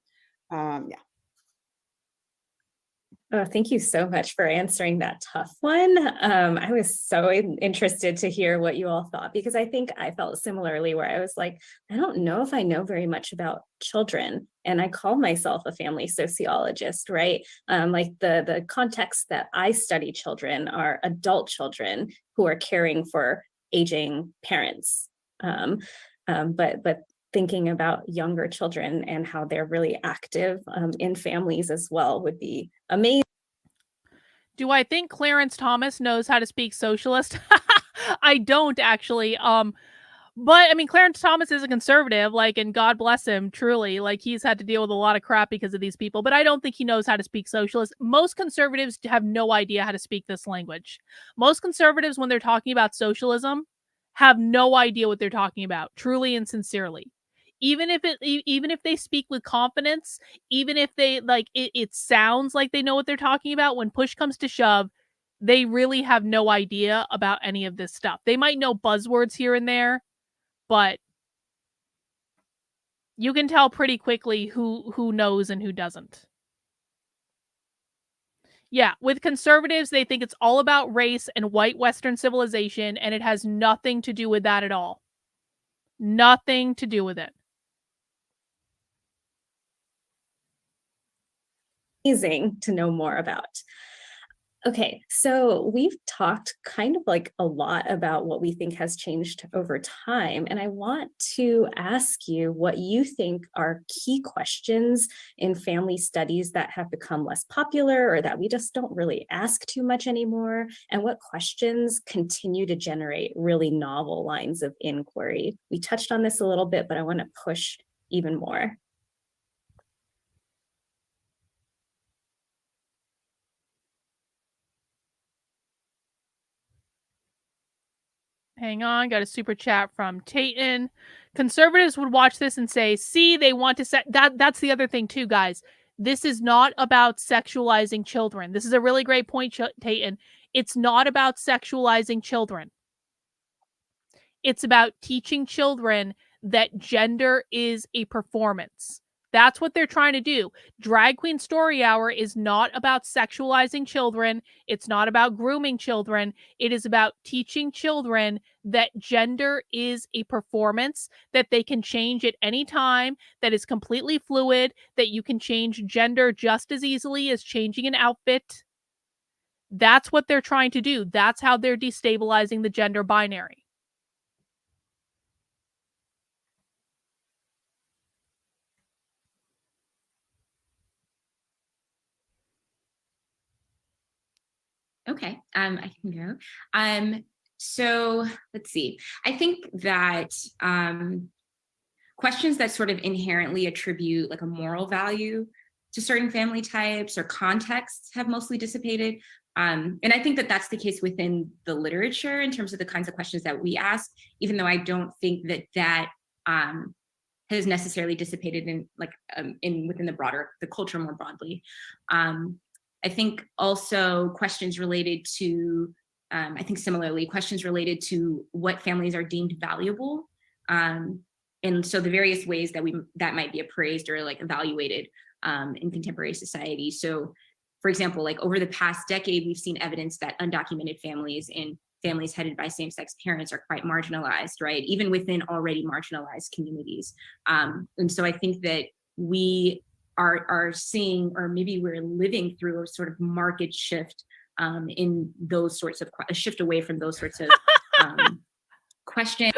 Yeah. Oh, thank you so much for answering that tough one. I was so interested to hear what you all thought, because I think I felt similarly, where I was like, I don't know if I know very much about children, and I call myself a family sociologist, right? Like the context that I study children are adult children who are caring for aging parents. But thinking about younger children and how they're really active in families as well would be amazing. Do I think Clarence Thomas knows how to speak socialist? I don't actually. But I mean, Clarence Thomas is a conservative, like, and God bless him, truly. Like, he's had to deal with a lot of crap because of these people, but I don't think he knows how to speak socialist. Most conservatives have no idea how to speak this language. Most conservatives, when they're talking about socialism, have no idea what they're talking about, truly and sincerely. Even if they speak with confidence, even if they like it sounds like they know what they're talking about, when push comes to shove, they really have no idea about any of this stuff. They might know buzzwords here and there, but you can tell pretty quickly who knows and who doesn't. Yeah, with conservatives, they think it's all about race and white Western civilization, and it has nothing to do with that at all. Nothing to do with it. Amazing to know more about. Okay, so we've talked kind of like a lot about what we think has changed over time, and I want to ask you what you think are key questions in family studies that have become less popular or that we just don't really ask too much anymore, and what questions continue to generate really novel lines of inquiry. We touched on this a little bit, but I want to push even more. Hang on, got a super chat from Tayton. Conservatives would watch this and say, see, they want to set that's the other thing too, guys. This is not about sexualizing children. This is a really great point, Tayton. It's not about sexualizing children. It's about teaching children that gender is a performance. That's what they're trying to do. Drag Queen Story Hour is not about sexualizing children. It's not about grooming children. It is about teaching children that gender is a performance, that they can change at any time, that is completely fluid, that you can change gender just as easily as changing an outfit. That's what they're trying to do. That's how they're destabilizing the gender binary. Okay, I can go. So let's see. I think that questions that sort of inherently attribute like a moral value to certain family types or contexts have mostly dissipated. And I think that that's the case within the literature in terms of the kinds of questions that we ask, even though I don't think that that has necessarily dissipated in like within the culture more broadly. I think also questions related to, I think similarly, questions related to what families are deemed valuable. And so the various ways that might be appraised or like evaluated in contemporary society. So for example, like over the past decade, we've seen evidence that undocumented families in families headed by same-sex parents are quite marginalized, right? Even within already marginalized communities. And so I think that we are seeing, or maybe we're living through, a sort of market shift in those sorts of, a shift away from those sorts of questions.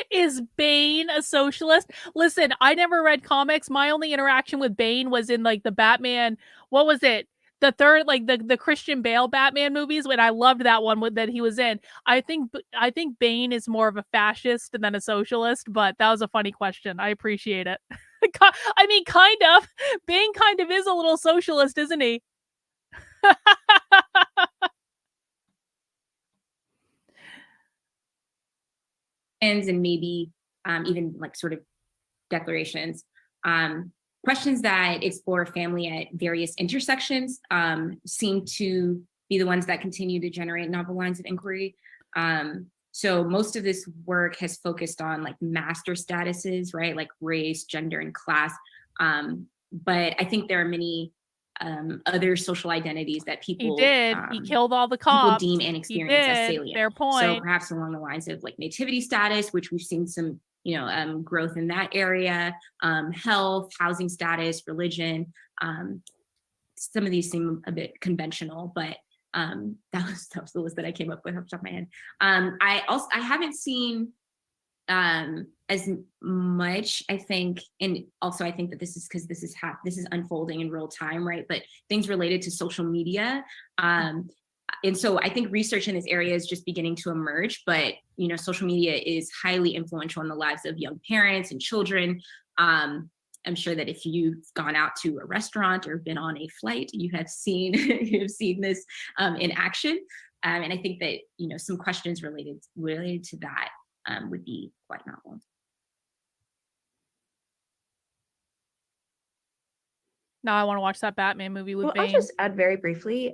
Is Bane a socialist? Listen, I never read comics. My only interaction with Bane was in like the Batman, what was it? The third, like the Christian Bale Batman movies, when I loved that one that he was in. I think Bane is more of a fascist than a socialist, but that was a funny question. I appreciate it. I mean, kind of. Bane kind of is a little socialist, isn't he? And maybe even like sort of declarations, questions that explore family at various intersections seem to be the ones that continue to generate novel lines of inquiry. So most of this work has focused on like master statuses, right? Like race, gender, and class. But I think there are many other social identities that people He did. He killed all the cops. People deem and experience as salient. Fair point. So perhaps along the lines of like nativity status, which we've seen some, growth in that area, health, housing status, religion. Some of these seem a bit conventional, but that was the list that I came up with off the top of my head. I haven't seen as much, I think, and also I think that this is because this is unfolding in real time, right? But things related to social media, and so I think research in this area is just beginning to emerge. But social media is highly influential in the lives of young parents and children. I'm sure that if you've gone out to a restaurant or been on a flight, you have seen this in action, and I think that some questions related to that would be quite novel. Now I want to watch that Batman movie with Bane. I'll just add very briefly,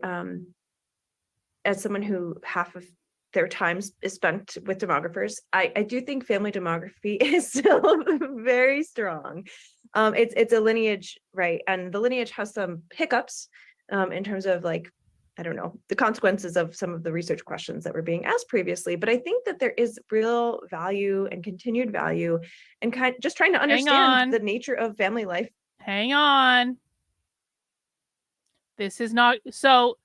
as someone who half of their time is spent with demographers, I do think family demography is still very strong. It's a lineage, right? And the lineage has some hiccups in terms of like, I don't know, the consequences of some of the research questions that were being asked previously. But I think that there is real value and continued value in just trying to understand the nature of family life. Hang on. This is not so.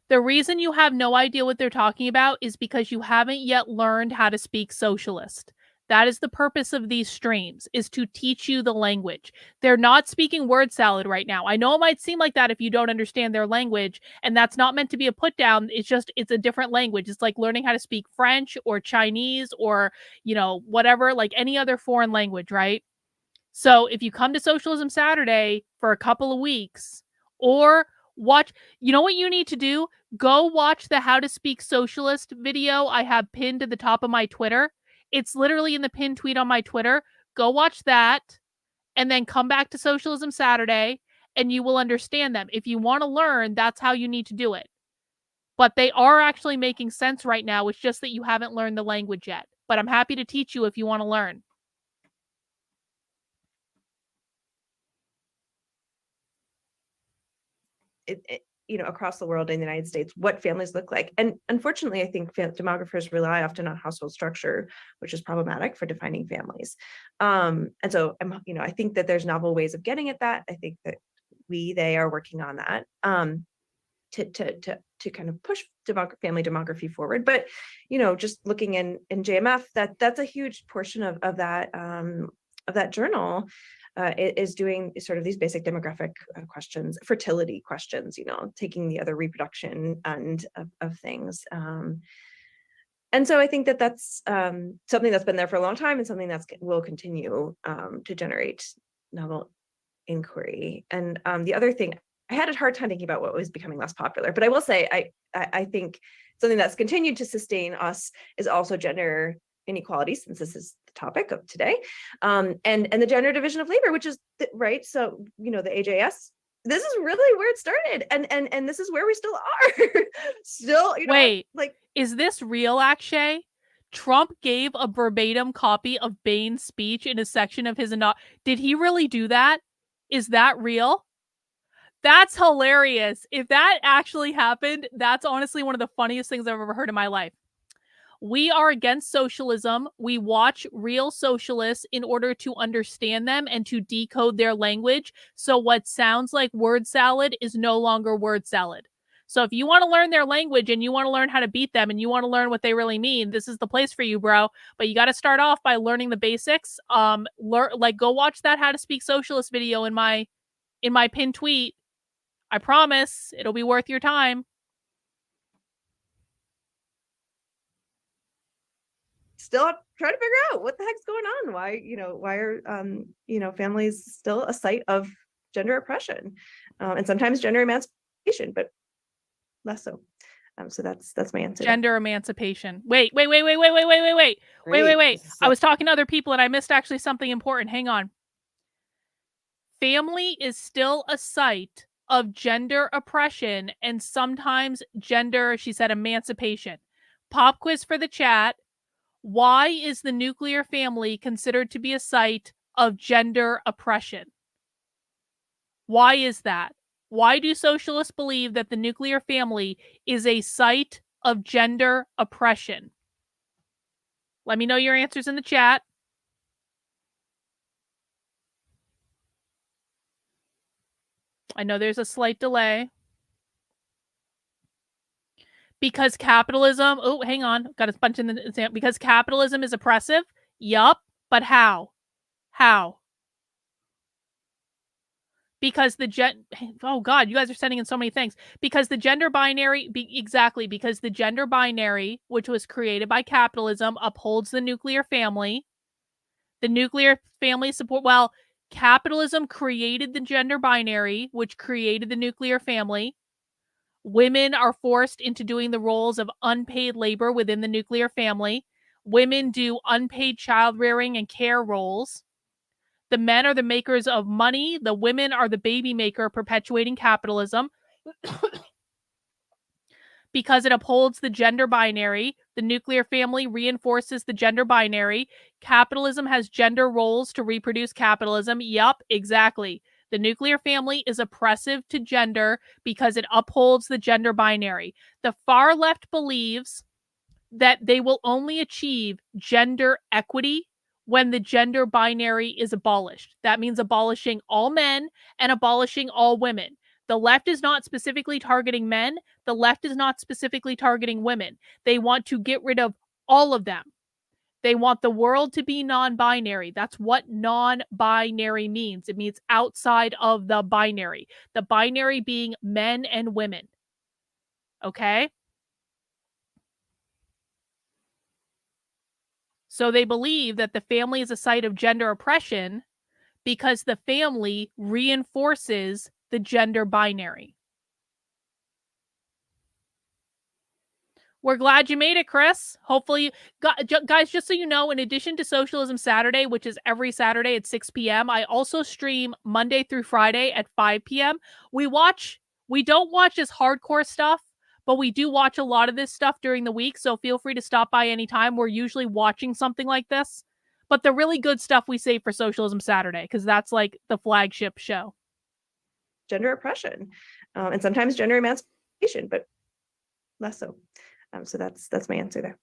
The reason you have no idea what they're talking about is because you haven't yet learned how to speak socialist. That is the purpose of these streams, is to teach you the language. They're not speaking word salad right now. I know it might seem like that if you don't understand their language, and that's not meant to be a put down. It's a different language. It's like learning how to speak French or Chinese or, whatever, like any other foreign language, right? So if you come to Socialism Saturday for a couple of weeks, or watch, what you need to do? Go watch the How to Speak Socialist video I have pinned to the top of my Twitter. It's literally in the pinned tweet on my Twitter. Go watch that and then come back to Socialism Saturday and you will understand them. If you want to learn, that's how you need to do it. But they are actually making sense right now. It's just that you haven't learned the language yet. But I'm happy to teach you if you want to learn. Across the world in the United States, what families look like. And unfortunately, I think demographers rely often on household structure, which is problematic for defining families. And so, I think that there's novel ways of getting at that. I think that they are working on that to kind of push family demography forward. But, just looking in JMF, that's a huge portion of that journal. Is doing sort of these basic demographic questions, fertility questions, taking the other reproduction end of things. And so I think that that's something that's been there for a long time and something that will continue to generate novel inquiry. And the other thing, I had a hard time thinking about what was becoming less popular, but I will say I think something that's continued to sustain us is also gender inequality, since this is the topic of today, and the gender division of labor, which is right. So the AJS, this is really where it started, and this is where we still are. Still, wait, is this real, Akshay? Trump gave a verbatim copy of Bane's speech in a section of his did he really do that? Is that real? That's hilarious. If that actually happened, that's honestly one of the funniest things I've ever heard in my life. We are against socialism. We watch real socialists in order to understand them and to decode their language. So what sounds like word salad is no longer word salad. So if you want to learn their language and you want to learn how to beat them and you want to learn what they really mean, this is the place for you, bro. But you got to start off by learning the basics. Go watch that How to Speak Socialist video in my pinned tweet. I promise it'll be worth your time. Still trying to figure out what the heck's going on. Why are families still a site of gender oppression, and sometimes gender emancipation, but less so. So that's my answer. Gender emancipation. Wait. Great. I was talking to other people and I missed actually something important. Hang on. Family is still a site of gender oppression and sometimes gender, she said, emancipation. Pop quiz for the chat. Why is the nuclear family considered to be a site of gender oppression? Why is that? Why do socialists believe that the nuclear family is a site of gender oppression? Let me know your answers in the chat. I know there's a slight delay. Because capitalism, oh, hang on, got a bunch in the exam. Because capitalism is oppressive? Yup, but how? How? Because oh God, you guys are sending in so many things. Because the gender binary, because the gender binary, which was created by capitalism, upholds the nuclear family. The nuclear family support, well, capitalism created the gender binary, which created the nuclear family. Women are forced into doing the roles of unpaid labor within the nuclear family. Women do unpaid child rearing and care roles. The men are the makers of money. The women are the baby maker, perpetuating capitalism. Because it upholds the gender binary, the nuclear family reinforces the gender binary. Capitalism has gender roles to reproduce capitalism. Yup, exactly. The nuclear family is oppressive to gender because it upholds the gender binary. The far left believes that they will only achieve gender equity when the gender binary is abolished. That means abolishing all men and abolishing all women. The left is not specifically targeting men. The left is not specifically targeting women. They want to get rid of all of them. They want the world to be non-binary. That's what non-binary means. It means outside of the binary. The binary being men and women. Okay? So they believe that the family is a site of gender oppression because the family reinforces the gender binary. We're glad you made it, Chris. Hopefully, guys, just so you know, in addition to Socialism Saturday, which is every Saturday at 6 p.m., I also stream Monday through Friday at 5 p.m. We don't watch this hardcore stuff, but we do watch a lot of this stuff during the week, so feel free to stop by anytime. We're usually watching something like this, but the really good stuff we save for Socialism Saturday, because that's like the flagship show. Gender oppression, and sometimes gender emancipation, but less so. So that's my answer there.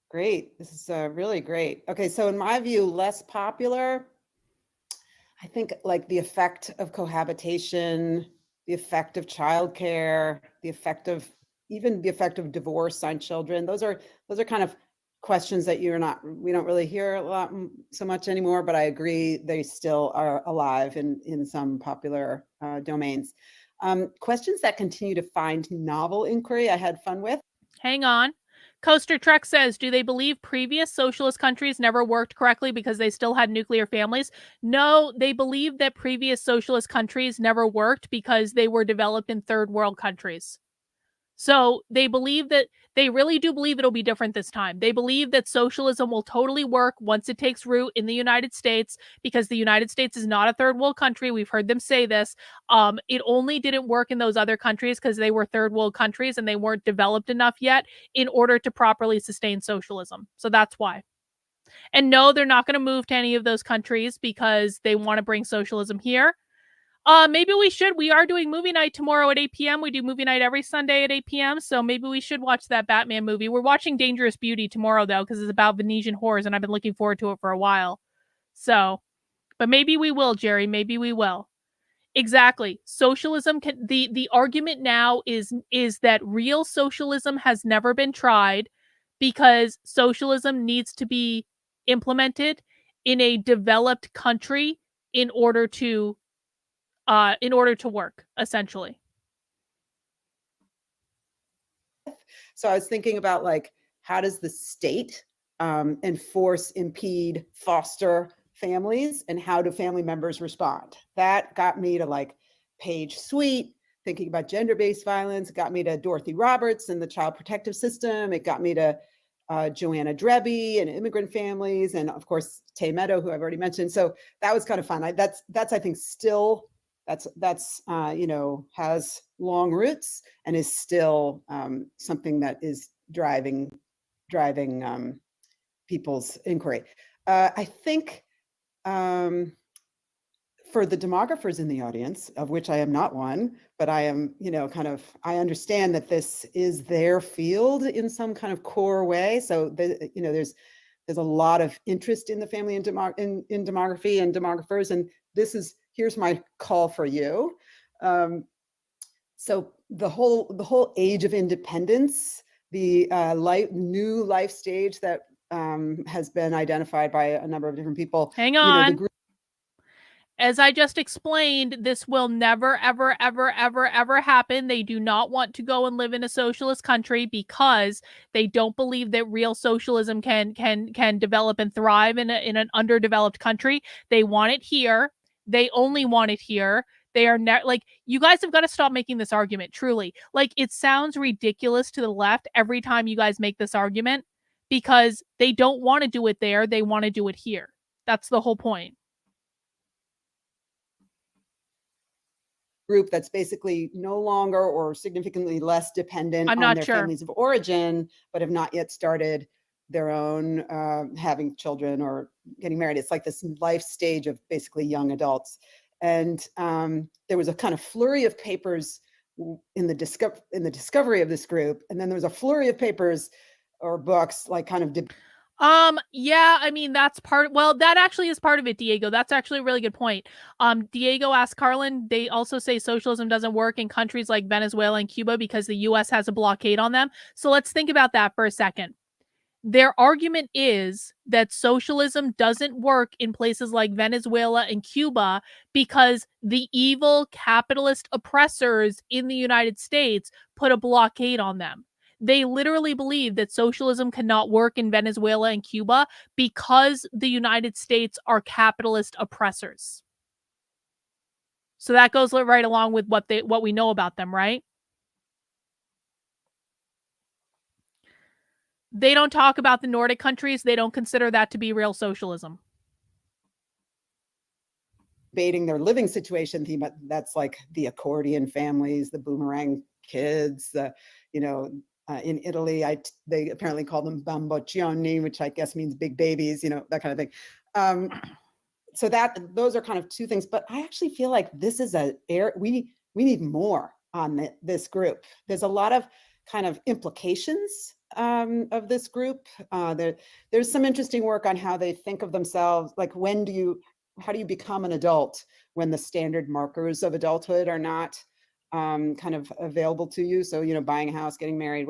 Great. This is really great. Okay, so in my view, less popular, I think like the effect of cohabitation, the effect of childcare, the effect of divorce on children. Those are kind of questions that we don't really hear a lot so much anymore, but I agree they still are alive in some popular domains. Questions that continue to find novel inquiry I had fun with. Hang on. Coaster Trek says, do they believe previous socialist countries never worked correctly because they still had nuclear families? No, they believe that previous socialist countries never worked because they were developed in third world countries. So they really do believe it'll be different this time. They believe that socialism will totally work once it takes root in the United States, because the United States is not a third world country. We've heard them say this. It only didn't work in those other countries because they were third world countries and they weren't developed enough yet in order to properly sustain socialism. So that's why. And no, they're not going to move to any of those countries because they want to bring socialism here. Maybe we should. We are doing movie night tomorrow at 8 p.m. We do movie night every Sunday at 8 p.m. So maybe we should watch that Batman movie. We're watching Dangerous Beauty tomorrow, though, because it's about Venetian horrors, and I've been looking forward to it for a while. So, but maybe we will, Jerry. Maybe we will. Exactly. Socialism can, the argument now is that real socialism has never been tried because socialism needs to be implemented in a developed country in order to work, essentially. So I was thinking about, like, how does the state enforce, impede, foster families, and how do family members respond? That got me to, like, Paige Sweet, thinking about gender-based violence. It got me to Dorothy Roberts and the child protective system. It got me to Joanna Drebbe and immigrant families, and of course Tay Meadow, who I've already mentioned. So that was kind of fun. That's I think still that's has long roots and is still something that is driving people's inquiry. I think for the demographers in the audience, of which I am not one, but I am, I understand that this is their field in some kind of core way. So there's a lot of interest in the family and in demography and demographers, and here's my call for you. So the whole age of independence, the new life stage that has been identified by a number of different people. Hang on. As I just explained, this will never, ever, ever, ever, ever happen. They do not want to go and live in a socialist country because they don't believe that real socialism can develop and thrive in an underdeveloped country. They want it here. They only want it here. They are like, you guys have got to stop making this argument, truly. Like, it sounds ridiculous to the left every time you guys make this argument because they don't want to do it there. They want to do it here. That's the whole point. Group that's basically no longer or significantly less dependent on their families of origin, but have not yet started their own having children or getting married. It's like this life stage of basically young adults. And there was a kind of flurry of papers in the discovery of this group, and then there was a flurry of papers or books, like kind of yeah, I mean, that actually is part of it, Diego. That's actually a really good point. Diego asked Carlin, they also say socialism doesn't work in countries like Venezuela and Cuba because the US has a blockade on them. So let's think about that for a second. Their argument is that socialism doesn't work in places like Venezuela and Cuba because the evil capitalist oppressors in the United States put a blockade on them. They literally believe that socialism cannot work in Venezuela and Cuba because the United States are capitalist oppressors. So that goes right along with what we know about them, right? They don't talk about the Nordic countries. They don't consider that to be real socialism. Debating their living situation theme, that's like the accordion families, the boomerang kids, in Italy, they apparently call them bamboccioni, which I guess means big babies, that kind of thing. So those are kind of two things, but I actually feel like this is we need more on this group. There's a lot of kind of implications of this group. There's some interesting work on how they think of themselves, like how do you become an adult when the standard markers of adulthood are not kind of available to you. So, buying a house, getting married,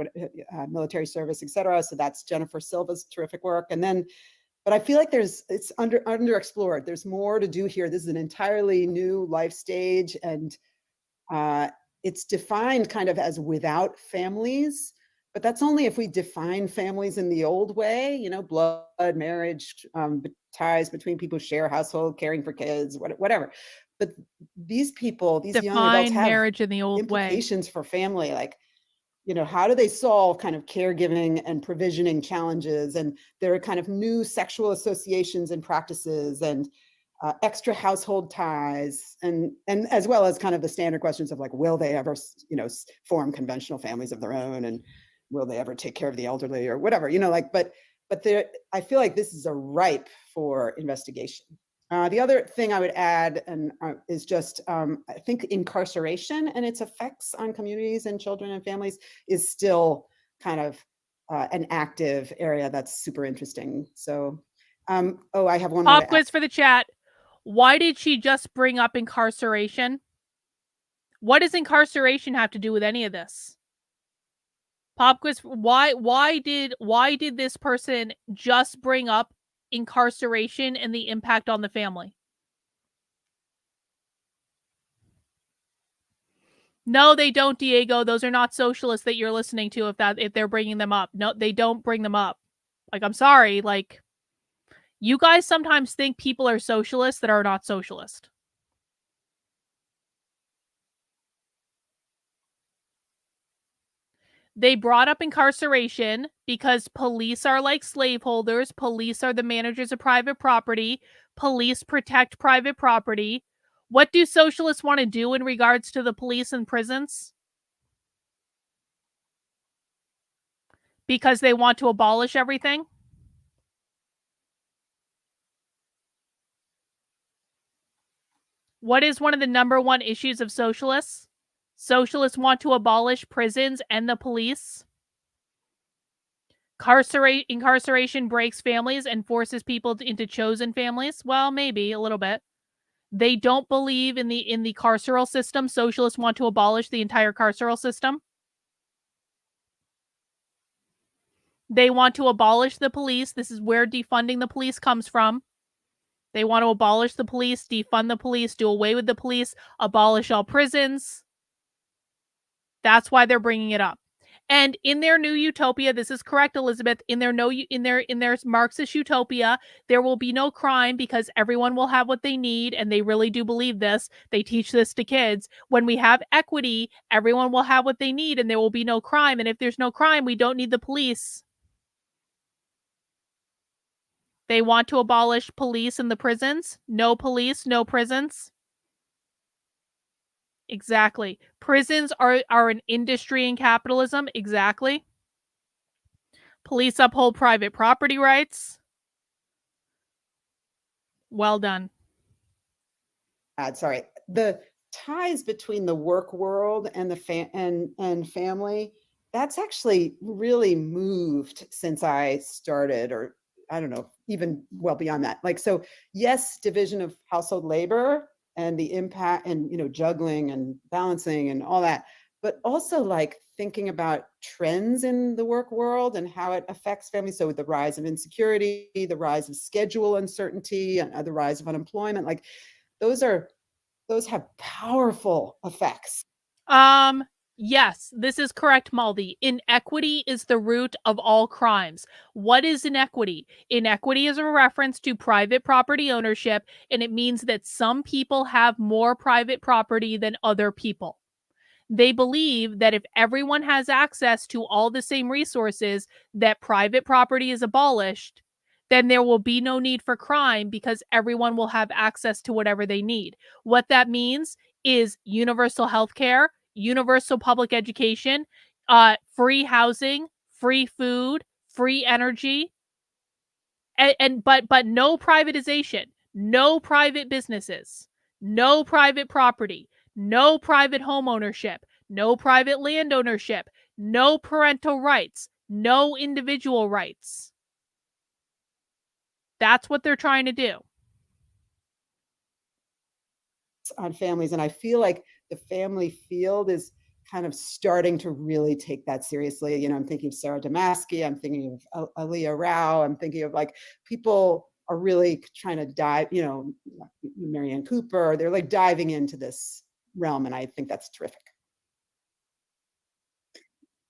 military service, etc. So that's Jennifer Silva's terrific work. But I feel like it's underexplored. There's more to do here. This is an entirely new life stage, and it's defined kind of as without families. But that's only if we define families in the old way, blood, marriage, ties between people who share a household, caring for kids, whatever. But these people, these young adults, have marriage in the old implications for family. Like, how do they solve kind of caregiving and provisioning challenges? And there are kind of new sexual associations and practices and extra household ties, and as well as kind of the standard questions of like, will they ever, form conventional families of their own, and will they ever take care of the elderly or whatever, but I feel like this is a ripe for investigation. The other thing I would add is just, I think incarceration and its effects on communities and children and families is still kind of an active area that's super interesting. So, oh, I have one more. Pop quiz for the chat. Why did she just bring up incarceration? What does incarceration have to do with any of this? Pop quiz. Why did this person just bring up incarceration and the impact on the family? No, they don't, Diego. Those are not socialists that you're listening to if they're bringing them up. No, they don't bring them up. Like, I'm sorry. Like, you guys sometimes think people are socialists that are not socialist. They brought up incarceration because police are like slaveholders. Police are the managers of private property. Police protect private property. What do socialists want to do in regards to the police and prisons? Because they want to abolish everything? What is one of the number one issues of socialists? Socialists want to abolish prisons and the police. Incarceration breaks families and forces people into chosen families. Well, maybe a little bit. They don't believe in the carceral system. Socialists want to abolish the entire carceral system. They want to abolish the police. This is where defunding the police comes from. They want to abolish the police, defund the police, do away with the police, abolish all prisons. That's why they're bringing it up. And in their new utopia, this is correct, Elizabeth, in their Marxist utopia, there will be no crime because everyone will have what they need, and they really do believe this. They teach this to kids. When we have equity, everyone will have what they need, and there will be no crime. And if there's no crime, we don't need the police. They want to abolish police in the prisons. No police, no prisons. Exactly. Prisons are an industry in capitalism. Exactly. Police uphold private property rights. Well done. Sorry. The ties between the work world and the family, that's actually really moved since I started, or I don't know, even well beyond that. Like, so yes, division of household labor and the impact and, juggling and balancing and all that, but also like thinking about trends in the work world and how it affects families. So with the rise of insecurity, the rise of schedule uncertainty, and the rise of unemployment, like those have powerful effects. Yes, this is correct, Maldi. Inequity is the root of all crimes. What is inequity? Inequity is a reference to private property ownership, and it means that some people have more private property than other people. They believe that if everyone has access to all the same resources, that private property is abolished, then there will be no need for crime because everyone will have access to whatever they need. What that means is universal health care, universal public education, free housing, free food, free energy, but no privatization, no private businesses, no private property, no private home ownership, no private land ownership, no parental rights, no individual rights. That's what they're trying to do. On families, and I feel like the family field is kind of starting to really take that seriously. I'm thinking of Sarah Damasky, I'm thinking of Aliyah Rao, I'm thinking of like people are really trying to dive, Marianne Cooper, they're like diving into this realm, and I think that's terrific.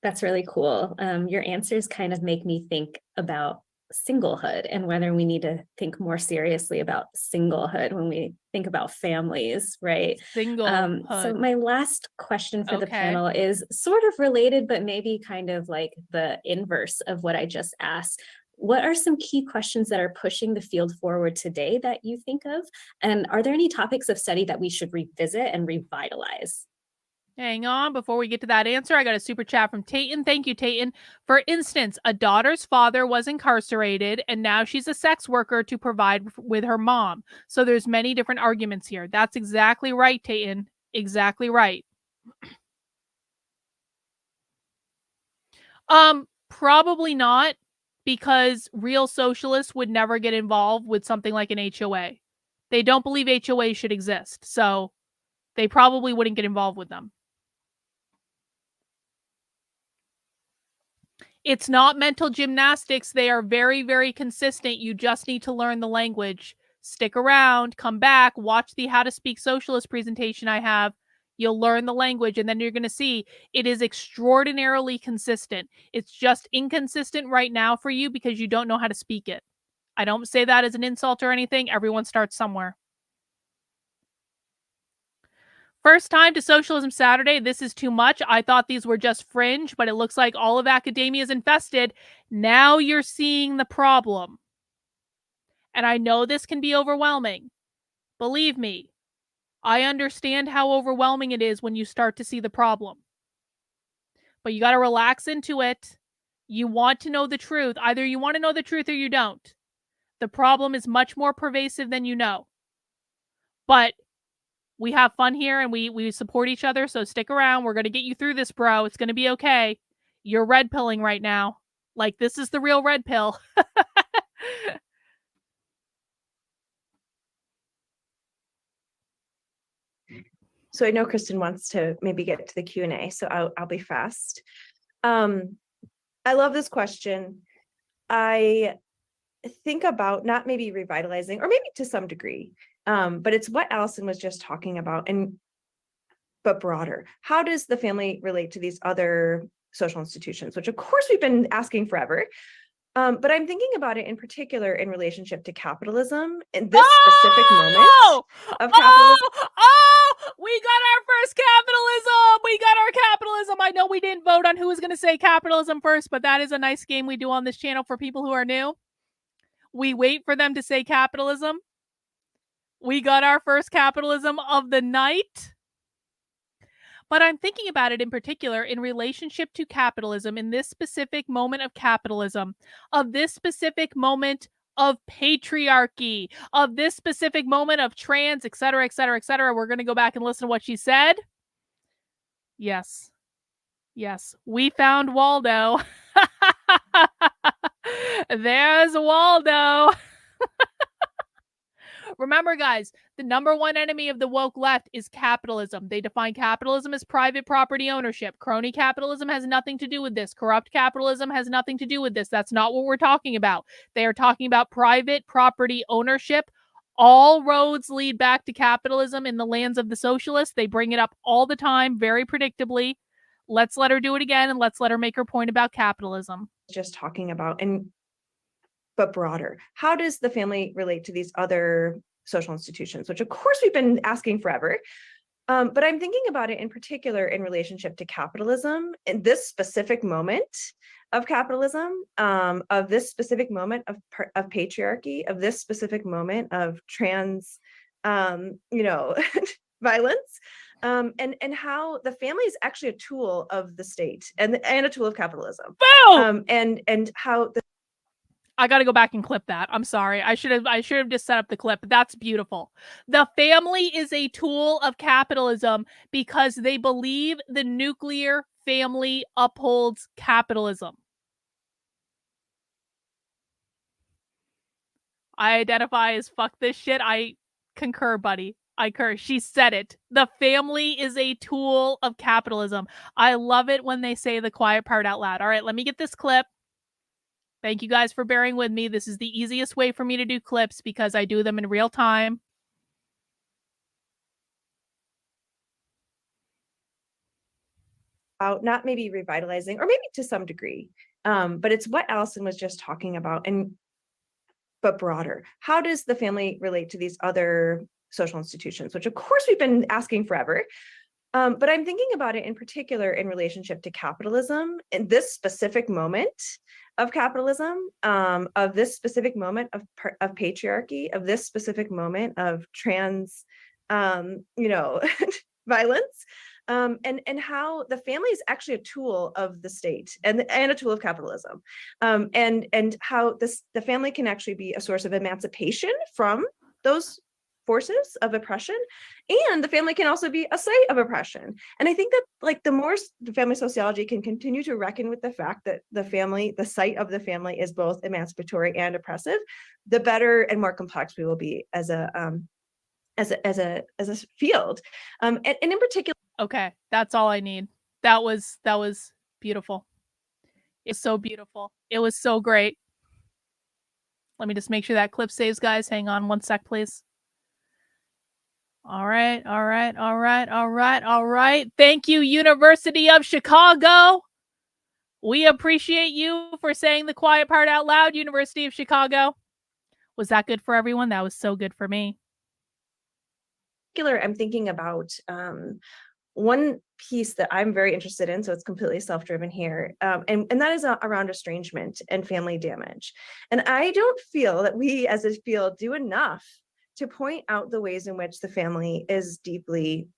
That's really cool. Your answers kind of make me think about singlehood and whether we need to think more seriously about singlehood when we think about families, right? Singlehood. So my last question for the panel is sort of related, but maybe kind of like the inverse of what I just asked. What are some key questions that are pushing the field forward today that you think of? And are there any topics of study that we should revisit and revitalize? Hang on, before we get to that answer, I got a super chat from Tayton. Thank you, Tayton. For instance, a daughter's father was incarcerated and now she's a sex worker to provide with her mom. So there's many different arguments here. That's exactly right, Tayton. Exactly right. Probably not, because real socialists would never get involved with something like an HOA. They don't believe HOA should exist, so they probably wouldn't get involved with them. It's not mental gymnastics. They are very, very consistent. You just need to learn the language. Stick around, come back, watch the How to Speak Socialist presentation I have. You'll learn the language, and then you're going to see it is extraordinarily consistent. It's just inconsistent right now for you because you don't know how to speak it. I don't say that as an insult or anything. Everyone starts somewhere. First time to Socialism Saturday. This is too much. I thought these were just fringe, but it looks like all of academia is infested. Now you're seeing the problem. And I know this can be overwhelming. Believe me, I understand how overwhelming it is when you start to see the problem. But you got to relax into it. You want to know the truth. Either you want to know the truth or you don't. The problem is much more pervasive than you know. But we have fun here and we support each other, so stick around. We're going to get you through this, bro. It's going to be okay. You're red pilling right now. Like, this is the real red pill. So I know Kristen wants to maybe get to the Q&A, so I'll be fast. I love this question. I think about not maybe revitalizing, or maybe to some degree, but it's what Allison was just talking about, but broader. How does the family relate to these other social institutions, which of course we've been asking forever. But I'm thinking about it in particular in relationship to capitalism in this specific moment of capitalism. We got our first capitalism. We got our capitalism. I know we didn't vote on who was going to say capitalism first, but that is a nice game we do on this channel for people who are new. We wait for them to say capitalism. We got our first capitalism of the night. But I'm thinking about it in particular in relationship to capitalism, in this specific moment of capitalism, of this specific moment of patriarchy, of this specific moment of trans, et cetera, et cetera, et cetera. We're going to go back and listen to what she said. Yes. Yes. We found Waldo. There's Waldo. Remember, guys, the number one enemy of the woke left is capitalism. They define capitalism as private property ownership. Crony capitalism has nothing to do with this. Corrupt capitalism has nothing to do with this. That's not what we're talking about. They are talking about private property ownership. All roads lead back to capitalism in the lands of the socialists. They bring it up all the time, very predictably. Let's let her do it again, and let's let her make her point about capitalism. Just talking about, but broader. How does the family relate to these other social institutions, which of course we've been asking forever. But I'm thinking about it in particular in relationship to capitalism in this specific moment of capitalism, of this specific moment of patriarchy, of this specific moment of trans, violence, and how the family is actually a tool of the state and a tool of capitalism. Boom! And how the I got to go back and clip that. I'm sorry. I should have just set up the clip. That's beautiful. The family is a tool of capitalism because they believe the nuclear family upholds capitalism. I identify as fuck this shit. I concur, buddy. I concur. She said it. The family is a tool of capitalism. I love it when they say the quiet part out loud. All right, let me get this clip. Thank you guys for bearing with me. This is the easiest way for me to do clips because I do them in real time. About not maybe revitalizing, or maybe to some degree, but it's what Allison was just talking about, but broader. How does the family relate to these other social institutions, which of course we've been asking forever. But I'm thinking about it in particular in relationship to capitalism in this specific moment of capitalism, of this specific moment of patriarchy, of this specific moment of trans, violence, and how the family is actually a tool of the state and a tool of capitalism, and how the family can actually be a source of emancipation from those forces of oppression, and the family can also be a site of oppression. And I think that like the more the family sociology can continue to reckon with the fact that the site of the family is both emancipatory and oppressive, the better and more complex we will be as a field, and in particular. Okay, that's all I need. That was beautiful. It's so beautiful. It was so great. Let me just make sure that clip saves, guys. Hang on one sec, please. All right. Thank you, University of Chicago. We appreciate you for saying the quiet part out loud, University of Chicago. Was that good for everyone? That was so good for me. I'm thinking about one piece that I'm very interested in, so it's completely self-driven here, and that is around estrangement and family damage. And I don't feel that we as a field do enough to point out the ways in which the family is deeply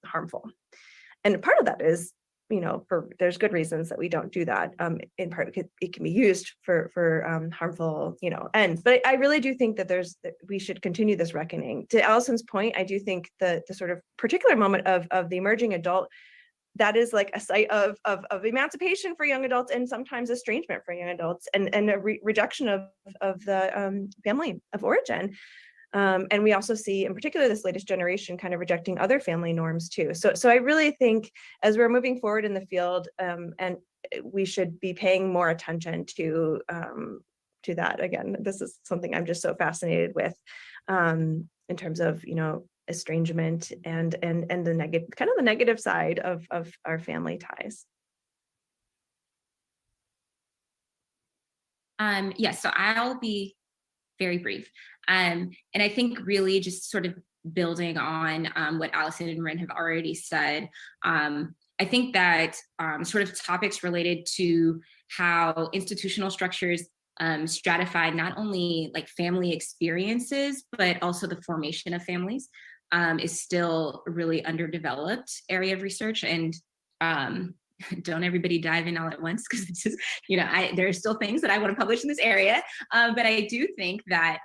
harmful. And part of that is, there's good reasons that we don't do that. In part, it can be used for harmful, ends. But I really do think that we should continue this reckoning. To Allison's point, I do think the sort of particular moment of the emerging adult, that is like a site of emancipation for young adults, and sometimes estrangement for young adults, and a rejection of the family of origin. And we also see, in particular, this latest generation kind of rejecting other family norms too. So I really think as we're moving forward in the field, and we should be paying more attention to that. Again, this is something I'm just so fascinated with, in terms of estrangement and the negative, kind of the negative side of our family ties. Yes, so I'll be very brief. And I think really just sort of building on what Allison and Ren have already said, I think that sort of topics related to how institutional structures stratify not only like family experiences, but also the formation of families is still a really underdeveloped area of research. And don't everybody dive in all at once, because it's just, there are still things that I want to publish in this area. But I do think that,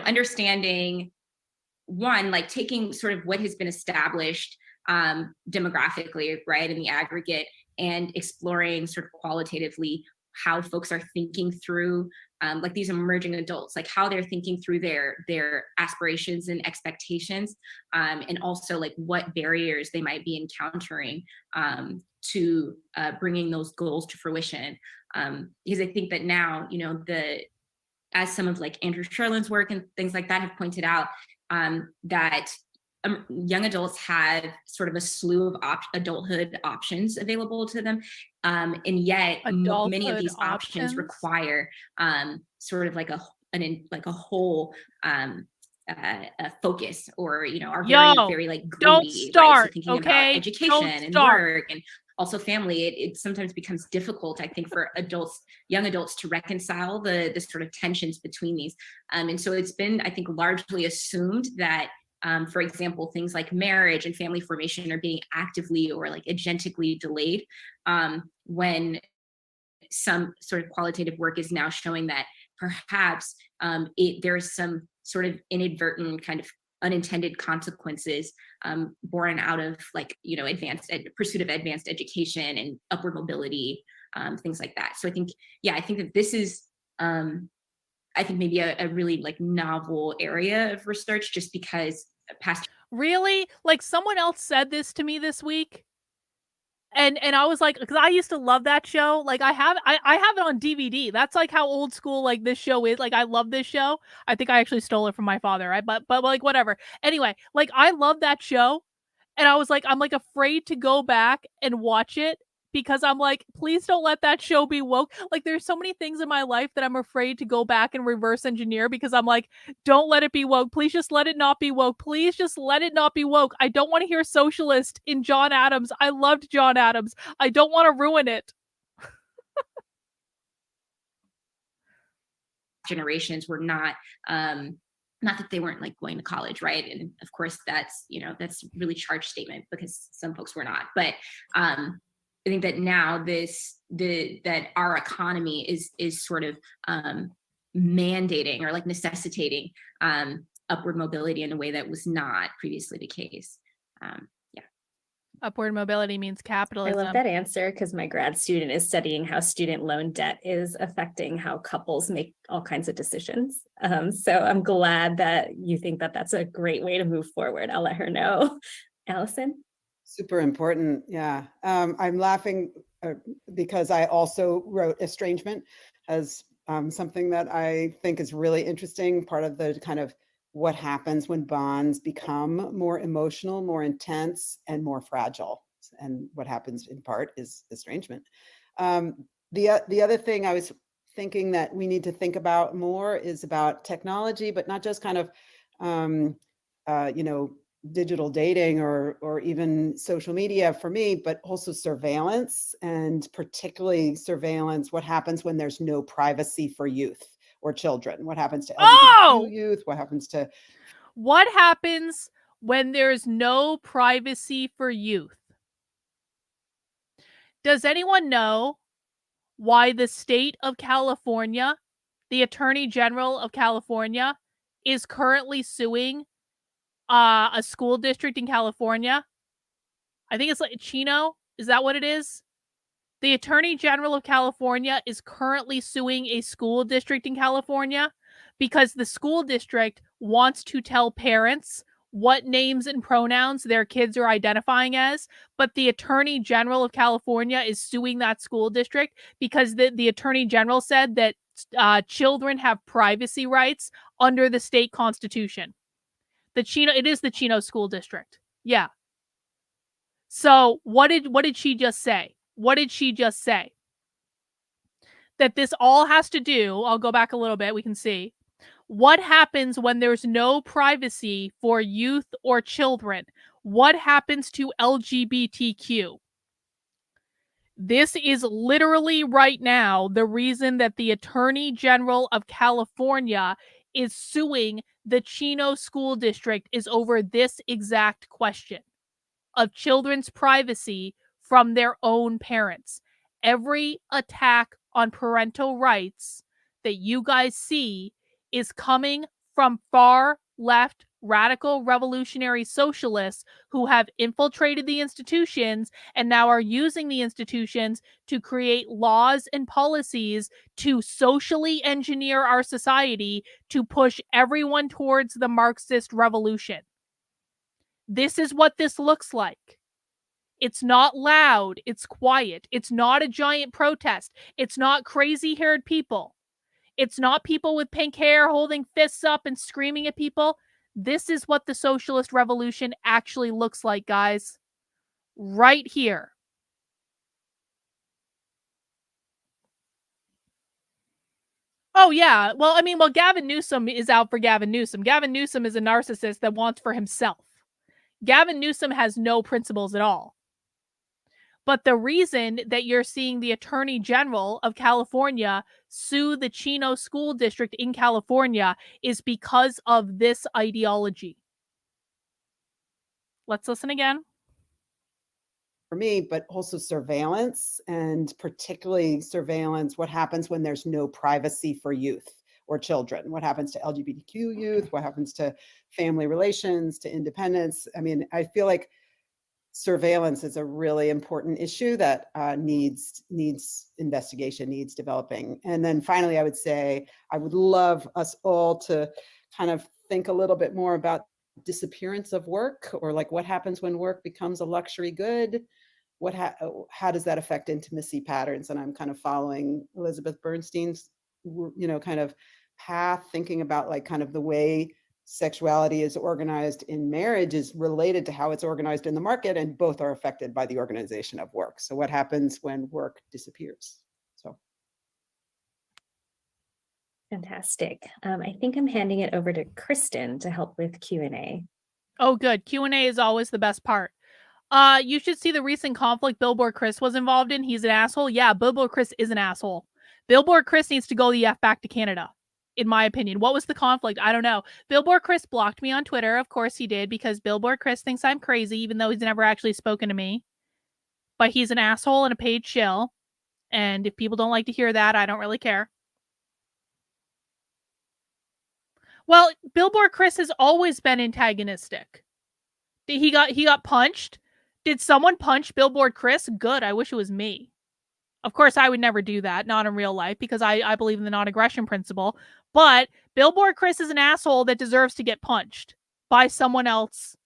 understanding, one, like taking sort of what has been established demographically, right, in the aggregate, and exploring sort of qualitatively how folks are thinking through like these emerging adults, like how they're thinking through their aspirations and expectations, and also like what barriers they might be encountering to bringing those goals to fruition. Because I think that now, as some of like Andrew Sherlin's work and things like that have pointed out, that young adults have sort of a slew of adulthood options available to them, and yet many of these options require sort of like a whole focus, or are very like gooey, don't start, right? So thinking okay? about education and work and also family, it sometimes becomes difficult, I think, for young adults to reconcile the sort of tensions between these. And so it's been, I think, largely assumed that, for example, things like marriage and family formation are being actively or like agentically delayed, when some sort of qualitative work is now showing that perhaps there's some sort of inadvertent kind of unintended consequences born out of like, pursuit of advanced education and upward mobility, things like that. So I think that this is, I think maybe a really like novel area of research, just because really, like, someone else said this to me this week, and I was like, because I used to love that show. Like, I have it on DVD. That's like how old school like this show is. Like, I love this show. I think I actually stole it from my father, right? But like, whatever. Anyway, like, I love that show, and I was like, I'm like afraid to go back and watch it, because I'm like, please don't let that show be woke. Like, there's so many things in my life that I'm afraid to go back and reverse engineer, because I'm like, don't let it be woke. Please just let it not be woke. Please just let it not be woke. I don't want to hear socialist in John Adams. I loved John Adams. I don't want to ruin it. Generations were not not that they weren't like going to college, right? And of course that's, you know, that's a really charged statement because some folks were not. But I think that now that our economy is sort of mandating or like necessitating upward mobility in a way that was not previously the case. Upward mobility means capitalism. I love that answer because my grad student is studying how student loan debt is affecting how couples make all kinds of decisions. So I'm glad that you think that that's a great way to move forward. I'll let her know. Allison? Super important. Yeah. I'm laughing because I also wrote estrangement as something that I think is really interesting. Part of the kind of what happens when bonds become more emotional, more intense, and more fragile. And what happens in part is estrangement. The other thing I was thinking that we need to think about more is about technology, but not just kind of, you know, digital dating or even social media for me, but also surveillance, and particularly surveillance, what happens when there's no privacy for youth or children? What happens to LGBTQ youth? What happens when there's no privacy for youth? Does anyone know why the state of California, the Attorney General of California, is currently suing a school district in California? I think it's like Chino. Is that what it is? The Attorney General of California is currently suing a school district in California because the school district wants to tell parents what names and pronouns their kids are identifying as, but the Attorney General of California is suing that school district because the Attorney General said that children have privacy rights under the state constitution. It is the Chino School District. Yeah. So what did she just say? What did she just say? That this all has to do, I'll go back a little bit, we can see. What happens when there's no privacy for youth or children? What happens to LGBTQ? This is literally right now the reason that the Attorney General of California is suing the Chino School District is over this exact question of children's privacy from their own parents. Every attack on parental rights that you guys see is coming from far left radical revolutionary socialists who have infiltrated the institutions and now are using the institutions to create laws and policies to socially engineer our society to push everyone towards the Marxist revolution. This is what this looks like. It's not loud. It's quiet. It's not a giant protest. It's not crazy-haired people. It's not people with pink hair holding fists up and screaming at people. This is what the socialist revolution actually looks like, guys. Right here. Oh, yeah. Well, Gavin Newsom is out for Gavin Newsom. Gavin Newsom is a narcissist that wants for himself. Gavin Newsom has no principles at all. But the reason that you're seeing the Attorney General of California sue the Chino School District in California is because of this ideology. Let's listen again. For me, but also surveillance, and particularly surveillance, what happens when there's no privacy for youth or children? What happens to LGBTQ youth? What happens to family relations, to independence? I mean, I feel like surveillance is a really important issue that needs investigation, needs developing. And then finally, I would say, I would love us all to kind of think a little bit more about disappearance of work, or like what happens when work becomes a luxury good? How does that affect intimacy patterns? And I'm kind of following Elizabeth Bernstein's, kind of path, thinking about like kind of the way sexuality is organized in marriage is related to how it's organized in the market, and both are affected by the organization of work. So what happens when work disappears? So. Fantastic. I think I'm handing it over to Kristen to help with Q&A. Oh, good. Q&A is always the best part. You should see the recent conflict Billboard Chris was involved in. He's an asshole. Yeah, Billboard Chris is an asshole. Billboard Chris needs to go the F back to Canada. in my opinion. What was the conflict? I don't know. Billboard Chris blocked me on Twitter. Of course he did, because Billboard Chris thinks I'm crazy, even though he's never actually spoken to me. But he's an asshole and a paid shill. And if people don't like to hear that, I don't really care. Well, Billboard Chris has always been antagonistic. He got punched. Did someone punch Billboard Chris? Good. I wish it was me. Of course, I would never do that, not in real life, because I believe in the non-aggression principle. But Billboard Chris is an asshole that deserves to get punched by someone else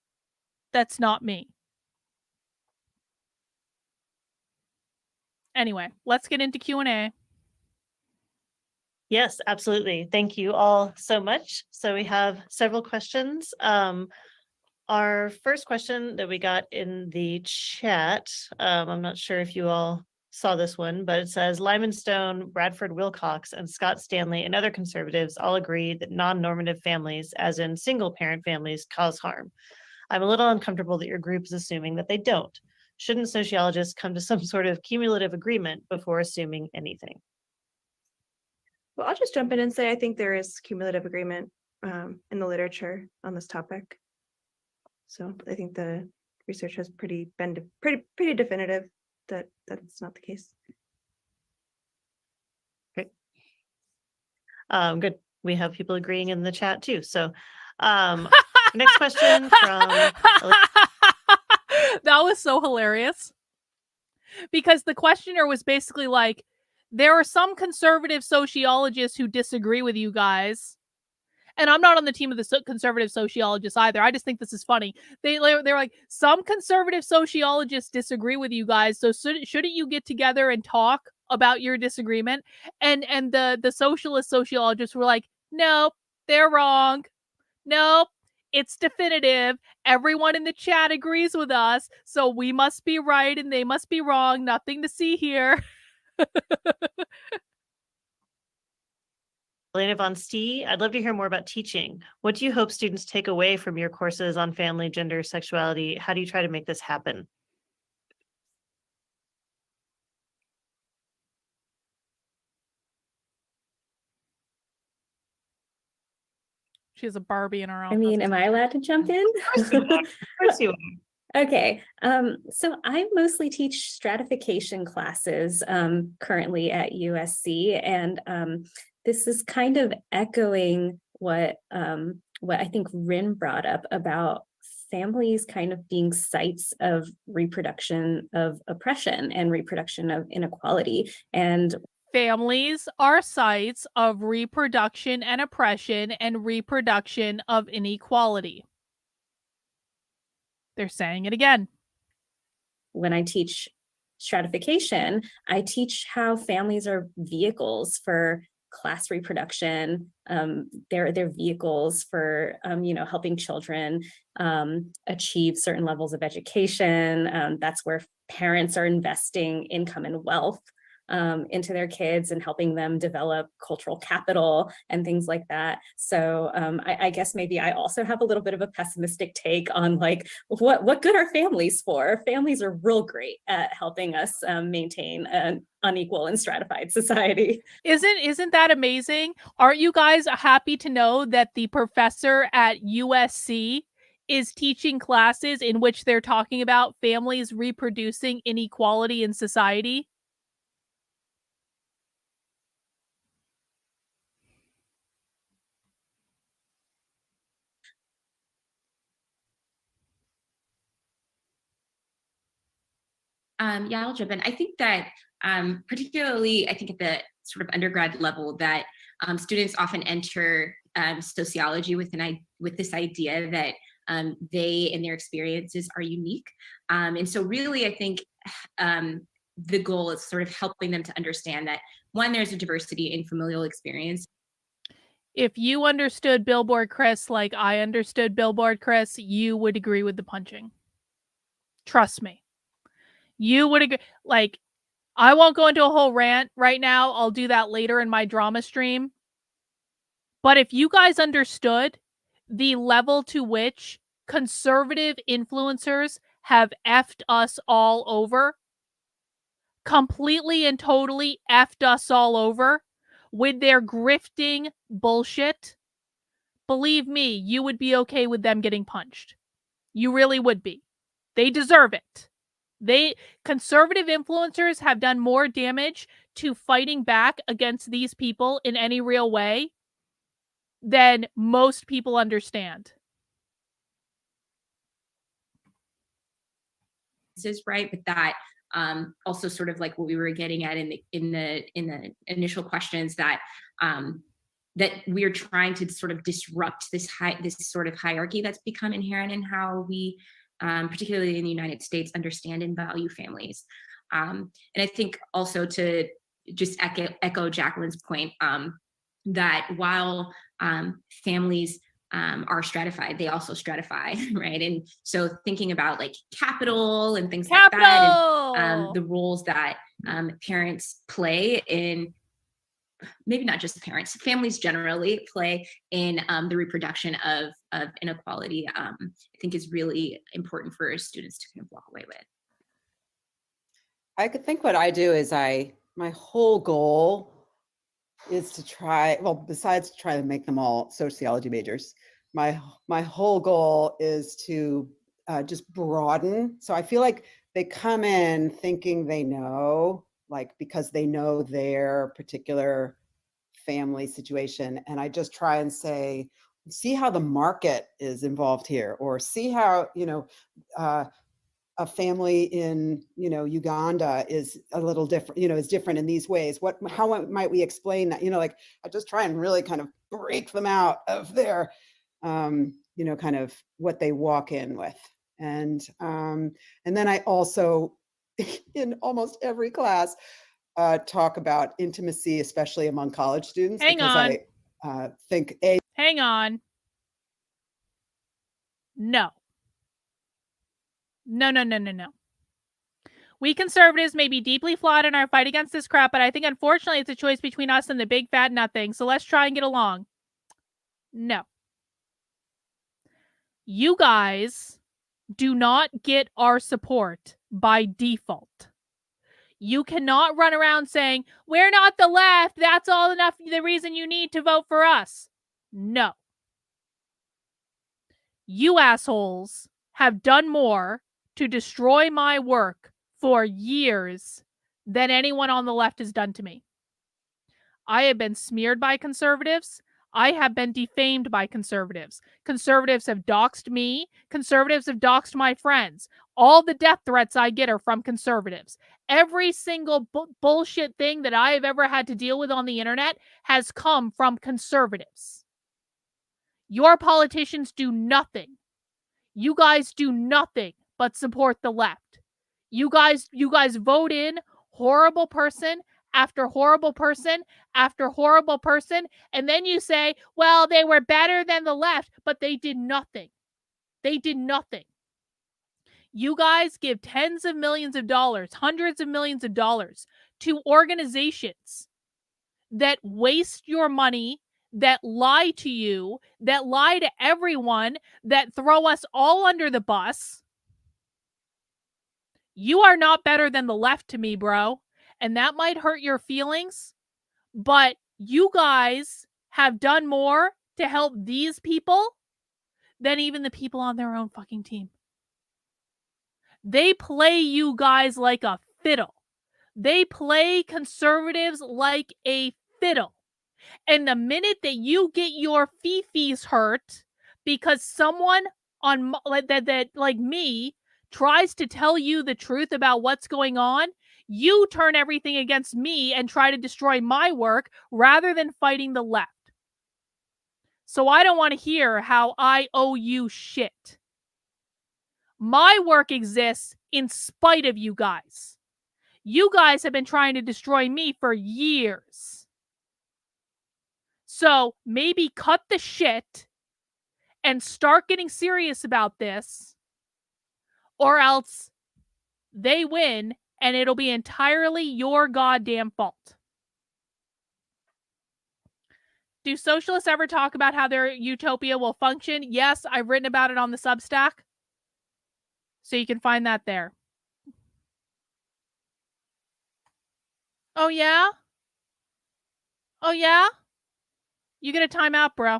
that's not me. Anyway, let's get into Q&A. Yes, absolutely. Thank you all so much. So we have several questions. Our first question that we got in the chat, I'm not sure if you all saw this one, but it says Lyman Stone, Bradford Wilcox, and Scott Stanley and other conservatives all agree that non-normative families, as in single parent families, cause harm. I'm a little uncomfortable that your group is assuming that they don't. Shouldn't sociologists come to some sort of cumulative agreement before assuming anything? Well, I'll just jump in and say I think there is cumulative agreement in the literature on this topic. So I think the research has been pretty definitive that that's not the case. Great. Good. We have people agreeing in the chat too. So next question from That was so hilarious, because the questioner was basically like, there are some conservative sociologists who disagree with you guys. And I'm not on the team of the conservative sociologists either. I just think this is funny. They're like, some conservative sociologists disagree with you guys, so shouldn't you get together and talk about your disagreement? And the socialist sociologists were like, nope, they're wrong. Nope, it's definitive. Everyone in the chat agrees with us, so we must be right and they must be wrong. Nothing to see here. Elena Von Stee, I'd love to hear more about teaching. What do you hope students take away from your courses on family, gender, sexuality? How do you try to make this happen? She has a Barbie in her office. I mean, am I allowed to jump in? Of course you are. Okay, so I mostly teach stratification classes currently at USC, and this is kind of echoing what I think Rin brought up about families kind of being sites of reproduction of oppression and reproduction of inequality. And families are sites of reproduction and oppression and reproduction of inequality. They're saying it again. When I teach stratification, I teach how families are vehicles for class reproduction. They're vehicles for helping children achieve certain levels of education. That's where parents are investing income and wealth into their kids and helping them develop cultural capital and things like that. So I guess maybe I also have a little bit of a pessimistic take on like what good are families for? Families are real great at helping us maintain an unequal and stratified society. Isn't that amazing? Aren't you guys happy to know that the professor at USC is teaching classes in which they're talking about families reproducing inequality in society? Yeah, I'll jump in. I think that particularly, I think at the sort of undergrad level, that students often enter sociology with this idea that they and their experiences are unique. And so really, I think the goal is sort of helping them to understand that, one, there's a diversity in familial experience. If you understood Billboard Chris like I understood Billboard Chris, you would agree with the punching. Trust me. You would agree. Like, I won't go into a whole rant right now. I'll do that later in my drama stream. But if you guys understood the level to which conservative influencers have effed us all over, completely and totally effed us all over, with their grifting bullshit, believe me, you would be okay with them getting punched. You really would be. They deserve it. Conservative influencers have done more damage to fighting back against these people in any real way than most people understand. This is right, but that also sort of like what we were getting at in the initial questions, that that we're trying to sort of disrupt this sort of hierarchy that's become inherent in how we, particularly in the United States, understand and value families. And I think also to just echo Jacqueline's point, that while families are stratified, they also stratify, right? And so thinking about like capital and things like that, and the roles that parents play in, maybe not just parents, families generally play in the reproduction of inequality, I think is really important for students to kind of walk away with. I could think what I do is my whole goal is to try, well, besides try to make them all sociology majors, my whole goal is to just broaden. So I feel like they come in thinking they know, like, because they know their particular family situation. And I just try and say, see how the market is involved here, or see how, a family in, Uganda is a little different, is different in these ways. How might we explain that? Like I just try and really kind of break them out of their, kind of what they walk in with. And then I also, in almost every class, talk about intimacy, especially among college students. Hang on. I think Hang on. No. No. We conservatives may be deeply flawed in our fight against this crap, but I think unfortunately it's a choice between us and the big fat nothing. So let's try and get along. No. You guys do not get our support by default. You cannot run around saying, we're not the left. That's all enough. The reason you need to vote for us. No. You assholes have done more to destroy my work for years than anyone on the left has done to me. I have been smeared by conservatives. I have been defamed by conservatives. Conservatives have doxed me. Conservatives have doxed my friends. All the death threats I get are from conservatives. Every single bullshit thing that I have ever had to deal with on the internet has come from conservatives. Your politicians do nothing. You guys do nothing but support the left. You guys vote in horrible person after horrible person after horrible person, and then you say, well, they were better than the left, but they did nothing. They did nothing. You guys give tens of millions of dollars, hundreds of millions of dollars to organizations that waste your money, that lie to you, that lie to everyone, that throw us all under the bus. You are not better than the left to me, bro. And that might hurt your feelings, but you guys have done more to help these people than even the people on their own fucking team. They play you guys like a fiddle. They play conservatives like a fiddle. And the minute that you get your fifis hurt because someone on that like me tries to tell you the truth about what's going on, you turn everything against me and try to destroy my work rather than fighting the left. So I don't want to hear how I owe you shit. My work exists in spite of you guys. You guys have been trying to destroy me for years. So maybe cut the shit and start getting serious about this, or else they win and it'll be entirely your goddamn fault. Do socialists ever talk about how their utopia will function? Yes, I've written about it on the Substack. So you can find that there. Oh, yeah? Oh, yeah? You get a timeout, bro.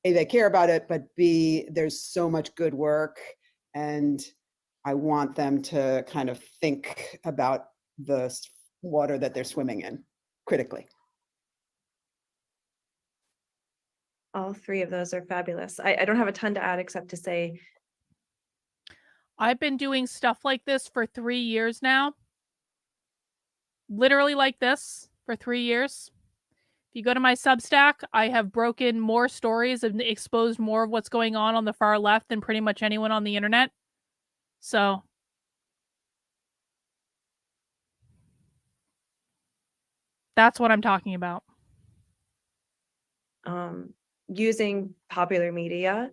A, they care about it, but B, there's so much good work, and I want them to kind of think about the water that they're swimming in critically. All three of those are fabulous. I don't have a ton to add except to say, I've been doing stuff like this for 3 years now. Literally like this for 3 years. If you go to my Substack, I have broken more stories and exposed more of what's going on the far left than pretty much anyone on the internet. So that's what I'm talking about. using popular media,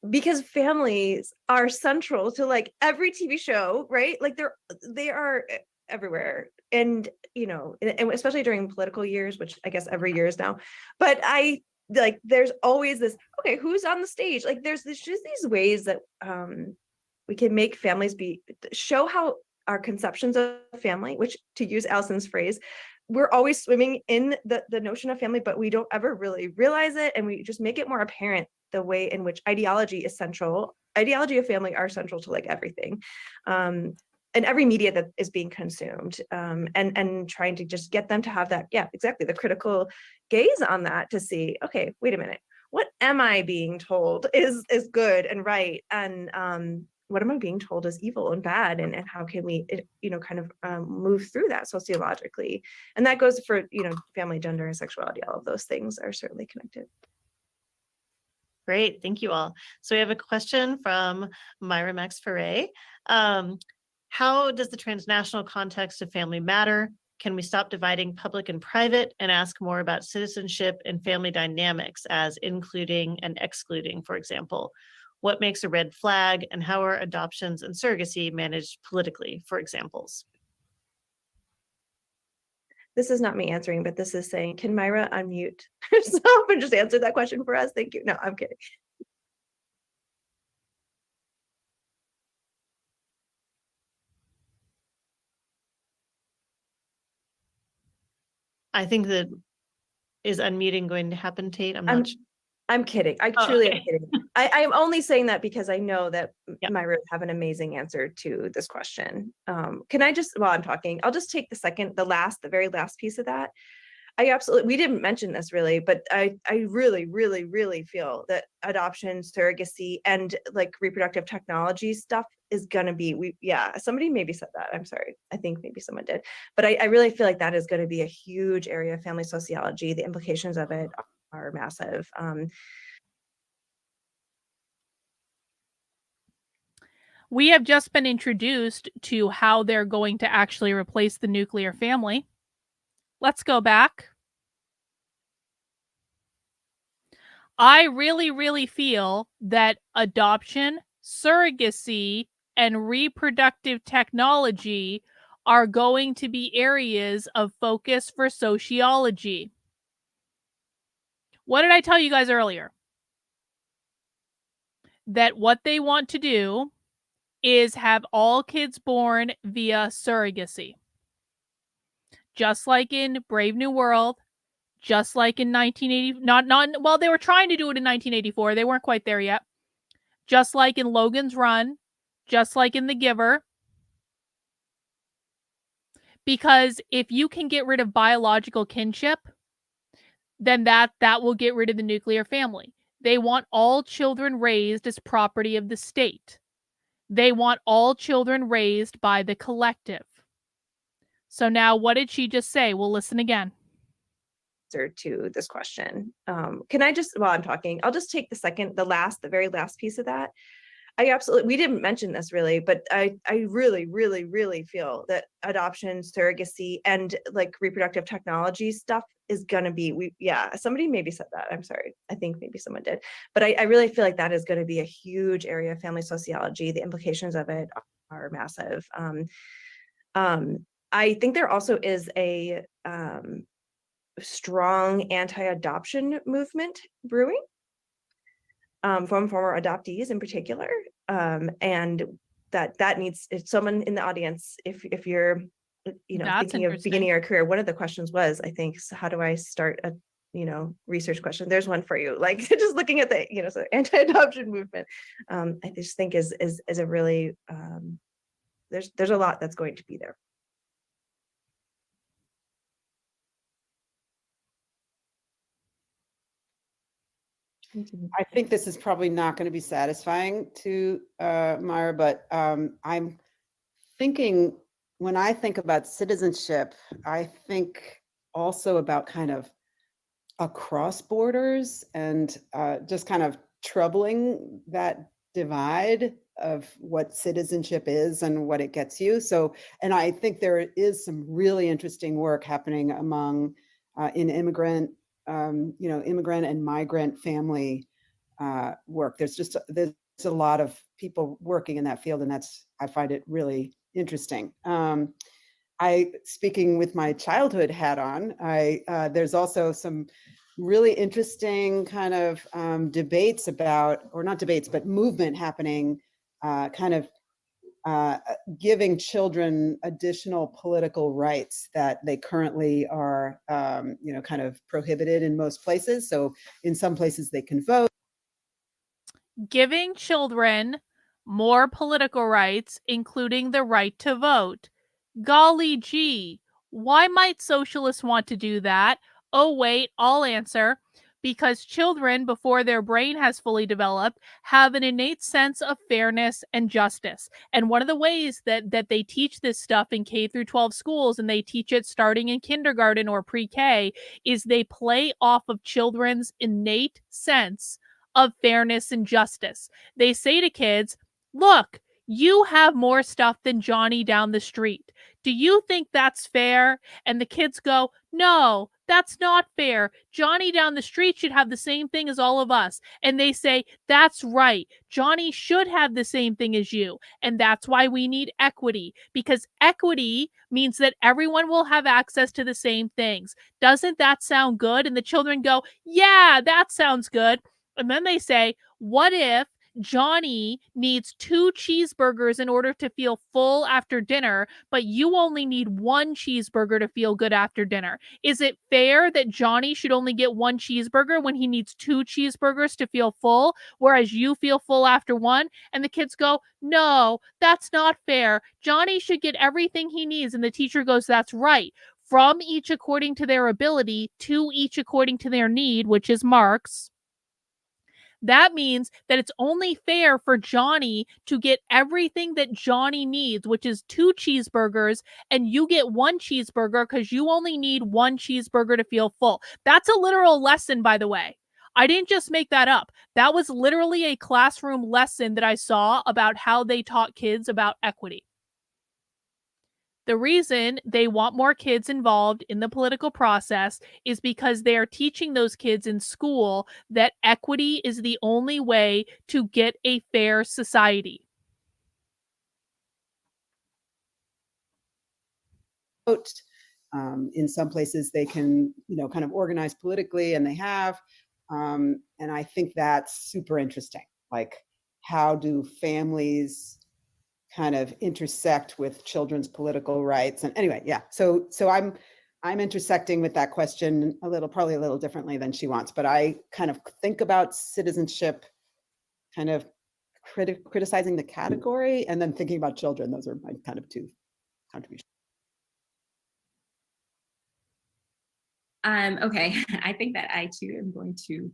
because families are central to like every TV show, right? Like they are everywhere. And, and especially during political years, which I guess every year is now, but there's always this, okay, who's on the stage? Like there's just these ways that we can make families show how our conceptions of family, which, to use Allison's phrase, we're always swimming in the notion of family, but we don't ever really realize it. And we just make it more apparent the way in which ideology is central. Ideology of family are central to like everything. And every media that is being consumed, and trying to just get them to have that, yeah, exactly, the critical gaze on that to see, okay, wait a minute, what am I being told is good and right, and what am I being told is evil and bad, and how can we, kind of move through that sociologically? And that goes for, family, gender, and sexuality. All of those things are certainly connected. Great, thank you all. So we have a question from Myra Max Ferre. How does the transnational context of family matter? Can we stop dividing public and private and ask more about citizenship and family dynamics as including and excluding, for example? What makes a red flag, and how are adoptions and surrogacy managed politically, for examples? This is not me answering, but this is saying, can Myra unmute herself and just answer that question for us? Thank you. No, I'm kidding. I think that is unmuting going to happen, Tate? I'm kidding. I truly am kidding. I'm only saying that because I know that Myra would have an amazing answer to this question. Can I just, while I'm talking, I'll just take the very last piece of that. We didn't mention this really, but I really, really, really feel that adoption, surrogacy, and like reproductive technology stuff is gonna be, somebody maybe said that, I'm sorry. I think maybe someone did, but I really feel like that is gonna be a huge area of family sociology. The implications of it are massive. We have just been introduced to how they're going to actually replace the nuclear family. Let's go back. I really, really feel that adoption, surrogacy, and reproductive technology are going to be areas of focus for sociology. What did I tell you guys earlier? That what they want to do is have all kids born via surrogacy. Just like in Brave New World, just like in 1980, well, they were trying to do it in 1984. They weren't quite there yet. Just like in Logan's Run, just like in The Giver. Because if you can get rid of biological kinship, then that will get rid of the nuclear family. They want all children raised as property of the state. They want all children raised by the collective. So now what did she just say? We'll listen again. To this question. Can I just, while I'm talking, I'll just take the very last piece of that. We didn't mention this really, but I really, really, really feel that adoption, surrogacy, and like reproductive technology stuff is gonna be, somebody maybe said that, I'm sorry. I think maybe someone did, but I really feel like that is gonna be a huge area of family sociology. The implications of it are massive. I think there also is a strong anti-adoption movement brewing. from former adoptees in particular. And that needs, if someone in the audience, if you're, That's thinking of interesting. beginning your career, one of the questions was, I think, so how do I start a, research question? There's one for you, like just looking at the, so anti-adoption movement, I just think is a really, there's a lot that's going to be there. I think this is probably not going to be satisfying to Myra, but I'm thinking, when I think about citizenship, I think also about kind of across borders and just kind of troubling that divide of what citizenship is and what it gets you. So, and I think there is some really interesting work happening among in immigrant and migrant family work. There's a lot of people working in that field, and I find it really interesting. Speaking with my childhood hat on, there's also some really interesting kind of debates about, or not debates, but movement happening, kind of giving children additional political rights that they currently are, kind of prohibited in most places. So in some places they can vote. Giving children more political rights, including the right to vote. Golly gee, why might socialists want to do that? Oh, wait, I'll answer. Because children, before their brain has fully developed, have an innate sense of fairness and justice. And one of the ways that they teach this stuff in K through 12 schools, and they teach it starting in kindergarten or pre-K, is they play off of children's innate sense of fairness and justice. They say to kids, look, you have more stuff than Johnny down the street. Do you think that's fair? And the kids go, no, that's not fair. Johnny down the street should have the same thing as all of us. And they say, that's right. Johnny should have the same thing as you. And that's why we need equity, because equity means that everyone will have access to the same things. Doesn't that sound good? And the children go, yeah, that sounds good. And then they say, what if Johnny needs 2 cheeseburgers in order to feel full after dinner, but you only need 1 cheeseburger to feel good after dinner? Is it fair that Johnny should only get 1 cheeseburger when he needs 2 cheeseburgers to feel full, whereas you feel full after 1? And the kids go, no, that's not fair. Johnny should get everything he needs. And the teacher goes, that's right. From each according to their ability, to each according to their need, which is Marx. That means that it's only fair for Johnny to get everything that Johnny needs, which is 2 cheeseburgers, and you get 1 cheeseburger because you only need 1 cheeseburger to feel full. That's a literal lesson, by the way. I didn't just make that up. That was literally a classroom lesson that I saw about how they taught kids about equity. The reason they want more kids involved in the political process is because they are teaching those kids in school that equity is the only way to get a fair society. In some places they can, kind of organize politically, and they have. And I think that's super interesting. Like, how do families kind of intersect with children's political rights? And anyway, yeah. So I'm intersecting with that question probably a little differently than she wants, but I kind of think about citizenship, kind of criticizing the category, and then thinking about children. Those are my kind of 2 contributions. Okay, I think that I too am going to,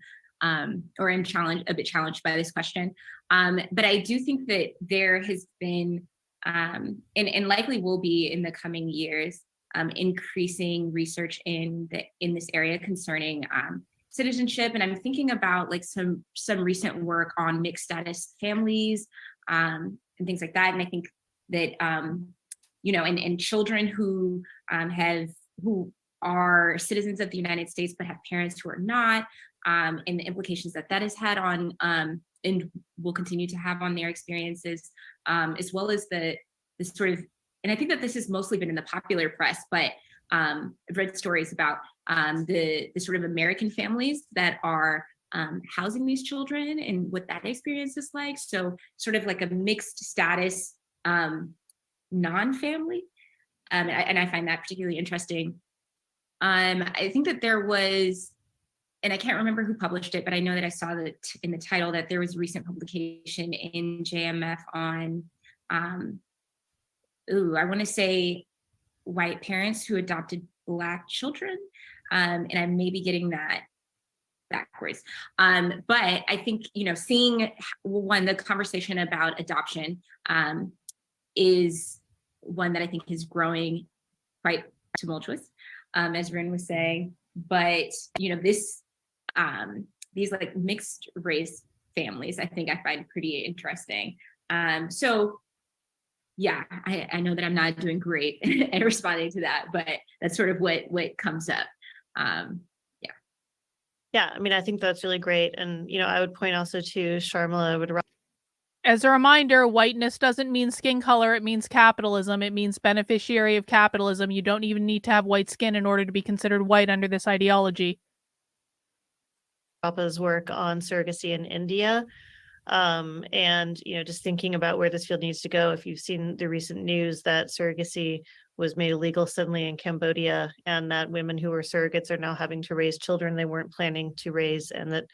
or am a bit challenged by this question. But I do think that there has been, and likely will be in the coming years, increasing research in this area concerning citizenship. And I'm thinking about like some recent work on mixed status families and things like that. And I think that and children who are citizens of the United States but have parents who are not, and the implications that has had on and will continue to have on their experiences, as well as the sort of, and I think that this has mostly been in the popular press, but I've read stories about the sort of American families that are housing these children and what that experience is like. So sort of like a mixed status non-family. And I find that particularly interesting. I think that there was, and I can't remember who published it, but I know that I saw that in the title that there was a recent publication in JMF on, I want to say white parents who adopted Black children. And I may be getting that backwards. But I think, seeing the conversation about adoption is one that I think is growing quite tumultuous, as Rin was saying. But, these like mixed race families, I think I find pretty interesting. So yeah, I know that I'm not doing great at responding to that, but that's sort of what comes up. Yeah, I mean, I think that's really great. And, I would point also to Sharmila. As a reminder, whiteness doesn't mean skin color. It means capitalism. It means beneficiary of capitalism. You don't even need to have white skin in order to be considered white under this ideology. Papa's work on surrogacy in India. And, just thinking about where this field needs to go. If you've seen the recent news that surrogacy was made illegal suddenly in Cambodia, and that women who were surrogates are now having to raise children they weren't planning to raise, and that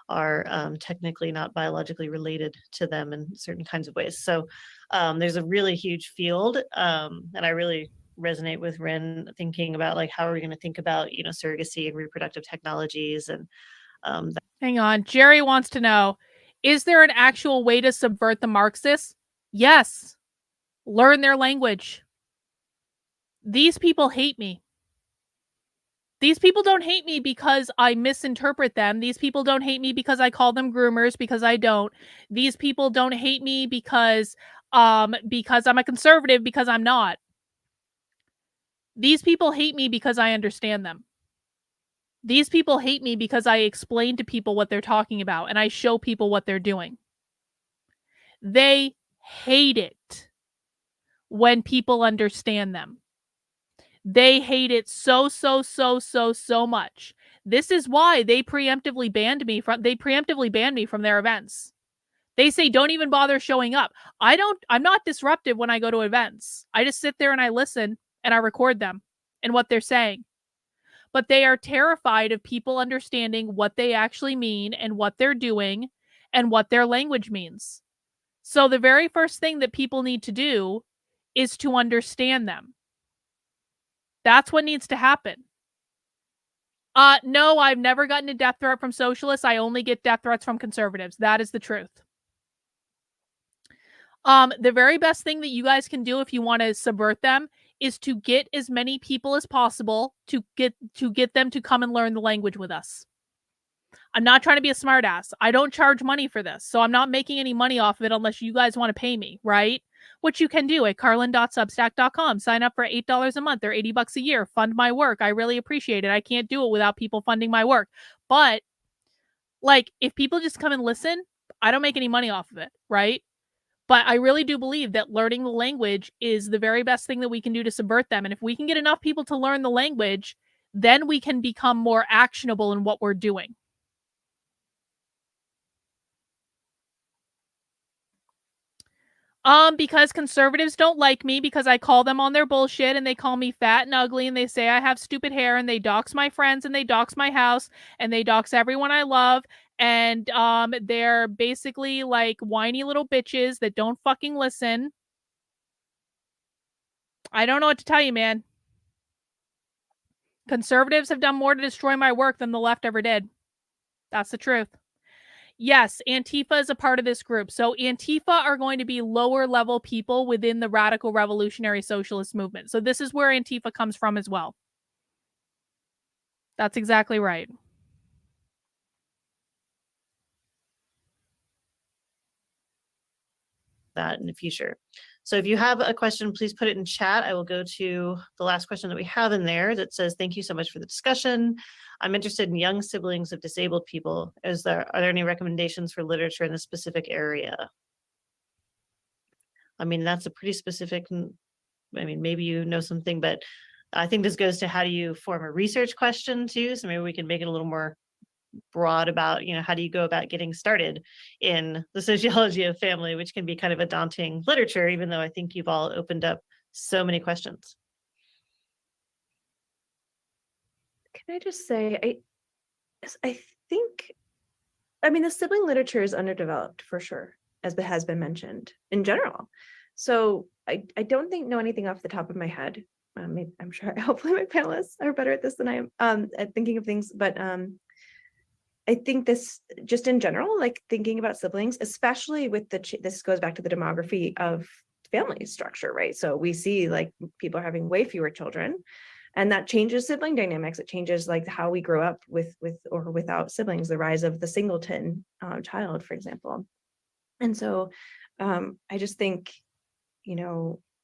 are technically not biologically related to them in certain kinds of ways. So there's a really huge field, and I really resonate with Rin thinking about like, how are we going to think about, surrogacy and reproductive technologies. And hang on, Jerry wants to know, is there an actual way to subvert the Marxists? Yes. Learn their language. These people hate me. These people don't hate me because I misinterpret them. These people don't hate me because I call them groomers, because I don't. These people don't hate me because I'm a conservative, because I'm not. These people hate me because I understand them. These people hate me because I explain to people what they're talking about and I show people what they're doing. They hate it when people understand them. They hate it so much. This is why they preemptively banned me from their events. They say, don't even bother showing up. I'm not disruptive when I go to events. I just sit there and I listen and I record them and what they're saying. But they are terrified of people understanding what they actually mean and what they're doing and what their language means. So the very first thing that people need to do is to understand them. That's what needs to happen. No, I've never gotten a death threat from socialists. I only get death threats from conservatives. That is the truth. The very best thing that you guys can do if you want to subvert them is to get as many people as possible to get them to come and learn the language with us. I'm not trying to be a smartass. I don't charge money for this, so I'm not making any money off of it unless you guys want to pay me, right? Which you can do at carlin.substack.com. Sign up for $8 a month or $80 a year. Fund my work. I really appreciate it. I can't do it without people funding my work. But, like, if people just come and listen, I don't make any money off of it, right? But I really do believe that learning the language is the very best thing that we can do to subvert them. And if we can get enough people to learn the language, then we can become more actionable in what we're doing. Because conservatives don't like me because I call them on their bullshit and they call me fat and ugly and they say I have stupid hair and they dox my friends and they dox my house and they dox everyone I love. And they're basically like whiny little bitches that don't fucking listen. I don't know what to tell you, man. Conservatives have done more to destroy my work than the left ever did. That's the truth. Yes, Antifa is a part of this group. So Antifa are going to be lower level people within the radical revolutionary socialist movement. So this is where Antifa comes from as well. That's exactly right. That in the future. So if you have a question, please put it in chat. I will go to the last question that we have in there that says, thank you so much for the discussion. I'm interested in young siblings of disabled people. Are there any recommendations for literature in this specific area? I mean, that's a pretty specific, maybe you know something, but I think this goes to how do you form a research question too? So maybe we can make it a little more broad about, how do you go about getting started in the sociology of family, which can be kind of a daunting literature, even though I think you've all opened up so many questions. Can I just say, I think, I mean, the sibling literature is underdeveloped for sure, as has been mentioned in general. So I don't know anything off the top of my head. I'm sure, hopefully my panelists are better at this than I am at thinking of things, but I think this just in general, like thinking about siblings, especially with this goes back to the demography of family structure, right? So we see like people are having way fewer children, and that changes sibling dynamics. It changes like how we grow up with or without siblings, the rise of the singleton child, for example. And so I just think,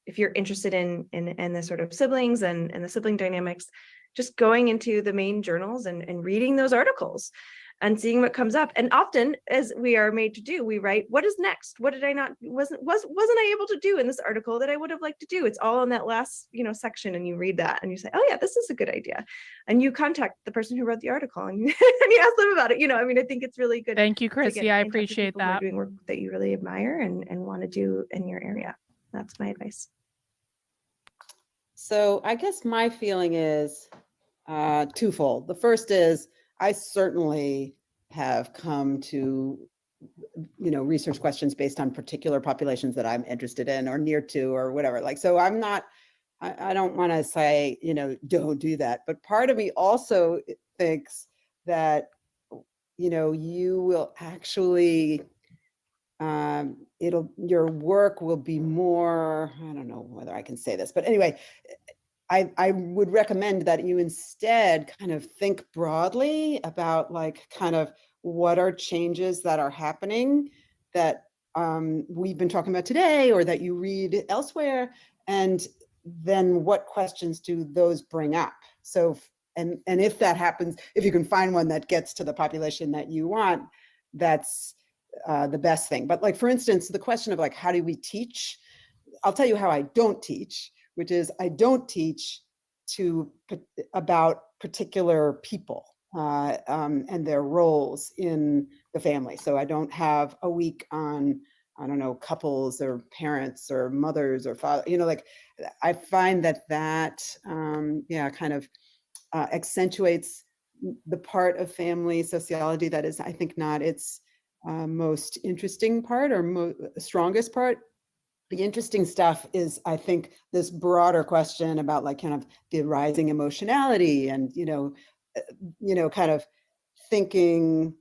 if you're interested in the sort of siblings and the sibling dynamics, just going into the main journals and reading those articles and seeing what comes up. And often, as we are made to do, we write, what is next? What did I not, wasn't I able to do in this article that I would have liked to do? It's all in that last, section, and you read that and you say, oh yeah, this is a good idea. And you contact the person who wrote the article and, and you ask them about it. I think it's really good. Thank you, Chrissy. I appreciate that. Doing work that you really admire and want to do in your area. That's my advice. So I guess my feeling is twofold. The first is I certainly have come to, research questions based on particular populations that I'm interested in or near to or whatever. Like, so I'm not, I don't want to say, don't do that. But part of me also thinks that, you will actually, your work will be more, I don't know whether I can say this, but anyway, I would recommend that you instead kind of think broadly about like kind of what are changes that are happening that we've been talking about today or that you read elsewhere, and then what questions do those bring up? So, and if that happens, if you can find one that gets to the population that you want, that's the best thing. But like, for instance, the question of like, how do we teach? I'll tell you how I don't teach, which is I don't teach about particular people and their roles in the family. So I don't have a week on, I don't know, couples or parents or mothers or father, like I find that kind of accentuates the part of family sociology that is, I think, not its most interesting part or strongest part. The interesting stuff is, I think, this broader question about like kind of the rising emotionality and, kind of thinking,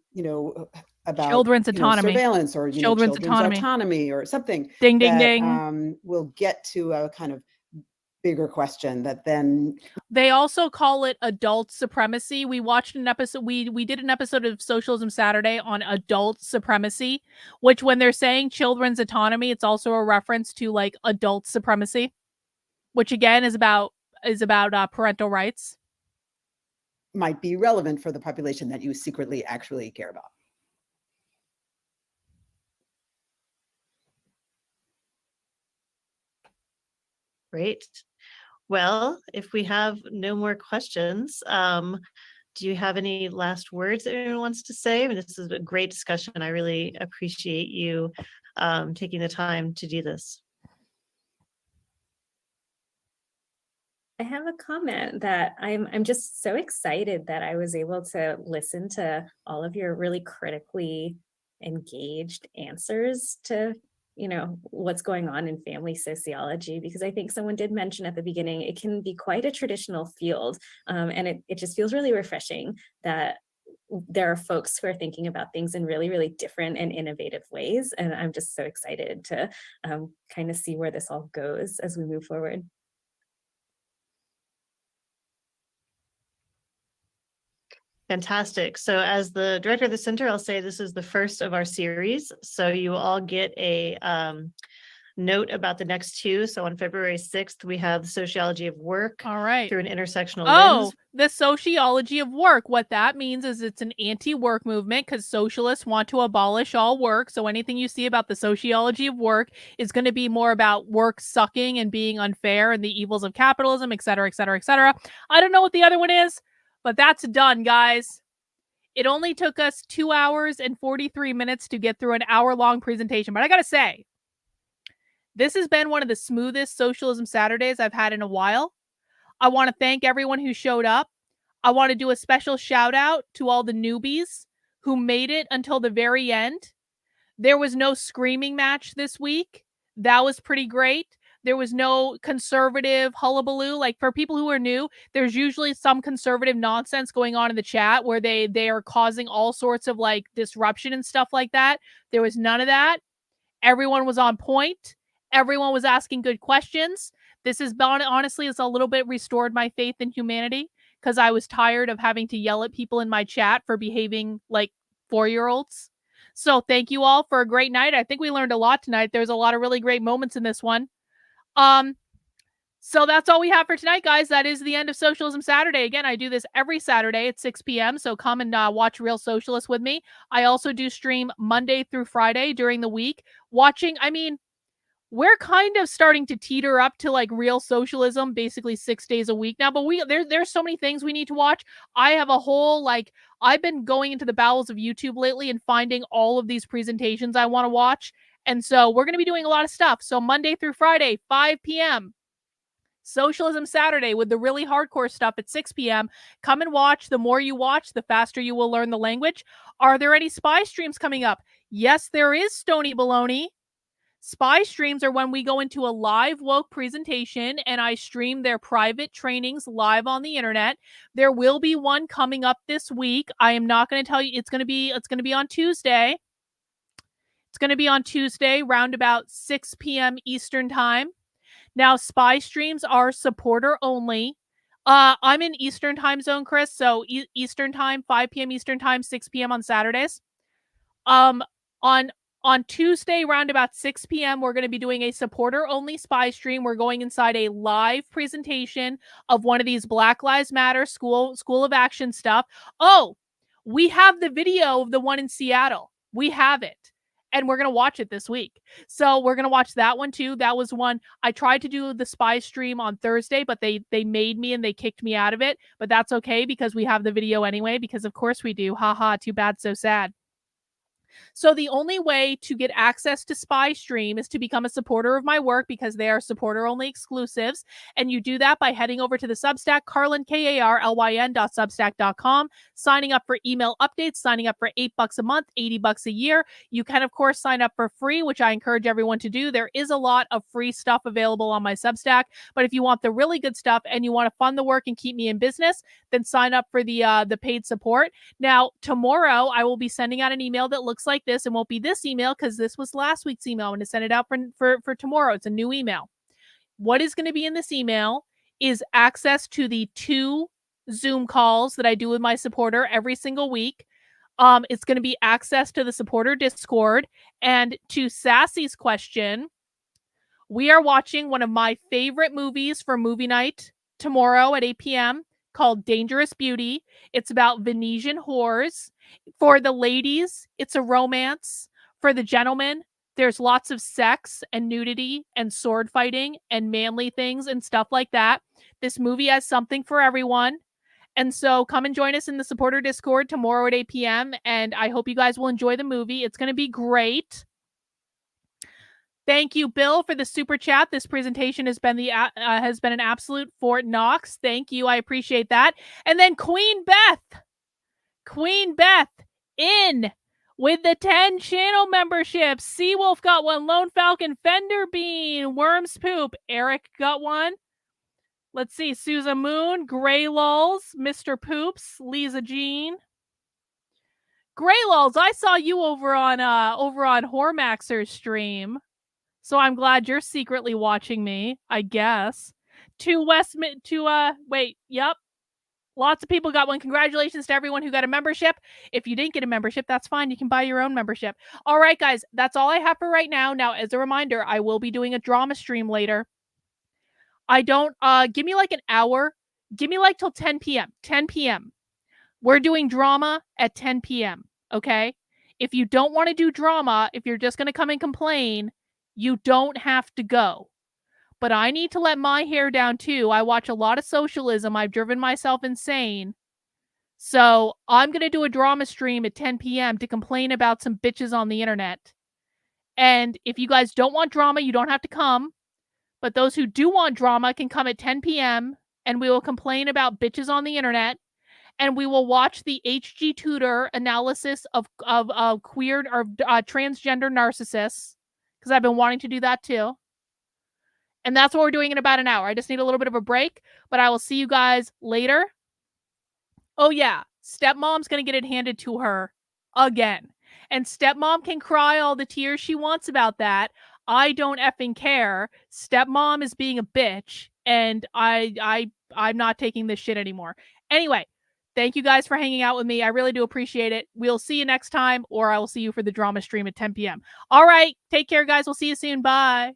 about children's autonomy, surveillance or children's autonomy or something. Ding, ding, that, ding. Will get to a kind of bigger question that then they also call it adult supremacy. We watched an episode, we did an episode of Socialism Saturday on adult supremacy, which when they're saying children's autonomy, it's also a reference to like adult supremacy, which again is about parental rights. Might be relevant for the population that you secretly actually care about. Great. Well, if we have no more questions, do you have any last words that anyone wants to say? I mean, this is a great discussion. I really appreciate you taking the time to do this. I have a comment that I'm just so excited that I was able to listen to all of your really critically engaged answers to what's going on in family sociology, because I think someone did mention at the beginning, it can be quite a traditional field. And it just feels really refreshing that there are folks who are thinking about things in really, really different and innovative ways. And I'm just so excited to kind of see where this all goes as we move forward. Fantastic. So as the director of the center, I'll say this is the first of our series. So you will all get a note about the next two. So on February 6th, we have the sociology of work. All right. Through an intersectional lens. The sociology of work. What that means is it's an anti-work movement because socialists want to abolish all work. So anything you see about the sociology of work is going to be more about work sucking and being unfair and the evils of capitalism, et cetera, et cetera, et cetera. I don't know what the other one is, but that's done, guys. It only took us 2 hours and 43 minutes to get through an hour-long presentation. But I gotta say, this has been one of the smoothest Socialism Saturdays I've had in a while. I want to thank everyone who showed up. I want to do a special shout out to all the newbies who made it until the very end. There was no screaming match this week. That was pretty great. There was no conservative hullabaloo. Like, for people who are new, there's usually some conservative nonsense going on in the chat where they are causing all sorts of like disruption and stuff like that. There was none of that. Everyone was on point. Everyone was asking good questions. This has been, honestly, it's a little bit restored my faith in humanity because I was tired of having to yell at people in my chat for behaving like 4-year-olds. So thank you all for a great night. I think we learned a lot tonight. There's a lot of really great moments in this one. So that's all we have for tonight, guys. That is the end of Socialism Saturday. Again, I do this every Saturday at 6 p.m. So come and watch Real Socialist with me. I also do stream Monday through Friday during the week. We're kind of starting to teeter up to like Real Socialism, basically 6 days a week now. But there's so many things we need to watch. I have a whole I've been going into the bowels of YouTube lately and finding all of these presentations I want to watch. And so we're going to be doing a lot of stuff. So Monday through Friday, 5 p.m. Socialism Saturday with the really hardcore stuff at 6 p.m. Come and watch. The more you watch, the faster you will learn the language. Are there any spy streams coming up? Yes, there is, Stony Baloney. Spy streams are when we go into a live woke presentation and I stream their private trainings live on the internet. There will be one coming up this week. I am not going to tell you. It's going to be on Tuesday. It's going to be on Tuesday, round about 6 p.m. Eastern time. Now, spy streams are supporter only. I'm in Eastern time zone, Chris. So Eastern time, 5 p.m. Eastern time, 6 p.m. on Saturdays. On Tuesday, around about 6 p.m., we're going to be doing a supporter-only spy stream. We're going inside a live presentation of one of these Black Lives Matter School of Action stuff. Oh, we have the video of the one in Seattle. We have it. And we're going to watch it this week. So we're going to watch that one too. That was one. I tried to do the spy stream on Thursday, but they made me and they kicked me out of it. But that's okay because we have the video anyway, because of course we do. Haha, too bad, so sad. So the only way to get access to Spy Stream is to become a supporter of my work because they are supporter-only exclusives. And you do that by heading over to the Substack, Carlyn, KARLYN.substack.com, signing up for email updates, signing up for $8 a month, $80 a year. You can, of course, sign up for free, which I encourage everyone to do. There is a lot of free stuff available on my Substack. But if you want the really good stuff and you want to fund the work and keep me in business, then sign up for the paid support. Now, tomorrow, I will be sending out an email that looks like this. It won't be this email because this was last week's email. I'm going to send it out for tomorrow. It's a new email. What is going to be in this email is access to the 2 Zoom calls that I do with my supporter every single week. It's going to be access to the supporter Discord. And to Sassy's question, we are watching one of my favorite movies for movie night tomorrow at 8 p.m. called Dangerous Beauty. It's about Venetian whores. For the ladies, it's a romance. For the gentlemen, there's lots of sex and nudity and sword fighting and manly things and stuff like that. This movie has something for everyone. And so come and join us in the supporter Discord tomorrow at 8 p.m. And I hope you guys will enjoy the movie. It's going to be great. Thank you, Bill, for the super chat. This presentation has been an absolute Fort Knox. Thank you. I appreciate that. And then Queen Beth in with the 10 channel memberships. Seawolf got one. Lone Falcon, Fender Bean, Worms Poop. Eric got one. Let's see. Susan Moon, Gray Lulls, Mr. Poops, Lisa Jean. Gray Lulls, I saw you over on Hormaxer's stream. So I'm glad you're secretly watching me, I guess. Yep. Lots of people got one. Congratulations to everyone who got a membership. If you didn't get a membership, that's fine. You can buy your own membership. All right, guys, that's all I have for right now. Now, as a reminder, I will be doing a drama stream later. Give me like an hour. Give me like till 10 p.m. 10 p.m. We're doing drama at 10 p.m., okay? If you don't want to do drama, if you're just going to come and complain, you don't have to go. But I need to let my hair down too. I watch a lot of socialism. I've driven myself insane. So I'm going to do a drama stream at 10 p.m. to complain about some bitches on the internet. And if you guys don't want drama, you don't have to come. But those who do want drama can come at 10 p.m. and we will complain about bitches on the internet. And we will watch the HG Tudor analysis of queer or transgender narcissists, because I've been wanting to do that too. And that's what we're doing in about an hour. I just need a little bit of a break, but I will see you guys later. Oh yeah, stepmom's going to get it handed to her again. And stepmom can cry all the tears she wants about that. I don't effing care. Stepmom is being a bitch, and I'm not taking this shit anymore. Anyway, thank you guys for hanging out with me. I really do appreciate it. We'll see you next time, or I will see you for the drama stream at 10 p.m. All right, take care, guys. We'll see you soon. Bye.